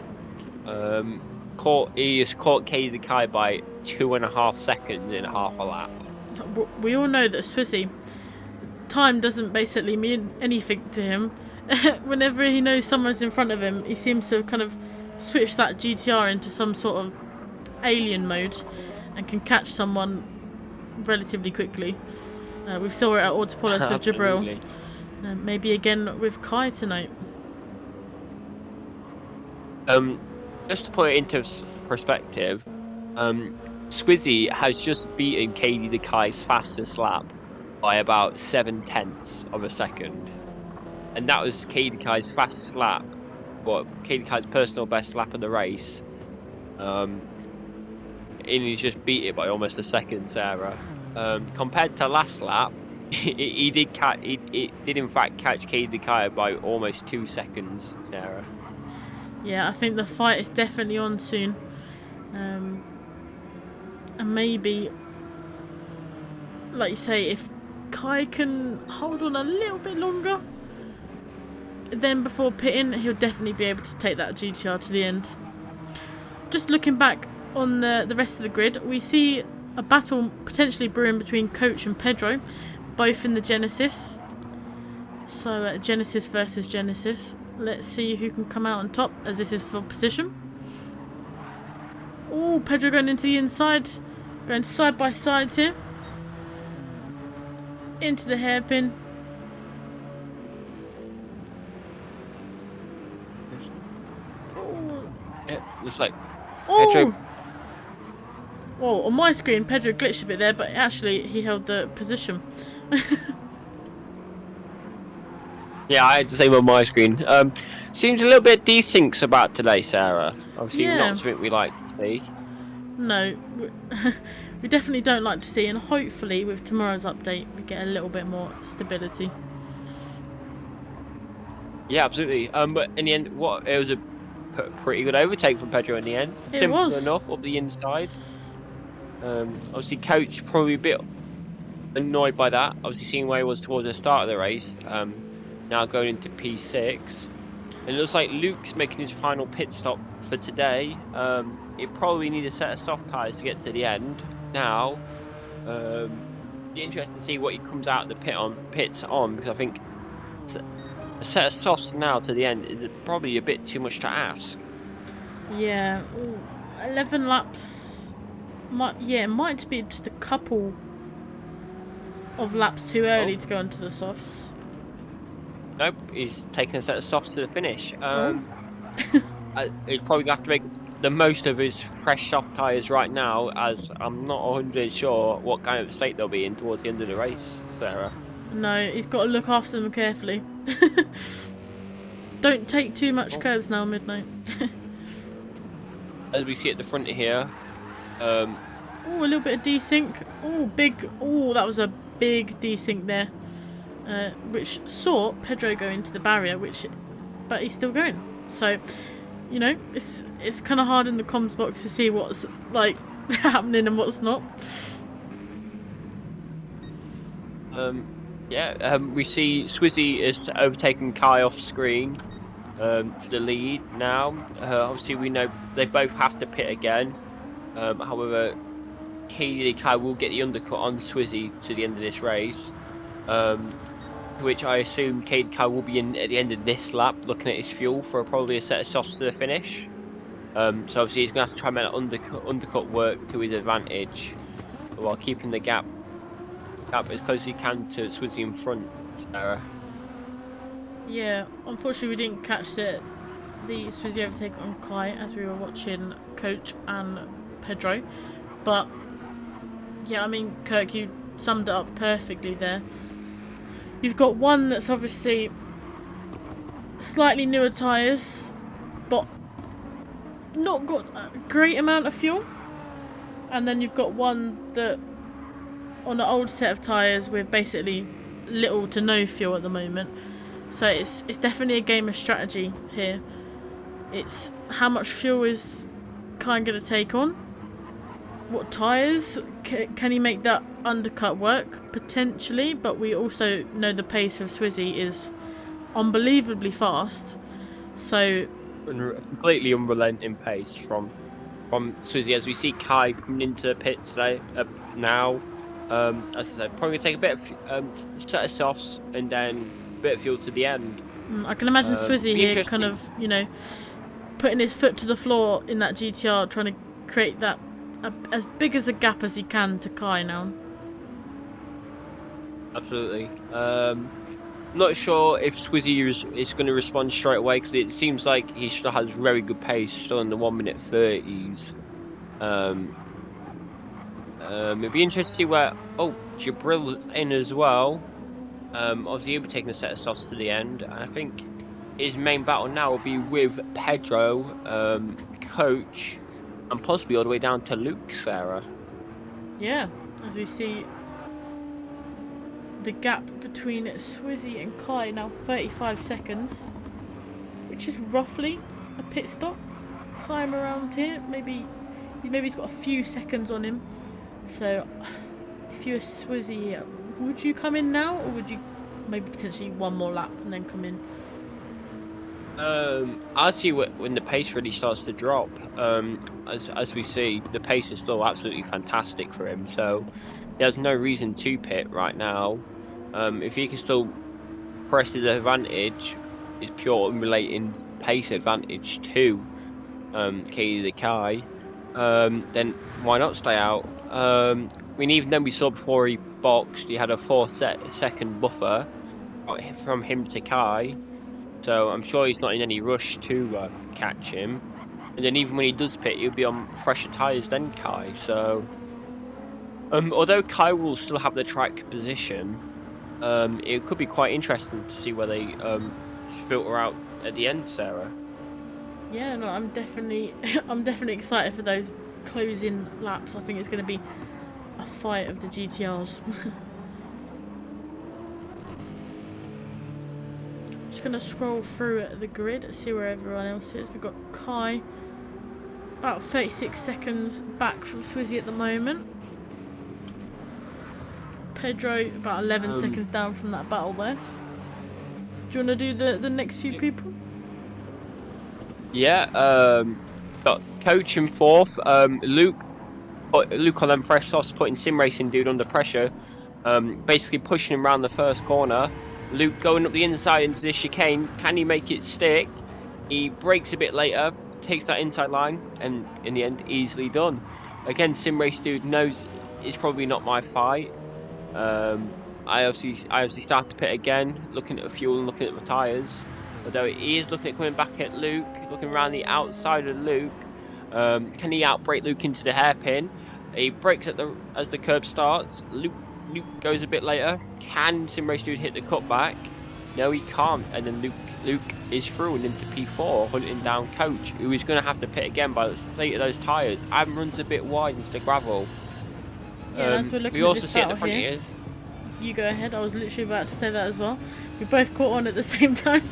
He has caught Katie the Kai by 2.5 seconds in half a lap. We all know that Swizzy, time doesn't basically mean anything to him. Whenever he knows someone's in front of him, he seems to kind of switch that GTR into some sort of alien mode and can catch someone relatively quickly. We saw it at Autopolis with Jabril. Maybe again with Kai tonight. Just to put it into perspective, Swizzy has just beaten Katie the Kai's fastest lap by about 0.7 of a second. And that was Katie Kai's fastest lap, but Katie Kai's personal best lap of the race. And he's just beat it by almost a second, Sarah. Compared to last lap, he did in fact catch Katie Kai by almost 2 seconds, Sarah. Yeah, I think the fight is definitely on soon. And maybe, like you say, if Kai can hold on a little bit longer, then before pitting, he'll definitely be able to take that GTR to the end. Just looking back on the rest of the grid, we see a battle potentially brewing between Coach and Pedro, both in the Genesis. So Genesis versus Genesis. Let's see who can come out on top, as this is for position. Oh, Pedro going into the inside, going side by side here. Into the hairpin. It looks like Pedro. Well, on my screen, Pedro glitched a bit there, but actually he held the position. Yeah, I had the same on my screen. Seems a little bit desyncs about today, Sarah. Obviously, not something we like to see. No, we definitely don't like to see, and hopefully with tomorrow's update, we get a little bit more stability. Yeah, absolutely. But in the end, it was a pretty good overtake from Pedro in the end. Simple enough up the inside. Obviously, Coach probably a bit annoyed by that. Obviously, seeing where he was towards the start of the race. Now going into P6. And it looks like Luke's making his final pit stop for today. He probably need a set of soft tyres to get to the end. Now, be interested to see what he comes out of the pits on, because I think a set of softs now to the end is probably a bit too much to ask. Yeah, 11 laps. It might be just a couple of laps too early to go into the softs. Nope, he's taking a set of softs to the finish. He's probably going to have to make the most of his fresh soft tyres right now, as I'm not 100% sure what kind of state they'll be in towards the end of the race, Sarah. No, he's got to look after them carefully. Don't take too much curves now, Midnight. As we see at the front here. Oh, a little bit of desync. Oh, big. Oh, that was a big desync there. Which saw Pedro go into the barrier, but he's still going. So, you know, it's kind of hard in the comms box to see what's like happening and what's not. We see Swizzy is overtaking Kai off screen for the lead now. Obviously, we know they both have to pit again. However, Kai will get the undercut on Swizzy to the end of this race. Which I assume Kai will be in at the end of this lap, looking at his fuel for probably a set of softs to the finish. So obviously he's going to have to try and make that undercut work to his advantage, while keeping the gap as close as he can to Swizzy in front. Sarah. Yeah, unfortunately we didn't catch the Swizzy overtake on Kai as we were watching Coach and Pedro. But yeah, I mean, Kirk, you summed it up perfectly there. You've got one that's obviously slightly newer tyres, but not got a great amount of fuel. And then you've got one that on an old set of tyres with basically little to no fuel at the moment. So it's definitely a game of strategy here. It's how much fuel is Kai going to take on? What tyres? Can he make that undercut work? Potentially, but we also know the pace of Swizzy is unbelievably fast. So completely unrelenting pace from Swizzy, as we see Kai coming into the pit today now. As I said, probably take a bit of set of softs and then a bit of fuel to the end. I can imagine Swizzy here kind of, putting his foot to the floor in that GTR, trying to create that as big as a gap as he can to Kai now. Absolutely. Not sure if Swizzy is going to respond straight away, because it seems like he still has very good pace, still in the 1:30s. It'd be interesting to see where Jabril's in as well. Obviously he'll be taking a set of softs to the end, and I think his main battle now will be with Pedro, Coach, and possibly all the way down to Luke, Sarah. Yeah, as we see the gap between Swizzy and Kai now 35 seconds, which is roughly a pit stop time around here. Maybe he's got a few seconds on him. So if you're Swizzy, would you come in now, or would you maybe potentially one more lap and then come in? I'll see when the pace really starts to drop. As we see, the pace is still absolutely fantastic for him, so there's no reason to pit right now. If he can still press his advantage, his pure unrelated pace advantage to Kai, then why not stay out? I mean, even then we saw before he boxed, he had a 4-second buffer from him to Kai. So I'm sure he's not in any rush to catch him. And then even when he does pit, he'll be on fresher tyres than Kai. So although Kai will still have the track position, it could be quite interesting to see where they filter out at the end, Sarah. Yeah, no, I'm definitely excited for those closing laps. I think it's going to be a fight of the GTRs. Just going to scroll through the grid, see where everyone else is. We've got Kai about 36 seconds back from Swizzy at the moment. Pedro about 11 seconds down from that battle there. Do you want to do the next few people? Yeah, got Coach in fourth. Luke on them fresh softs, putting Sim Racing dude under pressure. Basically pushing him around the first corner. Luke going up the inside into the chicane. Can he make it stick? He brakes a bit later, takes that inside line, and in the end, easily done. Again, Sim Race dude knows it's probably not my fight. I obviously start to pit again, looking at the fuel and looking at the tyres. Although he is looking at coming back at Luke, looking around the outside of Luke. Can he outbrake Luke into the hairpin? He brakes as the curb starts. Luke goes a bit later. Can Sim Race dude hit the cutback? No, he can't. And then Luke is through and into P4, hunting down Coach, who is going to have to pit again by the state of those tyres, and runs a bit wide into the gravel. Yeah, that's what we're looking at this battle here. You go ahead. I was literally about to say that as well. We both caught on at the same time.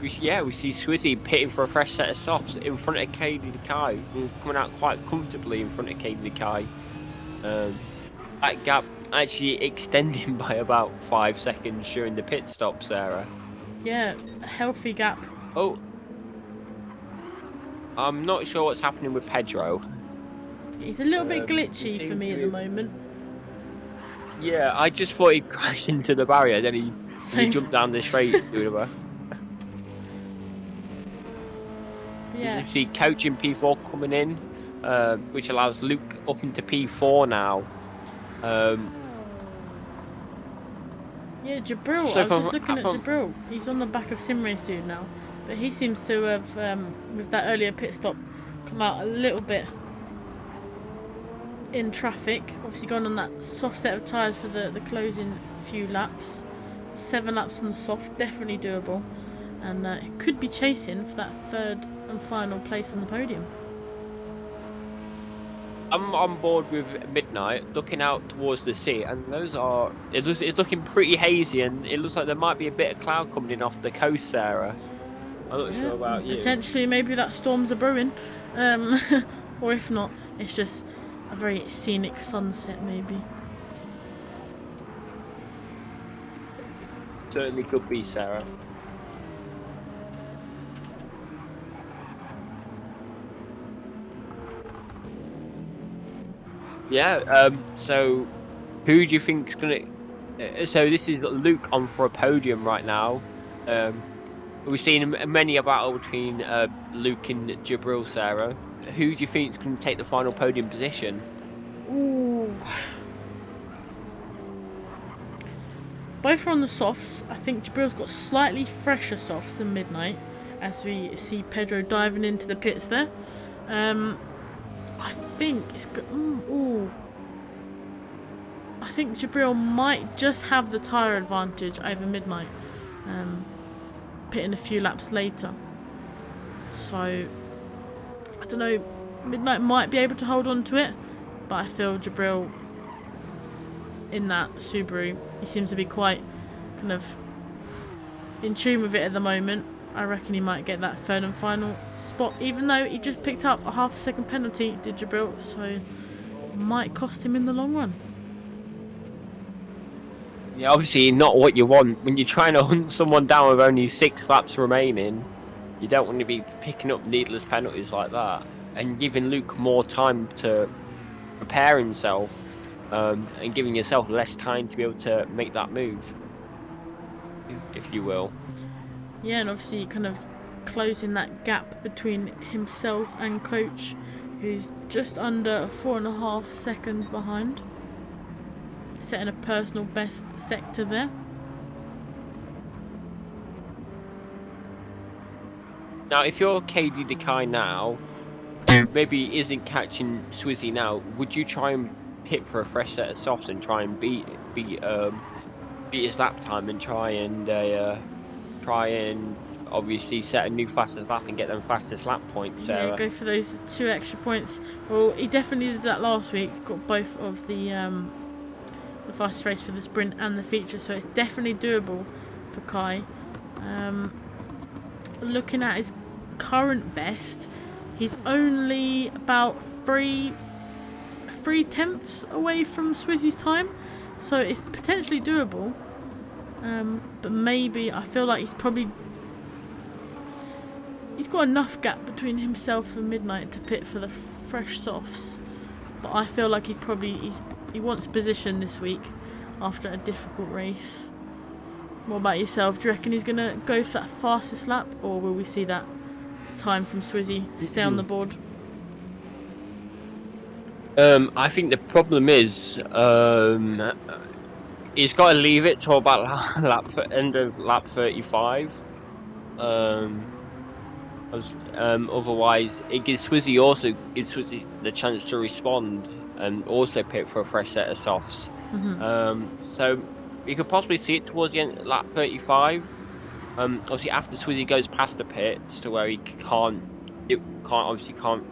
we see Swizzy pitting for a fresh set of softs in front of Katie Kai, coming out quite comfortably in front of Katie Kai. That gap actually extending by about 5 seconds during the pit stop, Sarah. Yeah, a healthy gap. Oh, I'm not sure what's happening with Pedro. He's a little bit glitchy for me at the moment. Yeah, I just thought he'd crashed into the barrier, then he jumped down the straight. Yeah. You see Coach in P4 coming in, which allows Luke up into P4 now. Yeah, Jabril. So I was just looking at Jabril. He's on the back of Simrace dude now, but he seems to have, with that earlier pit stop, come out a little bit in traffic. Obviously gone on that soft set of tyres for the closing few laps. 7 laps on the soft, definitely doable, and it could be chasing for that 3rd and final place on the podium. I'm on board with Midnight, looking out towards the sea, and it's looking pretty hazy, and it looks like there might be a bit of cloud coming in off the coast, Sarah. I'm not sure about you. Potentially, maybe that storms are brewing, or if not, it's just a very scenic sunset, maybe. Certainly could be, Sarah. Yeah, so who do you think is going to... So this is Luke on for a podium right now. We've seen many a battle between Luke and Jabril, Sarah. Who do you think is going to take the final podium position? Ooh. Both are on the softs. I think Jabril's got slightly fresher softs than Midnight, as we see Pedro diving into the pits there. I think it's good. I think Jabril might just have the tyre advantage over Midnight, pitting a few laps later. So I don't know. Midnight might be able to hold on to it, but I feel Jabril in that Subaru, he seems to be quite kind of in tune with it at the moment. I reckon he might get that 3rd and final spot, even though he just picked up a half a second penalty, did Jabril, so might cost him in the long run. Yeah, obviously not what you want when you're trying to hunt someone down with only 6 laps remaining. You don't want to be picking up needless penalties like that, and giving Luke more time to prepare himself, and giving yourself less time to be able to make that move, if you will. Yeah, and obviously kind of closing that gap between himself and Coach, who's just under 4.5 seconds behind, setting a personal best sector there. Now, if you're KD Dekai now, maybe isn't catching Swizzy now, would you try and hit for a fresh set of softs and try and beat his lap time and try and obviously set a new fastest lap and get them fastest lap points, Sarah? Yeah, go for those 2 extra points. Well, he definitely did that last week. Got both of the fastest race for the sprint and the feature, so it's definitely doable for Kai. Looking at his current best, he's only about 3/10 away from Swizzy's time, so it's potentially doable. But maybe I feel like he's got enough gap between himself and Midnight to pit for the fresh softs. But I feel like he wants position this week after a difficult race. What about yourself? Do you reckon he's gonna go for that fastest lap, or will we see that time from Swizzy stay on the board? I think the problem is he's got to leave it till about end of lap 35. Otherwise, it gives Swizzy the chance to respond and also pit for a fresh set of softs. So you could possibly see it towards the end of lap 35. Obviously, after Swizzy goes past the pits to where he can't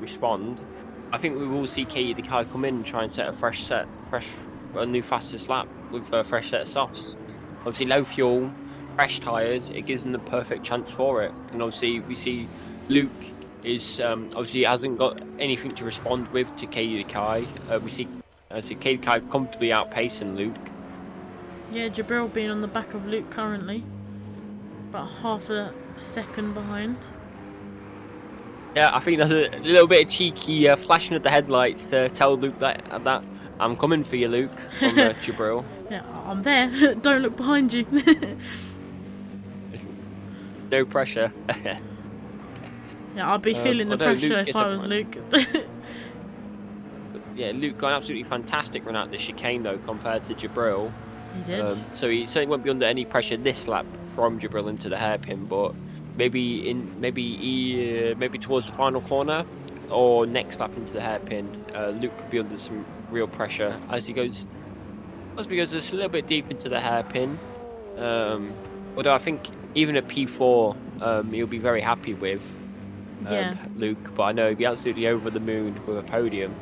respond. I think we will see Katie Dekai come in and try and set a new fastest lap with a fresh set of softs. Obviously, low fuel, fresh tyres, it gives them the perfect chance for it. And obviously, we see Luke is obviously hasn't got anything to respond with to Katie Kai. We see Katie Kai comfortably outpacing Luke. Yeah, Jabril being on the back of Luke currently, about half a second behind. Yeah, I think that's a little bit of cheeky flashing of the headlights to tell Luke that I'm coming for you, Luke, from Jabril. Yeah, I'm there. Don't look behind you. No pressure. Yeah, I'd be feeling the although pressure Luke if I was Luke. Yeah, Luke got an absolutely fantastic run out the chicane though compared to Jabril. He did. So he certainly won't be under any pressure this lap from Jabril into the hairpin, but maybe towards the final corner or next lap into the hairpin, Luke could be under some real pressure as he goes just a little bit deep into the hairpin. Although I think even a P4 he'll be very happy with Luke, but I know he'll be absolutely over the moon with a podium.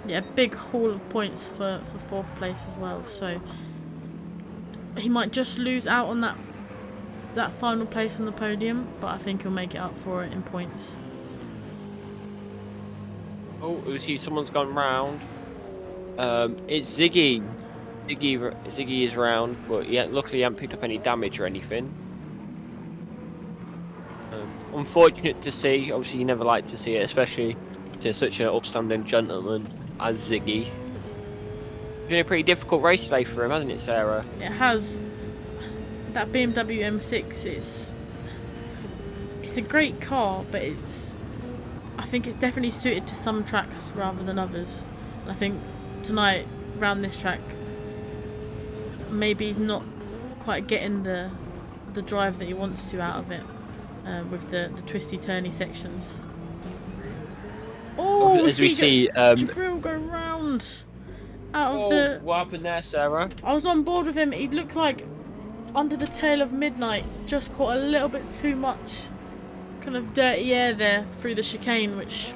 Yeah, big haul of points for 4th place as well, so he might just lose out on that final place on the podium, but I think he'll make it up for it in points. Oh, we see someone's gone round. It's Ziggy. Ziggy is round, but luckily he hasn't picked up any damage or anything. Unfortunate to see. Obviously, you never like to see it, especially to such an upstanding gentleman as Ziggy. It's been a pretty difficult race today for him, hasn't it, Sarah? It has. That BMW M6, it's a great car, but I think it's definitely suited to some tracks rather than others. And I think tonight, round this track, maybe he's not quite getting the drive that he wants to out of it with the twisty turny sections. Oh, as we see Jabril go round out of the. What happened there, Sarah? I was on board with him. He looked like under the tail of midnight, just caught a little bit too much kind of dirty air there through the chicane, which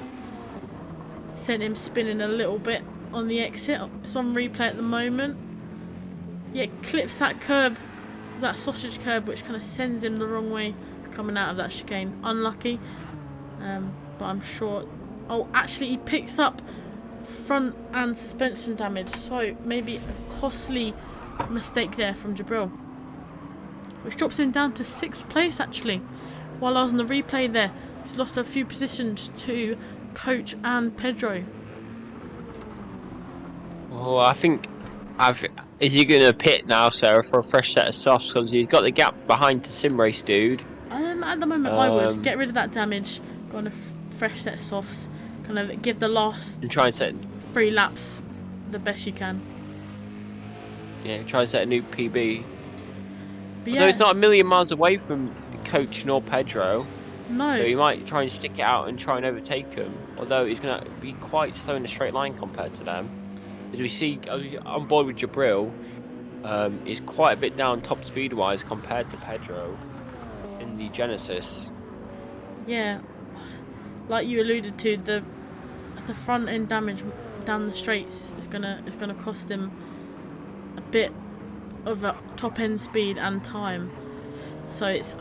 sent him spinning a little bit on the exit. It's on replay at the moment. Yeah, clips that curb, that sausage curb, which kind of sends him the wrong way coming out of that chicane. Unlucky, but I'm sure. Oh, actually, he picks up front and suspension damage, so maybe a costly mistake there from Jabril, which drops him down to 6th place. Actually, while I was on the replay there, he's lost a few positions to Coach and Pedro. Oh, I think is he going to pit now, Sarah, for a fresh set of softs because he's got the gap behind the sim race dude? At the moment, I would get rid of that damage, go on a fresh set of softs, kind of give the last and try and set 3 laps the best you can. Yeah, try and set a new PB. But although it's not a million miles away from Coach nor Pedro. No. So he might try and stick it out and try and overtake him. Although he's going to be quite slow in a straight line compared to them. As we see, on board with Jabril, is quite a bit down top speed wise compared to Pedro in the Genesis. Yeah, like you alluded to, the front end damage down the straights is gonna cost him a bit of a top end speed and time. So it's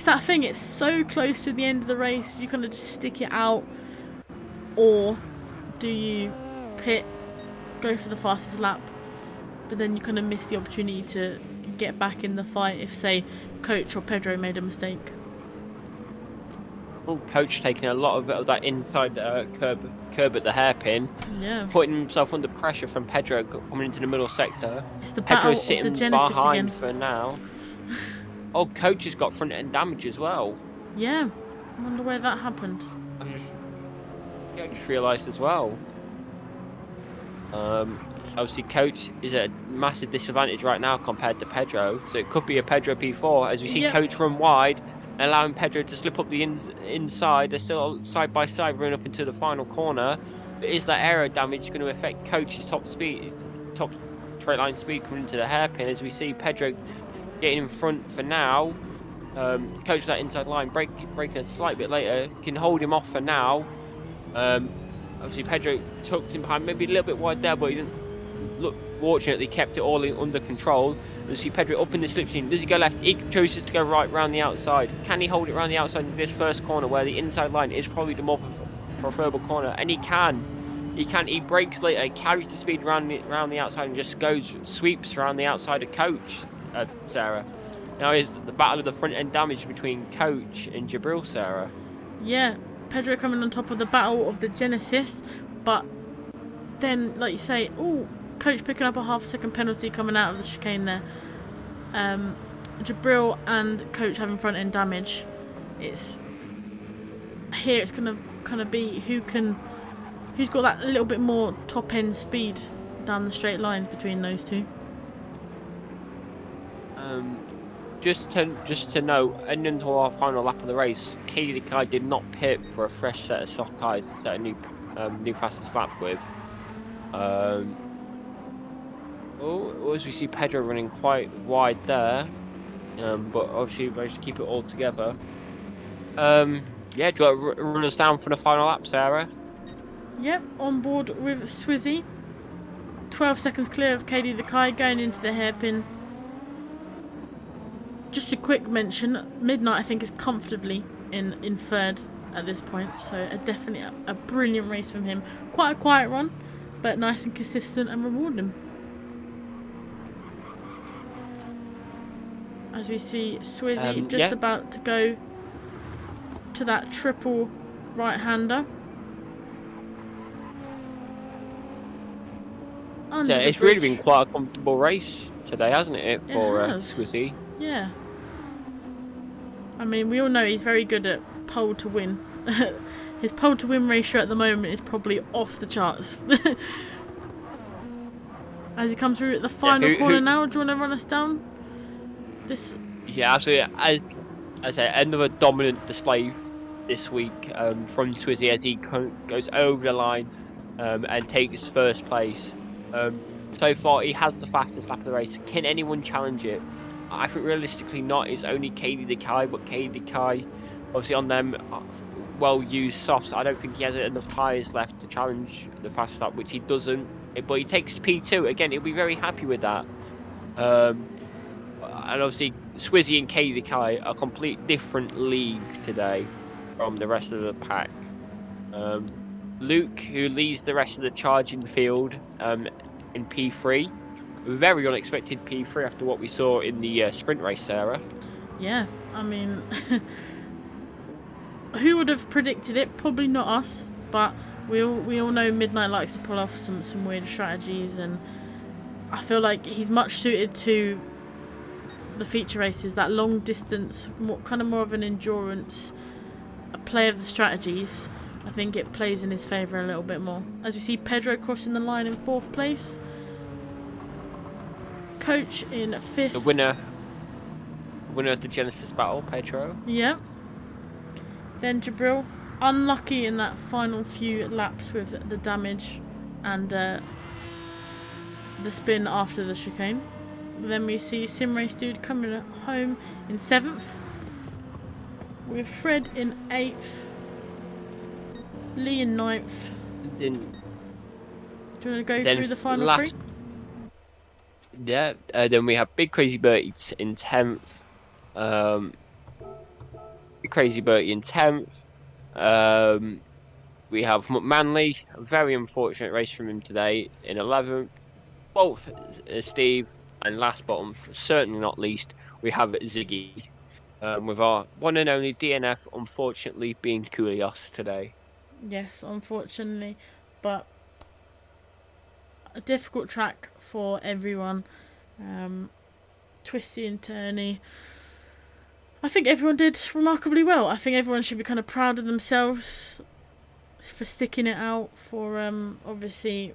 that thing. It's so close to the end of the race. You kind of just stick it out, or do you pit, go for the fastest lap, but then you kind of miss the opportunity to get back in the fight if, say, Coach or Pedro made a mistake. Well, Coach taking a lot of that inside curb at the hairpin, putting himself under pressure from Pedro coming into the middle sector. It's the Pedro battle sitting of the Genesis behind again. for now. Oh, Coach has got front end damage as well. Yeah, I wonder where that happened. I just realised as well. Obviously, Coach is at a massive disadvantage right now compared to Pedro, so it could be a Pedro P4 as we see Coach run wide, allowing Pedro to slip up the inside. They're still side by side running up into the final corner. But is that aero damage going to affect Coach's top straight line speed coming into the hairpin? As we see Pedro getting in front for now. Coach that inside line breaking a slight bit later can hold him off for now. Obviously Pedro tucked him behind, maybe a little bit wide there, but he didn't look. Fortunately, kept it all under control. You see Pedro up in the slipstream. Does he go left? He chooses to go right round the outside. Can he hold it round the outside in this first corner where the inside line is probably the more preferable corner? And he can. He can. He breaks later. He carries the speed round the outside and just sweeps around the outside of Coach, Sarah. Now is the battle of the front end damage between Coach and Jabril, Sarah. Yeah, Pedro coming on top of the battle of the Genesis, but then, like you say, Coach picking up a half-second penalty coming out of the chicane there. Jabril and Coach having front end damage. It's gonna kind of be who's got that little bit more top end speed down the straight lines between those two. Just to note, ending into our final lap of the race, Katie Kai did not pit for a fresh set of soft tyres to set a new fastest lap with. As we see Pedro running quite wide there, but obviously managed to keep it all together. Yeah, do you want to run us down for the final lap, Sarah? Yep, on board with Swizzy. 12 seconds clear of Katie the Kai going into the hairpin. Just a quick mention, Midnight I think is comfortably in third at this point, so definitely a brilliant race from him. Quite a quiet run, but nice and consistent and rewarding. As we see Swizzy just about to go to that triple right-hander. So it's really been quite a comfortable race today, hasn't it, for Swizzy? Yeah. I mean, we all know he's very good at pole to win. His pole to win ratio at the moment is probably off the charts. As he comes through at the final corner now, do you want to run us down? Yeah, absolutely. As I say, another dominant display this week from Swizzy as he goes over the line and takes first place. So far, he has the fastest lap of the race. Can anyone challenge it? I think realistically not. It's only Katie the Kai, but Katie the Kai, obviously on them well-used softs, I don't think he has enough tyres left to challenge the fastest lap, which he doesn't. But he takes P2 again. He'll be very happy with that. And obviously, Swizzy and Katie the Kai are a complete different league today from the rest of the pack. Luke, who leads the rest of the charge in the field in P3. Very unexpected P3 after what we saw in the sprint race, Sarah. Yeah, I mean, who would have predicted it? Probably not us, but we all know Midnight likes to pull off some weird strategies, and I feel like he's much suited to the feature races, that long distance, more of an endurance, a play of the strategies. I think it plays in his favour a little bit more. As we see Pedro crossing the line in 4th place. Coach in 5th. The winner of the Genesis battle, Pedro. Yeah. Then Jabril, unlucky in that final few laps with the damage and the spin after the chicane. Then we see Simrace Dude coming home in 7th. With Fred in 8th. Lee in 9th. Do you want to go through the final 3? Yeah, then we have Big Crazy Bertie in 10th. Big Crazy Bertie in 10th. We have McManley, a very unfortunate race from him today, in 11th. 12th, Steve. And last but certainly not least, we have Ziggy. With our one and only DNF, unfortunately, being Koulios today. Yes, unfortunately. But a difficult track for everyone. Twisty and turny. I think everyone did remarkably well. I think everyone should be kind of proud of themselves for sticking it out, for obviously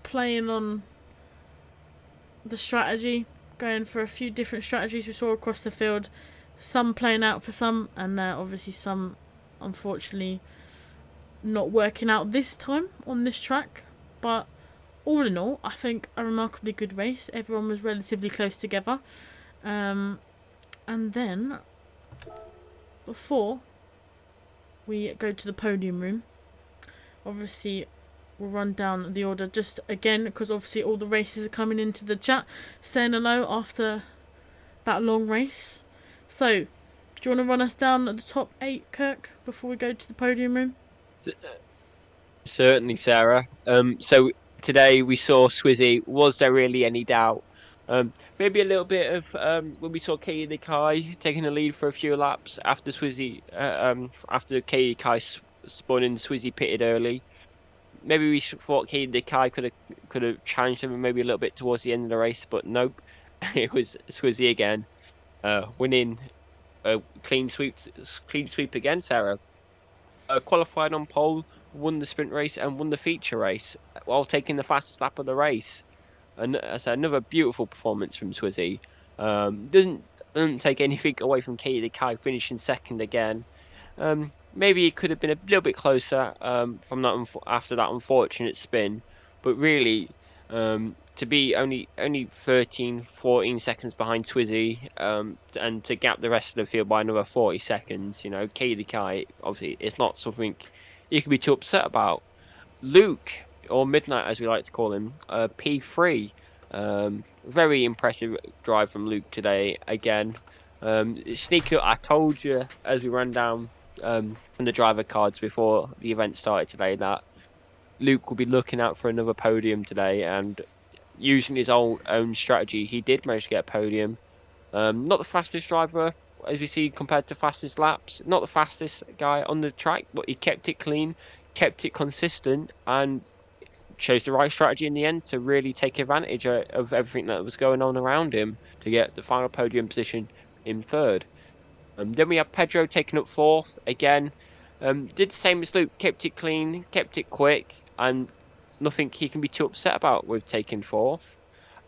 playing on the strategy, going for a few different strategies we saw across the field. Some playing out for some, and obviously some unfortunately not working out this time on this track. But all in all, I think a remarkably good race. Everyone was relatively close together. And then, before we go to the podium room, obviously we'll run down the order just again, because obviously all the races are coming into the chat, saying hello after that long race. So, do you want to run us down at the top 8, Kirk, before we go to the podium room? Certainly, Sarah. So today we saw Swizzy. Was there really any doubt? Maybe a little bit of when we saw Katie Kai taking the lead for a few laps after Swizzy, after Katie Kai spun and Swizzy pitted early. Maybe we thought Katie Kai could have challenged him maybe a little bit towards the end of the race, but nope. It was Swizzy again, winning a clean sweep again, Sarah. Qualified on pole, won the sprint race and won the feature race while taking the fastest lap of the race. And as another beautiful performance from Swizzy. Doesn't take anything away from Katie Kai finishing second again. Maybe it could have been a little bit closer from that after that unfortunate spin, but really to be only 13, 14 seconds behind Swizzy, and to gap the rest of the field by another 40 seconds, Katie Kai, obviously, it's not something you can be too upset about. Luke, or Midnight as we like to call him, P3. Very impressive drive from Luke today again. Sneaking up, I told you as we ran down from the driver cards before the event started today that Luke will be looking out for another podium today, and using his own strategy, he did manage to get a podium. Not the fastest driver, as we see, compared to fastest laps. Not the fastest guy on the track, but he kept it clean, kept it consistent, and chose the right strategy in the end to really take advantage of everything that was going on around him to get the final podium position in third. Then we have Pedro taking up fourth again. Did the same as Luke, kept it clean, kept it quick, and nothing he can be too upset about with taking fourth.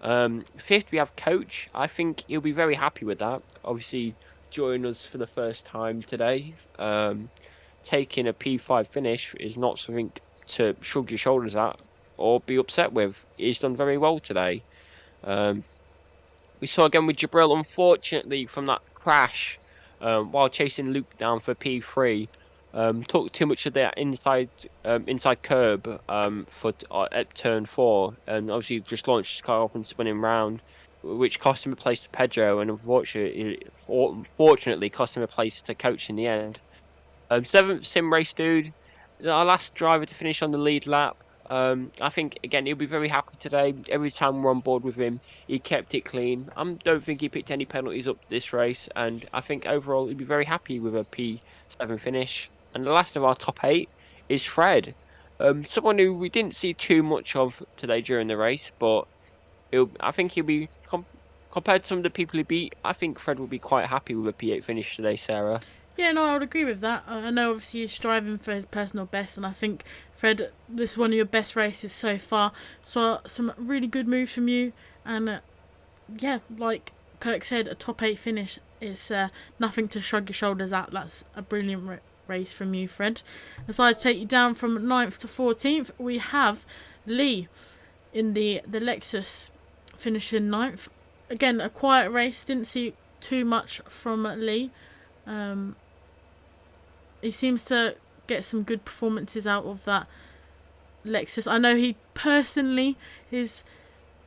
Fifth, we have Coach. I think he'll be very happy with that. Obviously, joining us for the first time today. Taking a P5 finish is not something to shrug your shoulders at or be upset with. He's done very well today. We saw again with Jabril, unfortunately, from that crash while chasing Luke down for P3. Took too much of that inside curb at turn 4, and obviously just launched his car up and spinning round, which cost him a place to Pedro, and unfortunately cost him a place to Coach in the end. 7th sim race dude, our last driver to finish on the lead lap. I think again he'll be very happy today. Every time we're on board with him, he kept it clean. I don't think he picked any penalties up this race, and I think overall he'll be very happy with a P7 finish. And the last of our top 8 is Fred, someone who we didn't see too much of today during the race, but I think he'll be compared to some of the people he beat. I think Fred will be quite happy with a P8 finish today, Sarah. Yeah, no, I would agree with that. I know obviously he's striving for his personal best, and I think, Fred, this is one of your best races so far. So some really good moves from you, and yeah, like Kirk said, a top 8 finish is nothing to shrug your shoulders at. That's a brilliant race from you, Fred. As I take you down from 9th to 14th, we have Lee in the Lexus finishing 9th. Again, a quiet race, didn't see too much from Lee. He seems to get some good performances out of that Lexus. I know he personally is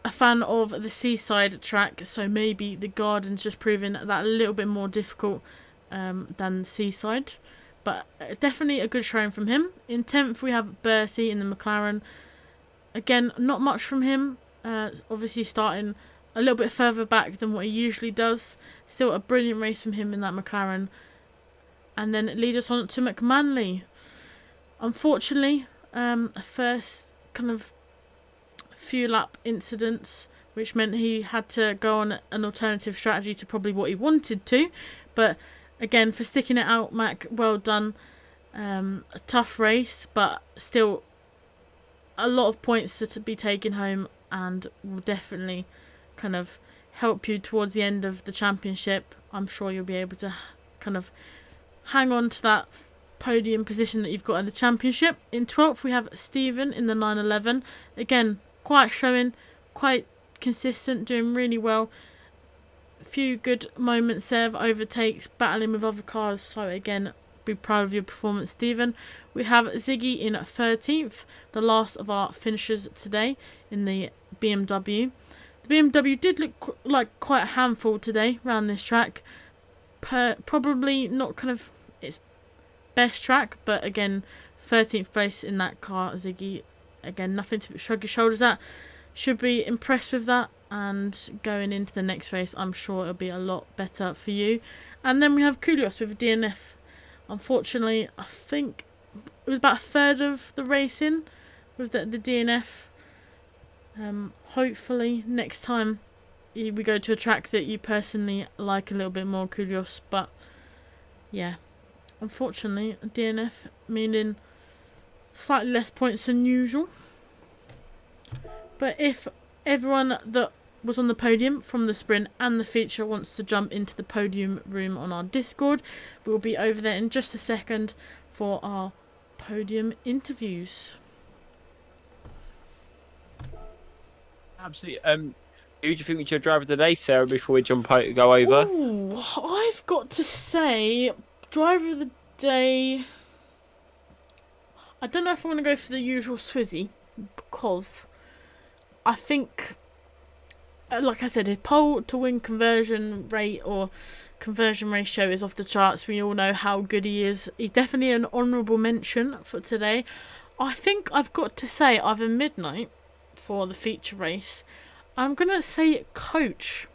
a fan of the Seaside track, so maybe the Garden's just proving that a little bit more difficult than Seaside. But definitely a good showing from him. In 10th, we have Bertie in the McLaren. Again, not much from him. Obviously starting a little bit further back than what he usually does. Still a brilliant race from him in that McLaren. And then it leads us on to McManley. Unfortunately, a first kind of few lap incidents, which meant he had to go on an alternative strategy to probably what he wanted to. But again, for sticking it out, Mac, well done. A tough race, but still a lot of points to be taken home, and will definitely kind of help you towards the end of the championship. I'm sure you'll be able to kind of hang on to that podium position that you've got in the championship. In 12th, we have Stephen in the 911. Again, quite showing, quite consistent, doing really well. A few good moments there of overtakes, battling with other cars. So again, be proud of your performance, Stephen. We have Ziggy in 13th, the last of our finishers today in the BMW. The BMW did look like quite a handful today around this track. Probably not kind of its best track, but again, 13th place in that car, Ziggy. Again, nothing to shrug your shoulders at. Should be impressed with that, and going into the next race, I'm sure it'll be a lot better for you. And then we have Koulios with DNF. Unfortunately, I think it was about a third of the racing with the DNF. Hopefully next time we go to a track that you personally like a little bit more, Koulios. But yeah, unfortunately, DNF meaning slightly less points than usual. But if everyone that was on the podium from the sprint and the feature wants to jump into the podium room on our Discord, we'll be over there in just a second for our podium interviews. Absolutely. Who do you think was your driver today, Sarah, before we go over? Ooh, I've got to say, driver of the day, I don't know if I want to go for the usual Swizzy, because I think, like I said, his pole to win conversion rate or conversion ratio is off the charts. We all know how good he is. He's definitely an honourable mention for today. I think I've got to say either Midnight for the feature race. I'm going to say Coach,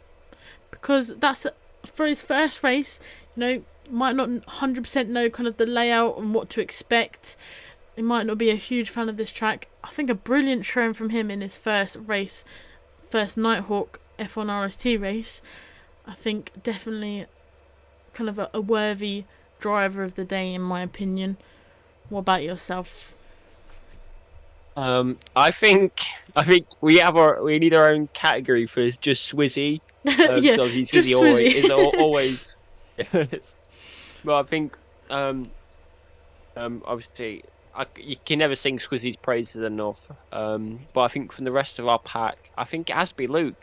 because that's for his first race. You know, might not 100% know kind of the layout and what to expect. He might not be a huge fan of this track. I think a brilliant showing from him in his first race, first Nighthawk F1 RST race. I think definitely kind of a worthy driver of the day, in my opinion. What about yourself? I think we need our own category for just Swizzy. Yeah, Swizzy just Swizzy. is always. Well, I think obviously you can never sing Swizzy's praises enough. But I think from the rest of our pack, I think it has to be Luke.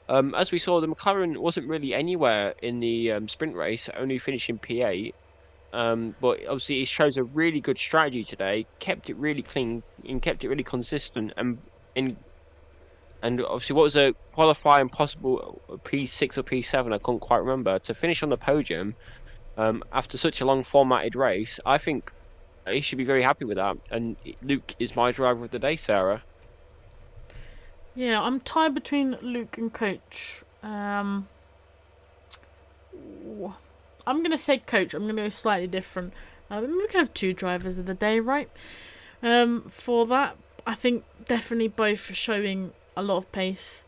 As we saw, the McLaren wasn't really anywhere in the sprint race, only finishing P8. But obviously he shows a really good strategy today, kept it really clean and kept it really consistent. And obviously what was a qualifying possible P6 or P7, I couldn't quite remember, to finish on the podium after such a long formatted race. I think he should be very happy with that. And Luke is my driver of the day, Sarah. Yeah, I'm tied between Luke and Coach. I'm going to say Coach. I'm going to go slightly different. We can have two drivers of the day, right? For that, I think definitely both showing a lot of pace,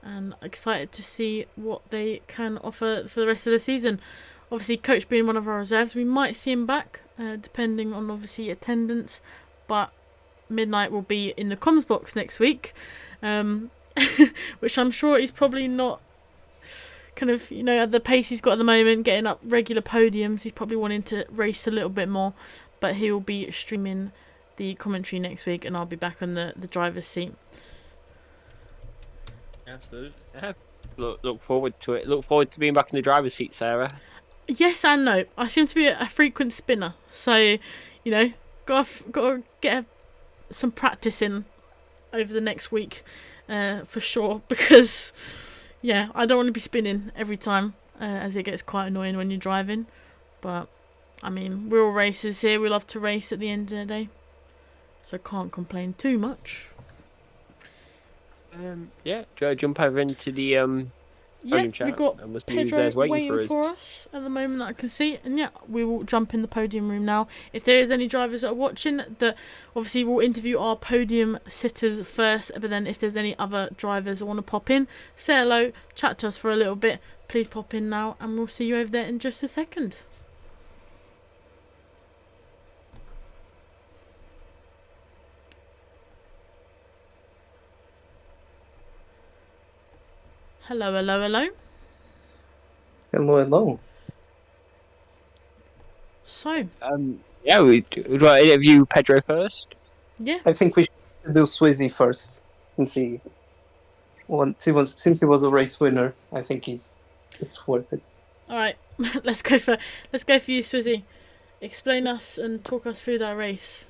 and excited to see what they can offer for the rest of the season. Obviously, Coach being one of our reserves, we might see him back, depending on obviously attendance, but Midnight will be in the comms box next week, which I'm sure he's probably not kind of, you know, at the pace he's got at the moment, getting up regular podiums. He's probably wanting to race a little bit more, but he will be streaming the commentary next week, and I'll be back on the driver's seat. Absolutely. Yeah. Look forward to it. Look forward to being back in the driver's seat, Sarah. Yes and no. I seem to be a frequent spinner, so you know, gotta get some practice in over the next week, for sure. Because yeah, I don't want to be spinning every time, as it gets quite annoying when you're driving. But I mean, we're all racers here. We love to race at the end of the day, so can't complain too much. Yeah, do you jump over into the yeah, chat? We've got Pedro waiting for us. us at the moment that I can see, and yeah, we will jump in the podium room now. If there is any drivers that are watching, that obviously we'll interview our podium sitters first, but then if there's any other drivers that want to pop in, say hello, chat to us for a little bit, please pop in now, and we'll see you over there in just a second. Hello, hello, hello. Hello, hello. So, yeah, we interview Pedro first. Yeah. I think we should do Swizzy first and see. Since he was a race winner, I think it's worth it. All right, let's go for you, Swizzy. explain us and talk us through that race.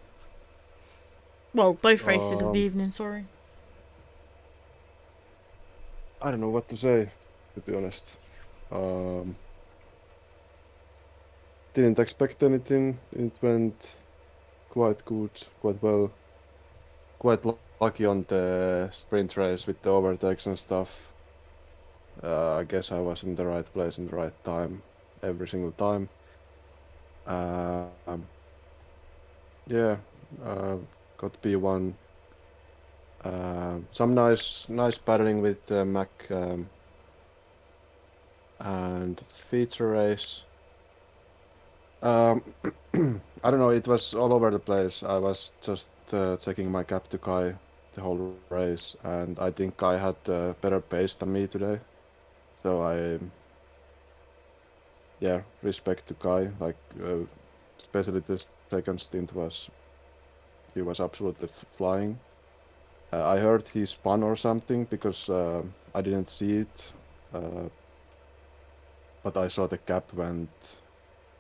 Well, both races of the evening, sorry. I don't know what to say, to be honest. Didn't expect anything. It went quite good, quite well. Quite lucky on the sprint race with the overtakes and stuff. I guess I was in the right place in the right time every single time. Yeah, got P1. Some nice battling with Mac and feature race. I don't know, it was all over the place. I was just checking my gap to Kai the whole race, and I think Kai had better pace than me today. So yeah, respect to Kai. Like, especially the second stint he was absolutely flying. I heard he spun or something because I didn't see it, but I saw the gap went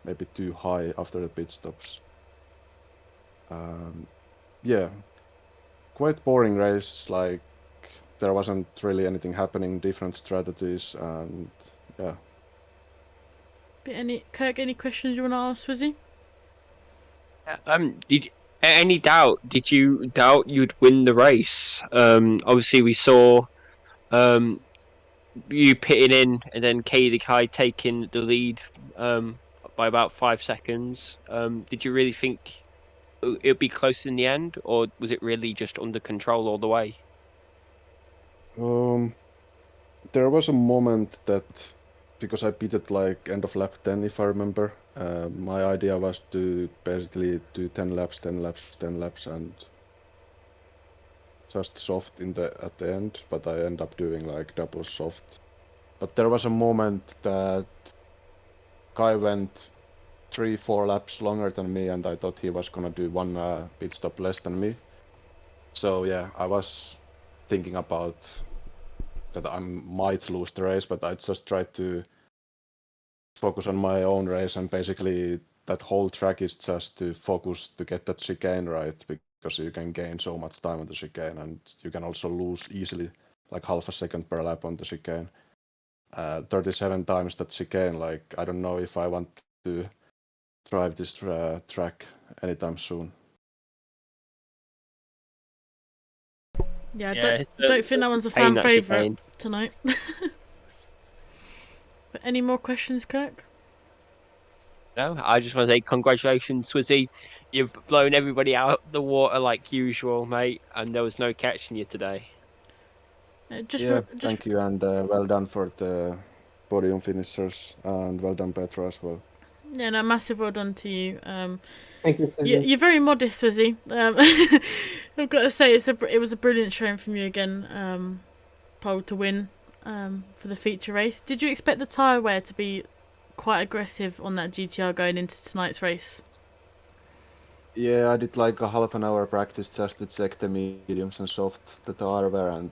maybe too high after the pit stops. Yeah, quite boring race. Like, there wasn't really anything happening, different strategies, and yeah. Kirk, any questions you want to ask Swizzy? Did any doubt? Did you doubt you'd win the race? Obviously we saw you pitting in and then Katie Kai taking the lead by about 5 seconds. Did you really think it'd be close in the end, or was it really just under control all the way? There was a moment that, because I pitted like end of lap 10, if I remember, my idea was to basically do 10 laps, 10 laps, 10 laps, and just soft at the end, but I end up doing like double soft. But there was a moment that Kai went 3-4 laps longer than me, and I thought he was gonna do one pit stop less than me. So yeah, I was thinking about that I might lose the race, but I just tried to focus on my own race, and basically that whole track is just to focus to get that chicane right, because you can gain so much time on the chicane, and you can also lose easily like half a second per lap on the chicane. 37 times that chicane, like, I don't know if I want to drive this track anytime soon. Yeah, Yeah, don't think that one's a fan favourite tonight. But any more questions, Kirk? No, I just want to say congratulations, Swizzy. You've blown everybody out the water like usual, mate, and there was no catching you today. Thank you, and well done for the podium finishers, and well done Petra as well. Yeah, no, massive well done to you. Thank you, Swizzy. You're very modest, Swizzy. I've got to say, it was a brilliant showing from you again. Pole to win for the feature race. Did you expect the tyre wear to be quite aggressive on that GTR going into tonight's race? Yeah, I did like a half an hour practice just to check the mediums and soft the tyre wear, and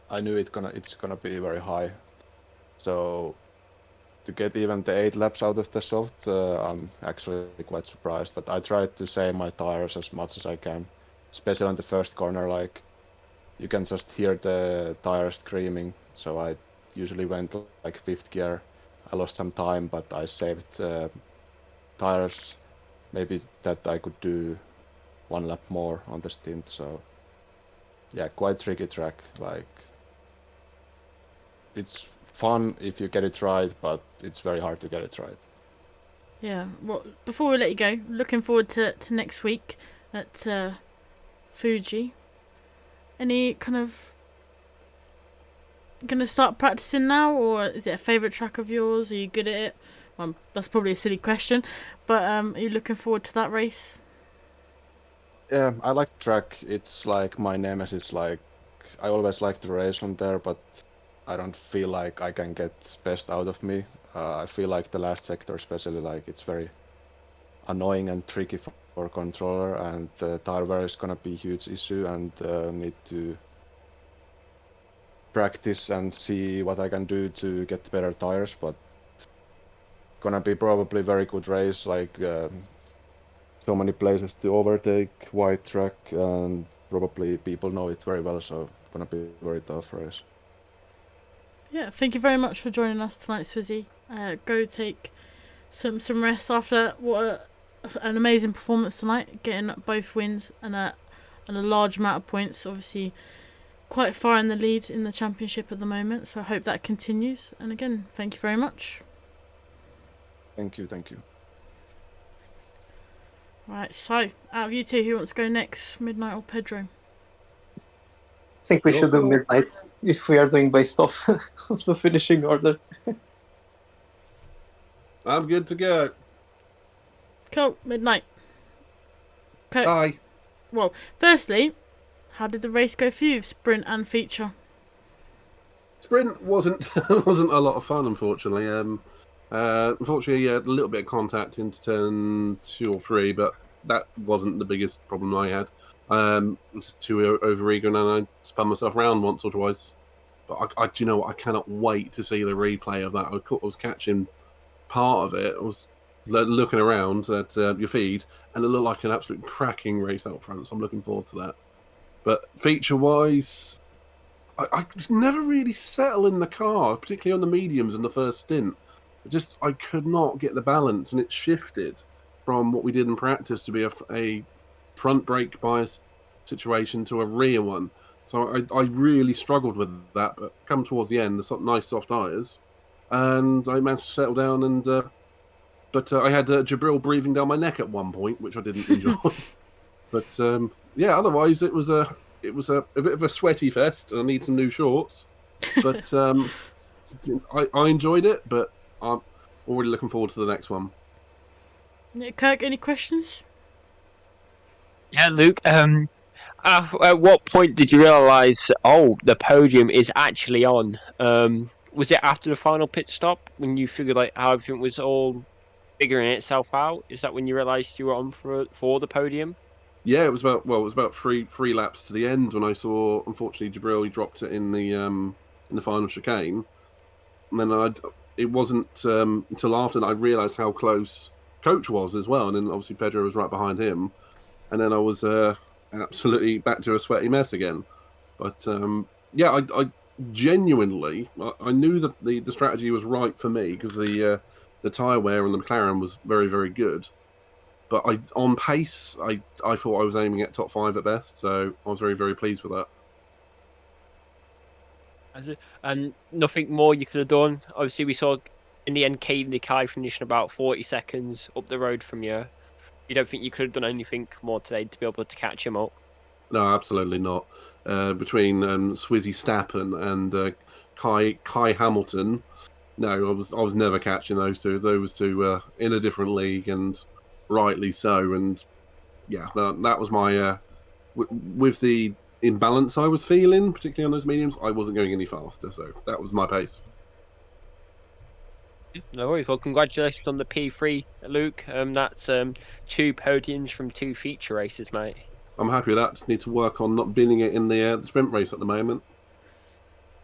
I knew it's gonna be very high. So to get even the 8 laps out of the soft, I'm actually quite surprised. But I tried to save my tires as much as I can, especially on the first corner. Like, you can just hear the tires screaming. So I usually went like 5th gear. I lost some time, but I saved tires. Maybe that I could do 1 lap more on the stint. So yeah, quite tricky track. Like, it's fun if you get it right, but it's very hard to get it right. Yeah. Well, before we let you go, looking forward to next week at Fuji. Any kind of gonna start practicing now, or is it a favourite track of yours? Are you good at it? Well, that's probably a silly question, but are you looking forward to that race? Yeah, I like the track. It's like my nemesis. Like, I always like to race on there, but I don't feel like I can get best out of me. I feel like the last sector, especially, like, it's very annoying and tricky for controller, and tire wear is gonna be a huge issue, and need to practice and see what I can do to get better tires. But gonna be probably very good race, like so many places to overtake, wide track, and probably people know it very well, so gonna be a very tough race. Yeah, thank you very much for joining us tonight, Swizzy. Go take some rest after an amazing performance tonight, getting both wins and a large amount of points. Obviously, quite far in the lead in the championship at the moment, so I hope that continues. And again, thank you very much. Thank you. Right, so out of you two, who wants to go next, Midnight or Pedro? I think we should do Midnight if we are doing based off of the finishing order. I'm good to go. Cool, Midnight. Okay. Hi. Well, firstly, how did the race go for you, sprint and feature? Sprint wasn't a lot of fun, unfortunately. Unfortunately, a little bit of contact into turn 2 or 3, but that wasn't the biggest problem I had. Just too over-eager, and I spun myself around once or twice. But do you know what? I cannot wait to see the replay of that. I was catching part of it. I was looking around at your feed, and it looked like an absolute cracking race out front, so I'm looking forward to that. But feature-wise, I never really settle in the car, particularly on the mediums in the first stint. I could not get the balance, and it shifted from what we did in practice to be a front brake bias situation to a rear one. So I really struggled with that, but come towards the end, the nice soft tyres, and I managed to settle down. And but I had Jabril breathing down my neck at one point, which I didn't enjoy. But yeah, otherwise it was a bit of a sweaty fest, and I need some new shorts. But I enjoyed it, but I'm already looking forward to the next one. Yeah, Kirk, any questions? Yeah, Luke. At what point did you realise, the podium is actually on? Was it after the final pit stop when you figured like how everything was all figuring itself out? Is that when you realised you were on for the podium? Yeah, it was about three laps to the end when I saw, unfortunately, Jabril, he dropped it in the final chicane, and then it wasn't until after that I realised how close Coach was as well, and then obviously Pedro was right behind him, and then I was absolutely back to a sweaty mess again. But yeah, I genuinely I knew that the strategy was right for me because the tyre wear on the McLaren was very, very good. But on pace, I thought I was aiming at top 5 at best, so I was very, very pleased with that. And nothing more you could have done. Obviously, we saw in the end Caden Kai finishing about 40 seconds up the road from you. You don't think you could have done anything more today to be able to catch him up? No, absolutely not. Between Swizzy Stappen and Kai Hamilton, no, I was never catching those two. Those two in a different league, and rightly so. And yeah, that was my with the imbalance I was feeling, particularly on those mediums, I wasn't going any faster, so that was my pace. No worries. Well, congratulations on the P3, Luke. That's 2 podiums from 2 feature races, mate. I'm happy with that. Just need to work on not binning it in the sprint race at the moment.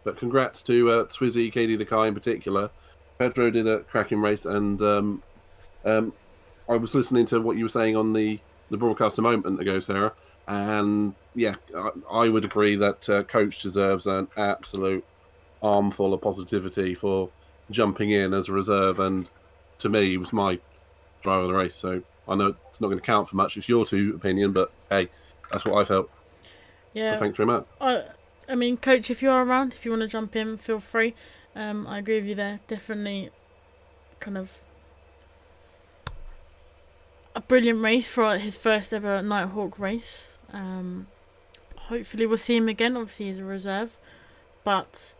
But congrats to Swizzy, KD Dakai in particular. Pedro did a cracking race, and I was listening to what you were saying on the broadcast a moment ago, Sarah, and yeah, I would agree that Coach deserves an absolute armful of positivity for jumping in as a reserve, and to me, he was my driver of the race. So I know it's not going to count for much. It's your opinion, but hey, that's what I felt. Yeah. So thanks very much. I mean, Coach, if you are around, if you want to jump in, feel free. I agree with you there. Definitely kind of a brilliant race for his first ever Nighthawk race. Hopefully we'll see him again. Obviously he's a reserve. But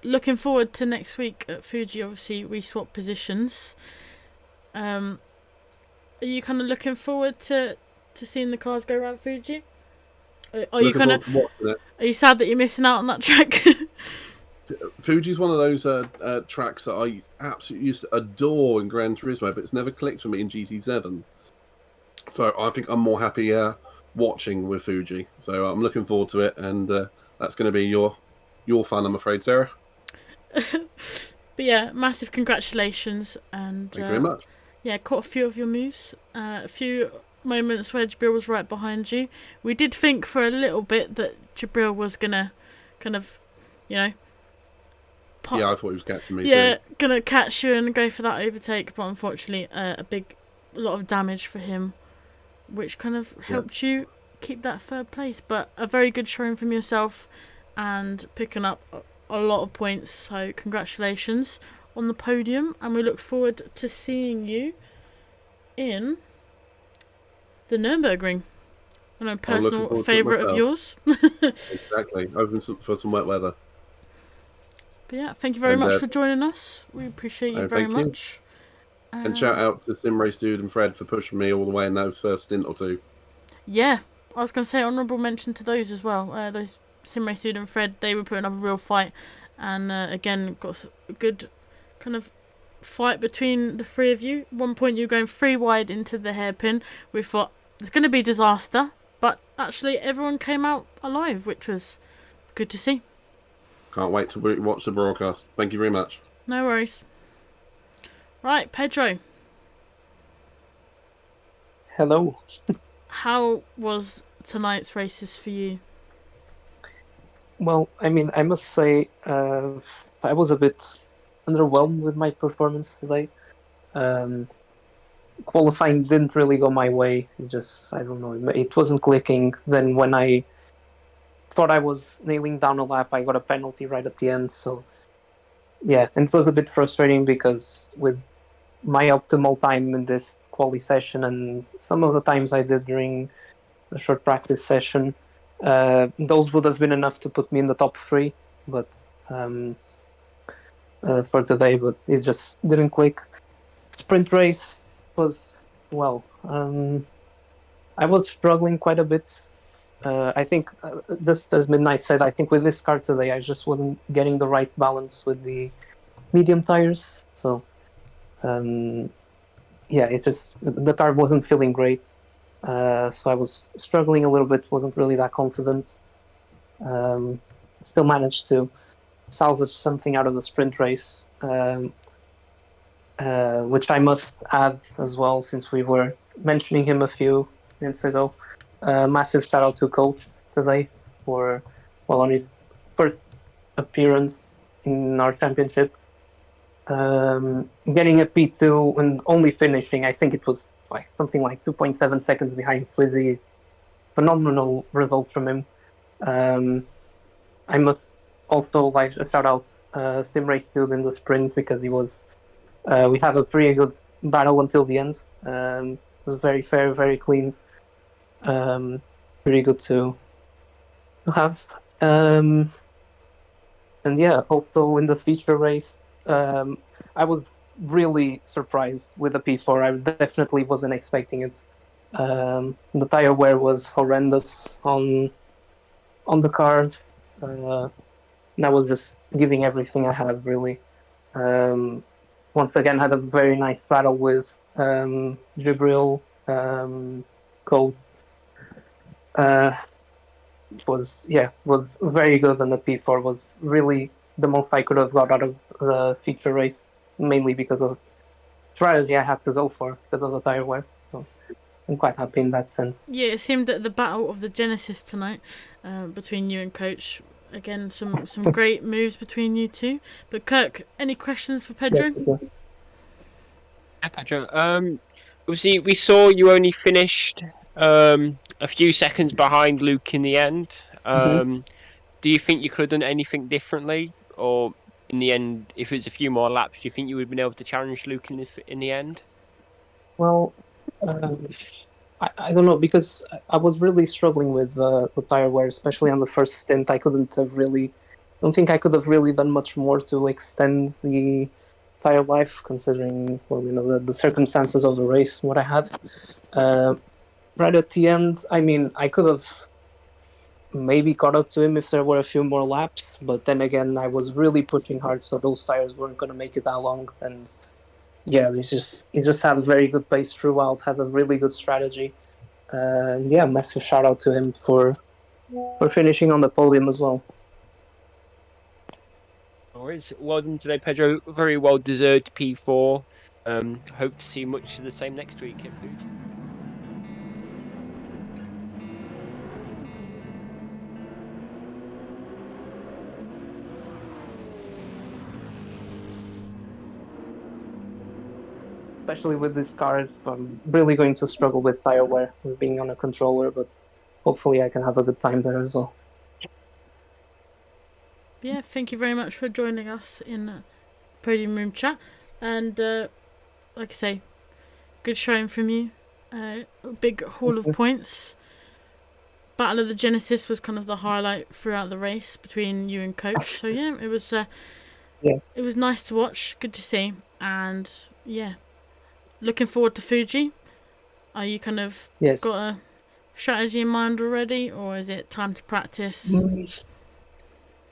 looking forward to next week at Fuji. Obviously we swap positions. Are you kind of looking forward to seeing the cars go around Fuji? Are you sad that you're missing out on that track? Fuji's one of those tracks that I absolutely used to adore in Gran Turismo, but it's never clicked for me in GT7. So I think I'm more happy watching with Fuji. So I'm looking forward to it, and that's going to be your fun, I'm afraid, Sarah. But yeah, massive congratulations, and Thank you very much. yeah, caught a few of your moves. A few moments where Jabril was right behind you. We did think for a little bit that Jabril was gonna kind of, you know, Yeah, I thought he was catching me yeah, too. gonna catch you and go for that overtake, but unfortunately, a lot of damage for him, which kind of helped you keep that third place. But a very good showing from yourself, and picking up a lot of points. So congratulations on the podium, and we look forward to seeing you in the Nürburgring. I know, I'm looking personal forward to it favourite of myself. yours. Exactly. Hoping for some wet weather. But yeah, thank you very much for joining us. We appreciate you very thank you. much. And shout out to Sim Race Dude and Fred for pushing me all the way in those first stint or two. Yeah, I was going to say honourable mention to those as well. Those Sim Race Dude and Fred, they were putting up a real fight. And again, got a good kind of fight between the three of you. At one point, you were going 3 wide into the hairpin. We thought it's going to be disaster. But actually, everyone came out alive, which was good to see. Can't wait to watch the broadcast. Thank you very much. No worries. Right, Pedro. Hello. How was tonight's races for you? Well, I mean, I must say, I was a bit underwhelmed with my performance today. Qualifying didn't really go my way. It's just, I don't know, it wasn't clicking. Then when I thought I was nailing down a lap, I got a penalty right at the end. So, yeah, and it was a bit frustrating because with my optimal time in this quali session and some of the times I did during the short practice session, those would have been enough to put me in the top 3, but for today, but it just didn't click. Sprint race was, well, I was struggling quite a bit. I think, just as Midnight said, I think with this car today, I just wasn't getting the right balance with the medium tires. So, yeah, the car wasn't feeling great. So I was struggling a little bit, wasn't really that confident. Still managed to salvage something out of the sprint race, which I must add as well, since we were mentioning him a few minutes ago. Massive shout out to Coach today for, well, on his first appearance in our championship. Getting a P2 and only finishing, I think it was something like 2.7 seconds behind Swizzy. Phenomenal result from him. I must also like a shout out Sim Race Dude in the sprint, because he was. We had a pretty good battle until the end. It was very fair, very clean. Pretty good to have. And yeah, also in the feature race, I was really surprised with the P4. I definitely wasn't expecting it. The tire wear was horrendous on the car. And I was just giving everything I had, really. Once again, had a very nice battle with Jibril, Colt. It was very good, and the P4 was really the most I could have got out of the feature race, mainly because of strategy I had to go for because of the tire wear. So I'm quite happy in that sense. Yeah, it seemed that the battle of the Genesis tonight, between you and Coach, again some great moves between you two. But Kirk, any questions for Pedro? Yes, Hi, Pedro. Obviously, we saw you only finished a few seconds behind Luke in the end. Do you think you could have done anything differently, or in the end, if it was a few more laps, do you think you would have been able to challenge Luke in the end? Well, I don't know, because I was really struggling with the tire wear, especially on the first stint. I don't think I could have really done much more to extend the tire life, considering, well, the circumstances of the race, what I had. Right at the end, I mean, I could have maybe caught up to him if there were a few more laps, but then again, I was really pushing hard, so those tires weren't going to make it that long. And yeah, he just had a very good pace throughout, had a really good strategy. And yeah, massive shout out to him for finishing on the podium as well. No worries. Well done today, Pedro. Very well deserved P4. Hope to see much of the same next week at Fuji. Especially with this car, I'm really going to struggle with tire wear with being on a controller, but hopefully I can have a good time there as well. Yeah, thank you very much for joining us in Podium Room Chat. And like I say, good showing from you. A big haul of points. Battle of the Genesis was kind of the highlight throughout the race between you and Coach. So yeah, it was it was nice to watch, good to see, and yeah, looking forward to Fuji. Are you kind of got a strategy in mind already, or is it time to practice?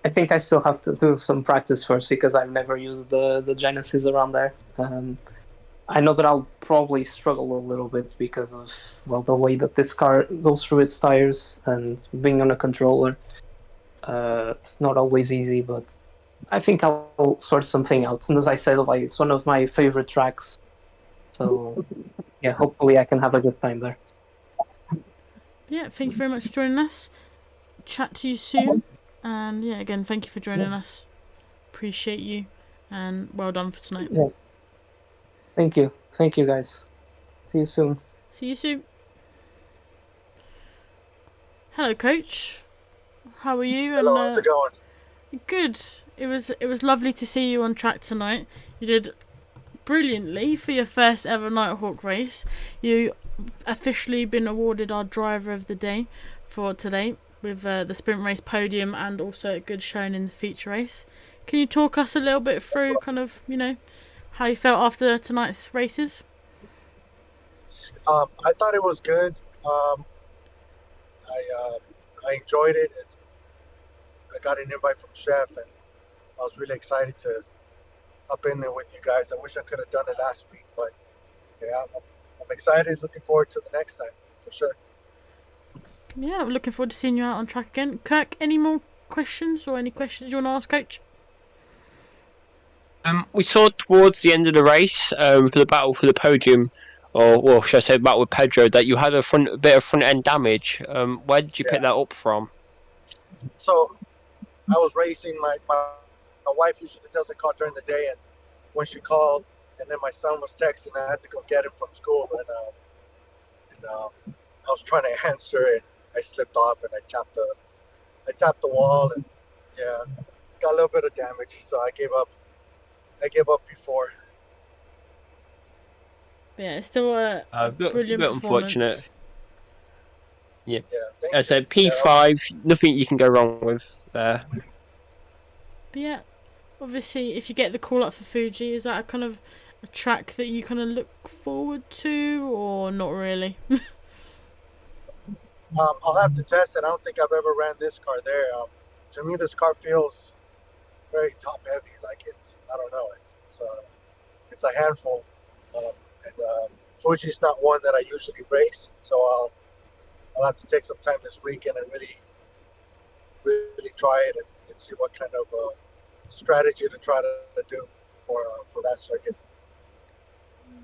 I think I still have to do some practice first because I've never used the Genesis around there. I know that I'll probably struggle a little bit because of the way that this car goes through its tires and being on a controller. It's not always easy, but I think I'll sort something out. And as I said, it's one of my favorite tracks. So yeah, hopefully I can have a good time there. Yeah, thank you very much for joining us. Chat to you soon. And yeah, again, thank you for joining us. Appreciate you. And well done for tonight. Yeah. Thank you. Thank you, guys. See you soon. See you soon. Hello, Coach. How are you? Hello, how's it going? Good. It was lovely to see you on track tonight. You did brilliantly for your first ever Nighthawk race. You officially been awarded our driver of the day for today with the sprint race podium and also a good showing in the feature race. Can you talk us a little bit through kind of, how you felt after tonight's races? I thought it was good. I enjoyed it. I got an invite from Chef, and I was really excited to up in there with you guys. I wish I could have done it last week, but yeah, I'm excited. Looking forward to the next time for sure. Yeah, I'm looking forward to seeing you out on track again. Kirk, any more questions or any questions you want to ask, Coach? We saw towards the end of the race, for the battle for the podium, or well, should I say, battle with Pedro, that you had a bit of front end damage. Where did you pick that up from? So I was racing. My wife usually doesn't call during the day, and when she called, and then my son was texting, I had to go get him from school, and I was trying to answer, and I slipped off, and I tapped the wall, and yeah, got a little bit of damage, so I gave up before. Yeah, it's still a brilliant performance. Unfortunate. Yeah. Thank I said P5, nothing you can go wrong with there. But yeah, obviously, if you get the call up for Fuji, is that a kind of a track that you kind of look forward to, or not really? I'll have to test it. I don't think I've ever ran this car there. To me, this car feels very top heavy. Like I don't know. It's a handful. And Fuji's not one that I usually race, so I'll have to take some time this weekend and really try it and see what kind of strategy to try to do for that circuit.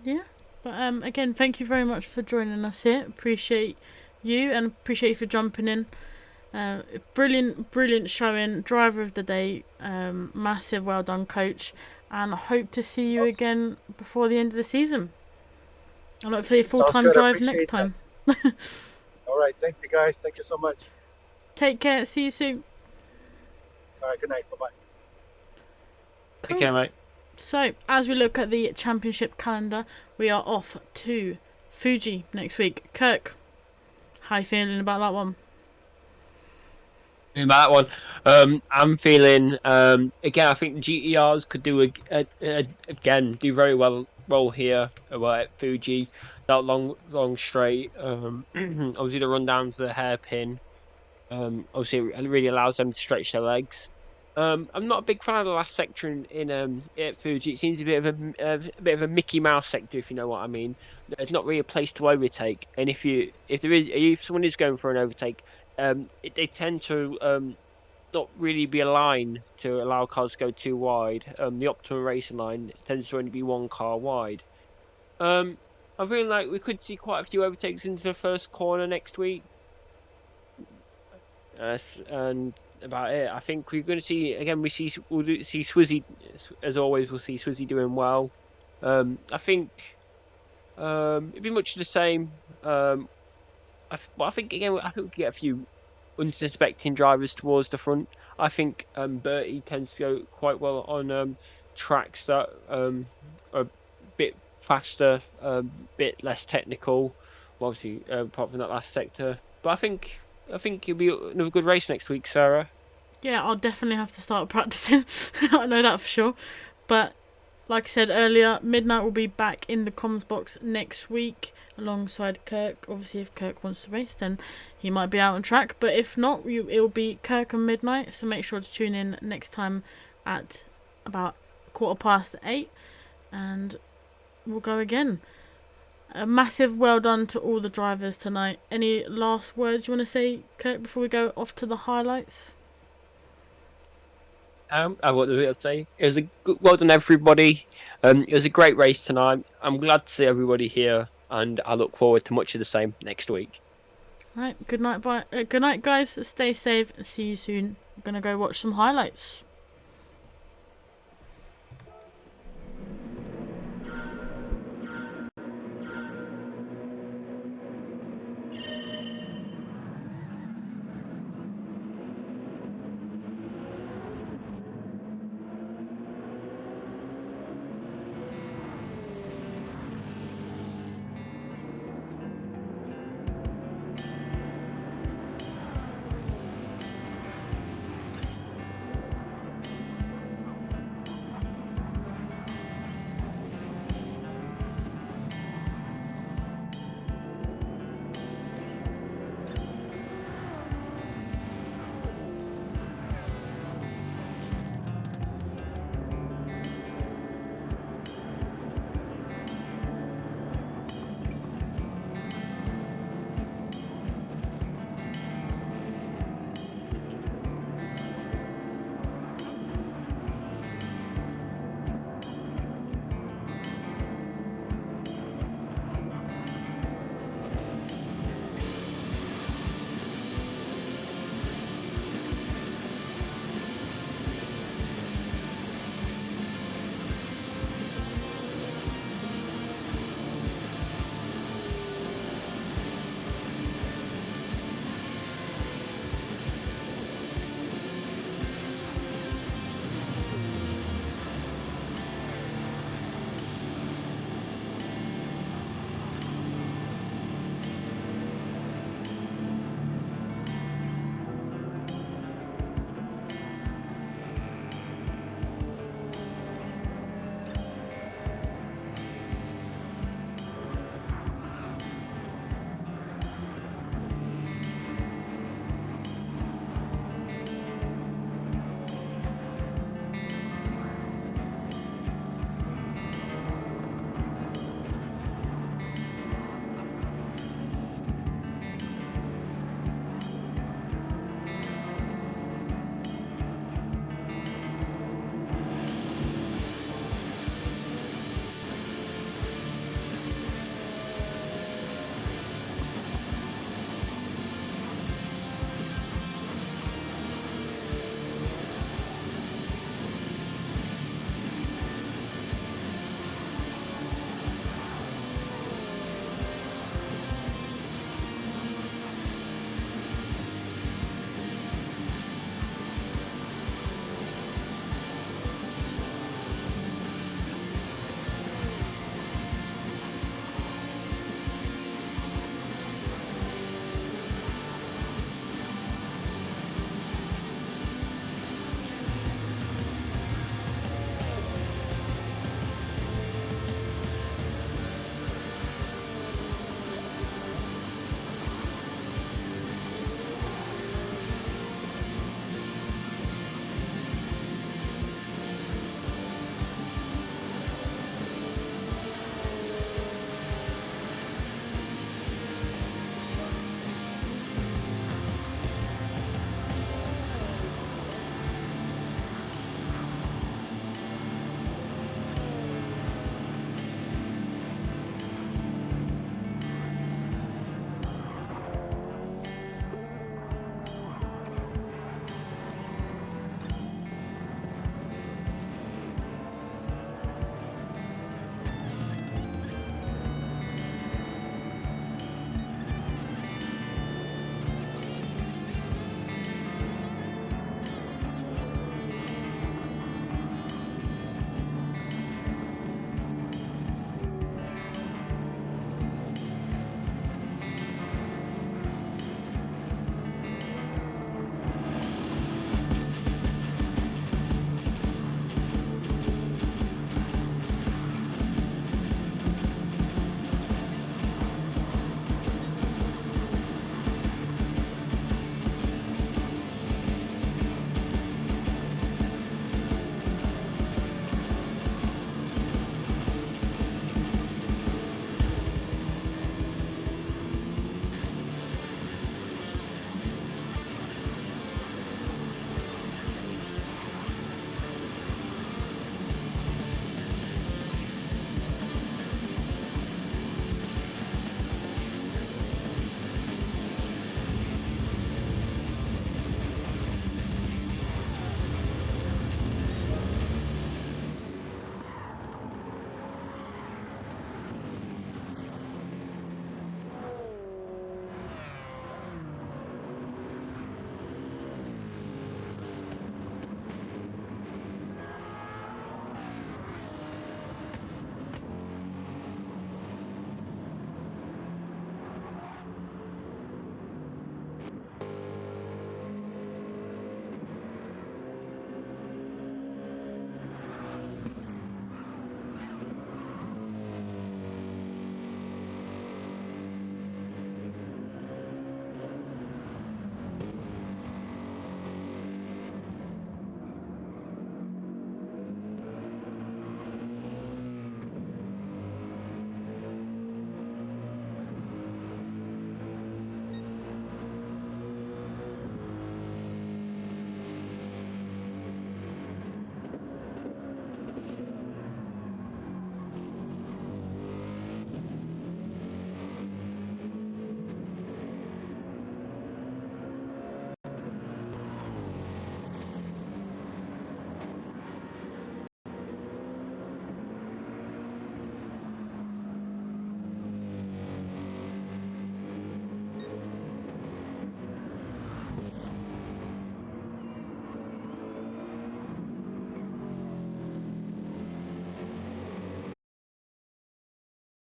Yeah, but again, thank you very much for joining us here. Appreciate you and appreciate you for jumping in. Brilliant showing, driver of the day, massive well done, Coach, and I hope to see you again before the end of the season. And hopefully a full-time drive next time. All right, thank you guys. Thank you so much. Take care. See you soon. All right, good night. Bye-bye. Cool. Take care, mate. So, as we look at the championship calendar, we are off to Fuji next week. Kirk, how are you feeling about that one? That one, I'm feeling again. I think GTRs could do do very well here. At Fuji, that long straight. Obviously the run down to the hairpin. Obviously it really allows them to stretch their legs. I'm not a big fan of the last sector in at Fuji. It seems a bit of a Mickey Mouse sector, if you know what I mean. There's not really a place to overtake, and if someone is going for an overtake, they tend to not really be a line to allow cars to go too wide. The optimum racing line tends to only be one car wide. I feel like we could see quite a few overtakes into the first corner next week. And about it, I think we're going to see again. We'll see Swizzy as always. We'll see Swizzy doing well. I think it'd be much the same. I think again, I think we get a few unsuspecting drivers towards the front. I think Bertie tends to go quite well on tracks that are a bit faster, bit less technical. Well, obviously, apart from that last sector. But I think it'll be another good race next week, Sarah. Yeah, I'll definitely have to start practicing. I know that for sure. But like I said earlier, Midnight will be back in the comms box next week alongside Kirk. Obviously, if Kirk wants to race, then he might be out on track. But if not, it will be Kirk and Midnight. So make sure to tune in next time at about 8:15, and we'll go again. A massive well done to all the drivers tonight. Any last words you want to say, Kirk, before we go off to the highlights? What do I say? It was a good, well done, everybody. It was a great race tonight. I'm glad to see everybody here, and I look forward to much of the same next week. Right, good night, guys. Stay safe. See you soon. I'm gonna go watch some highlights.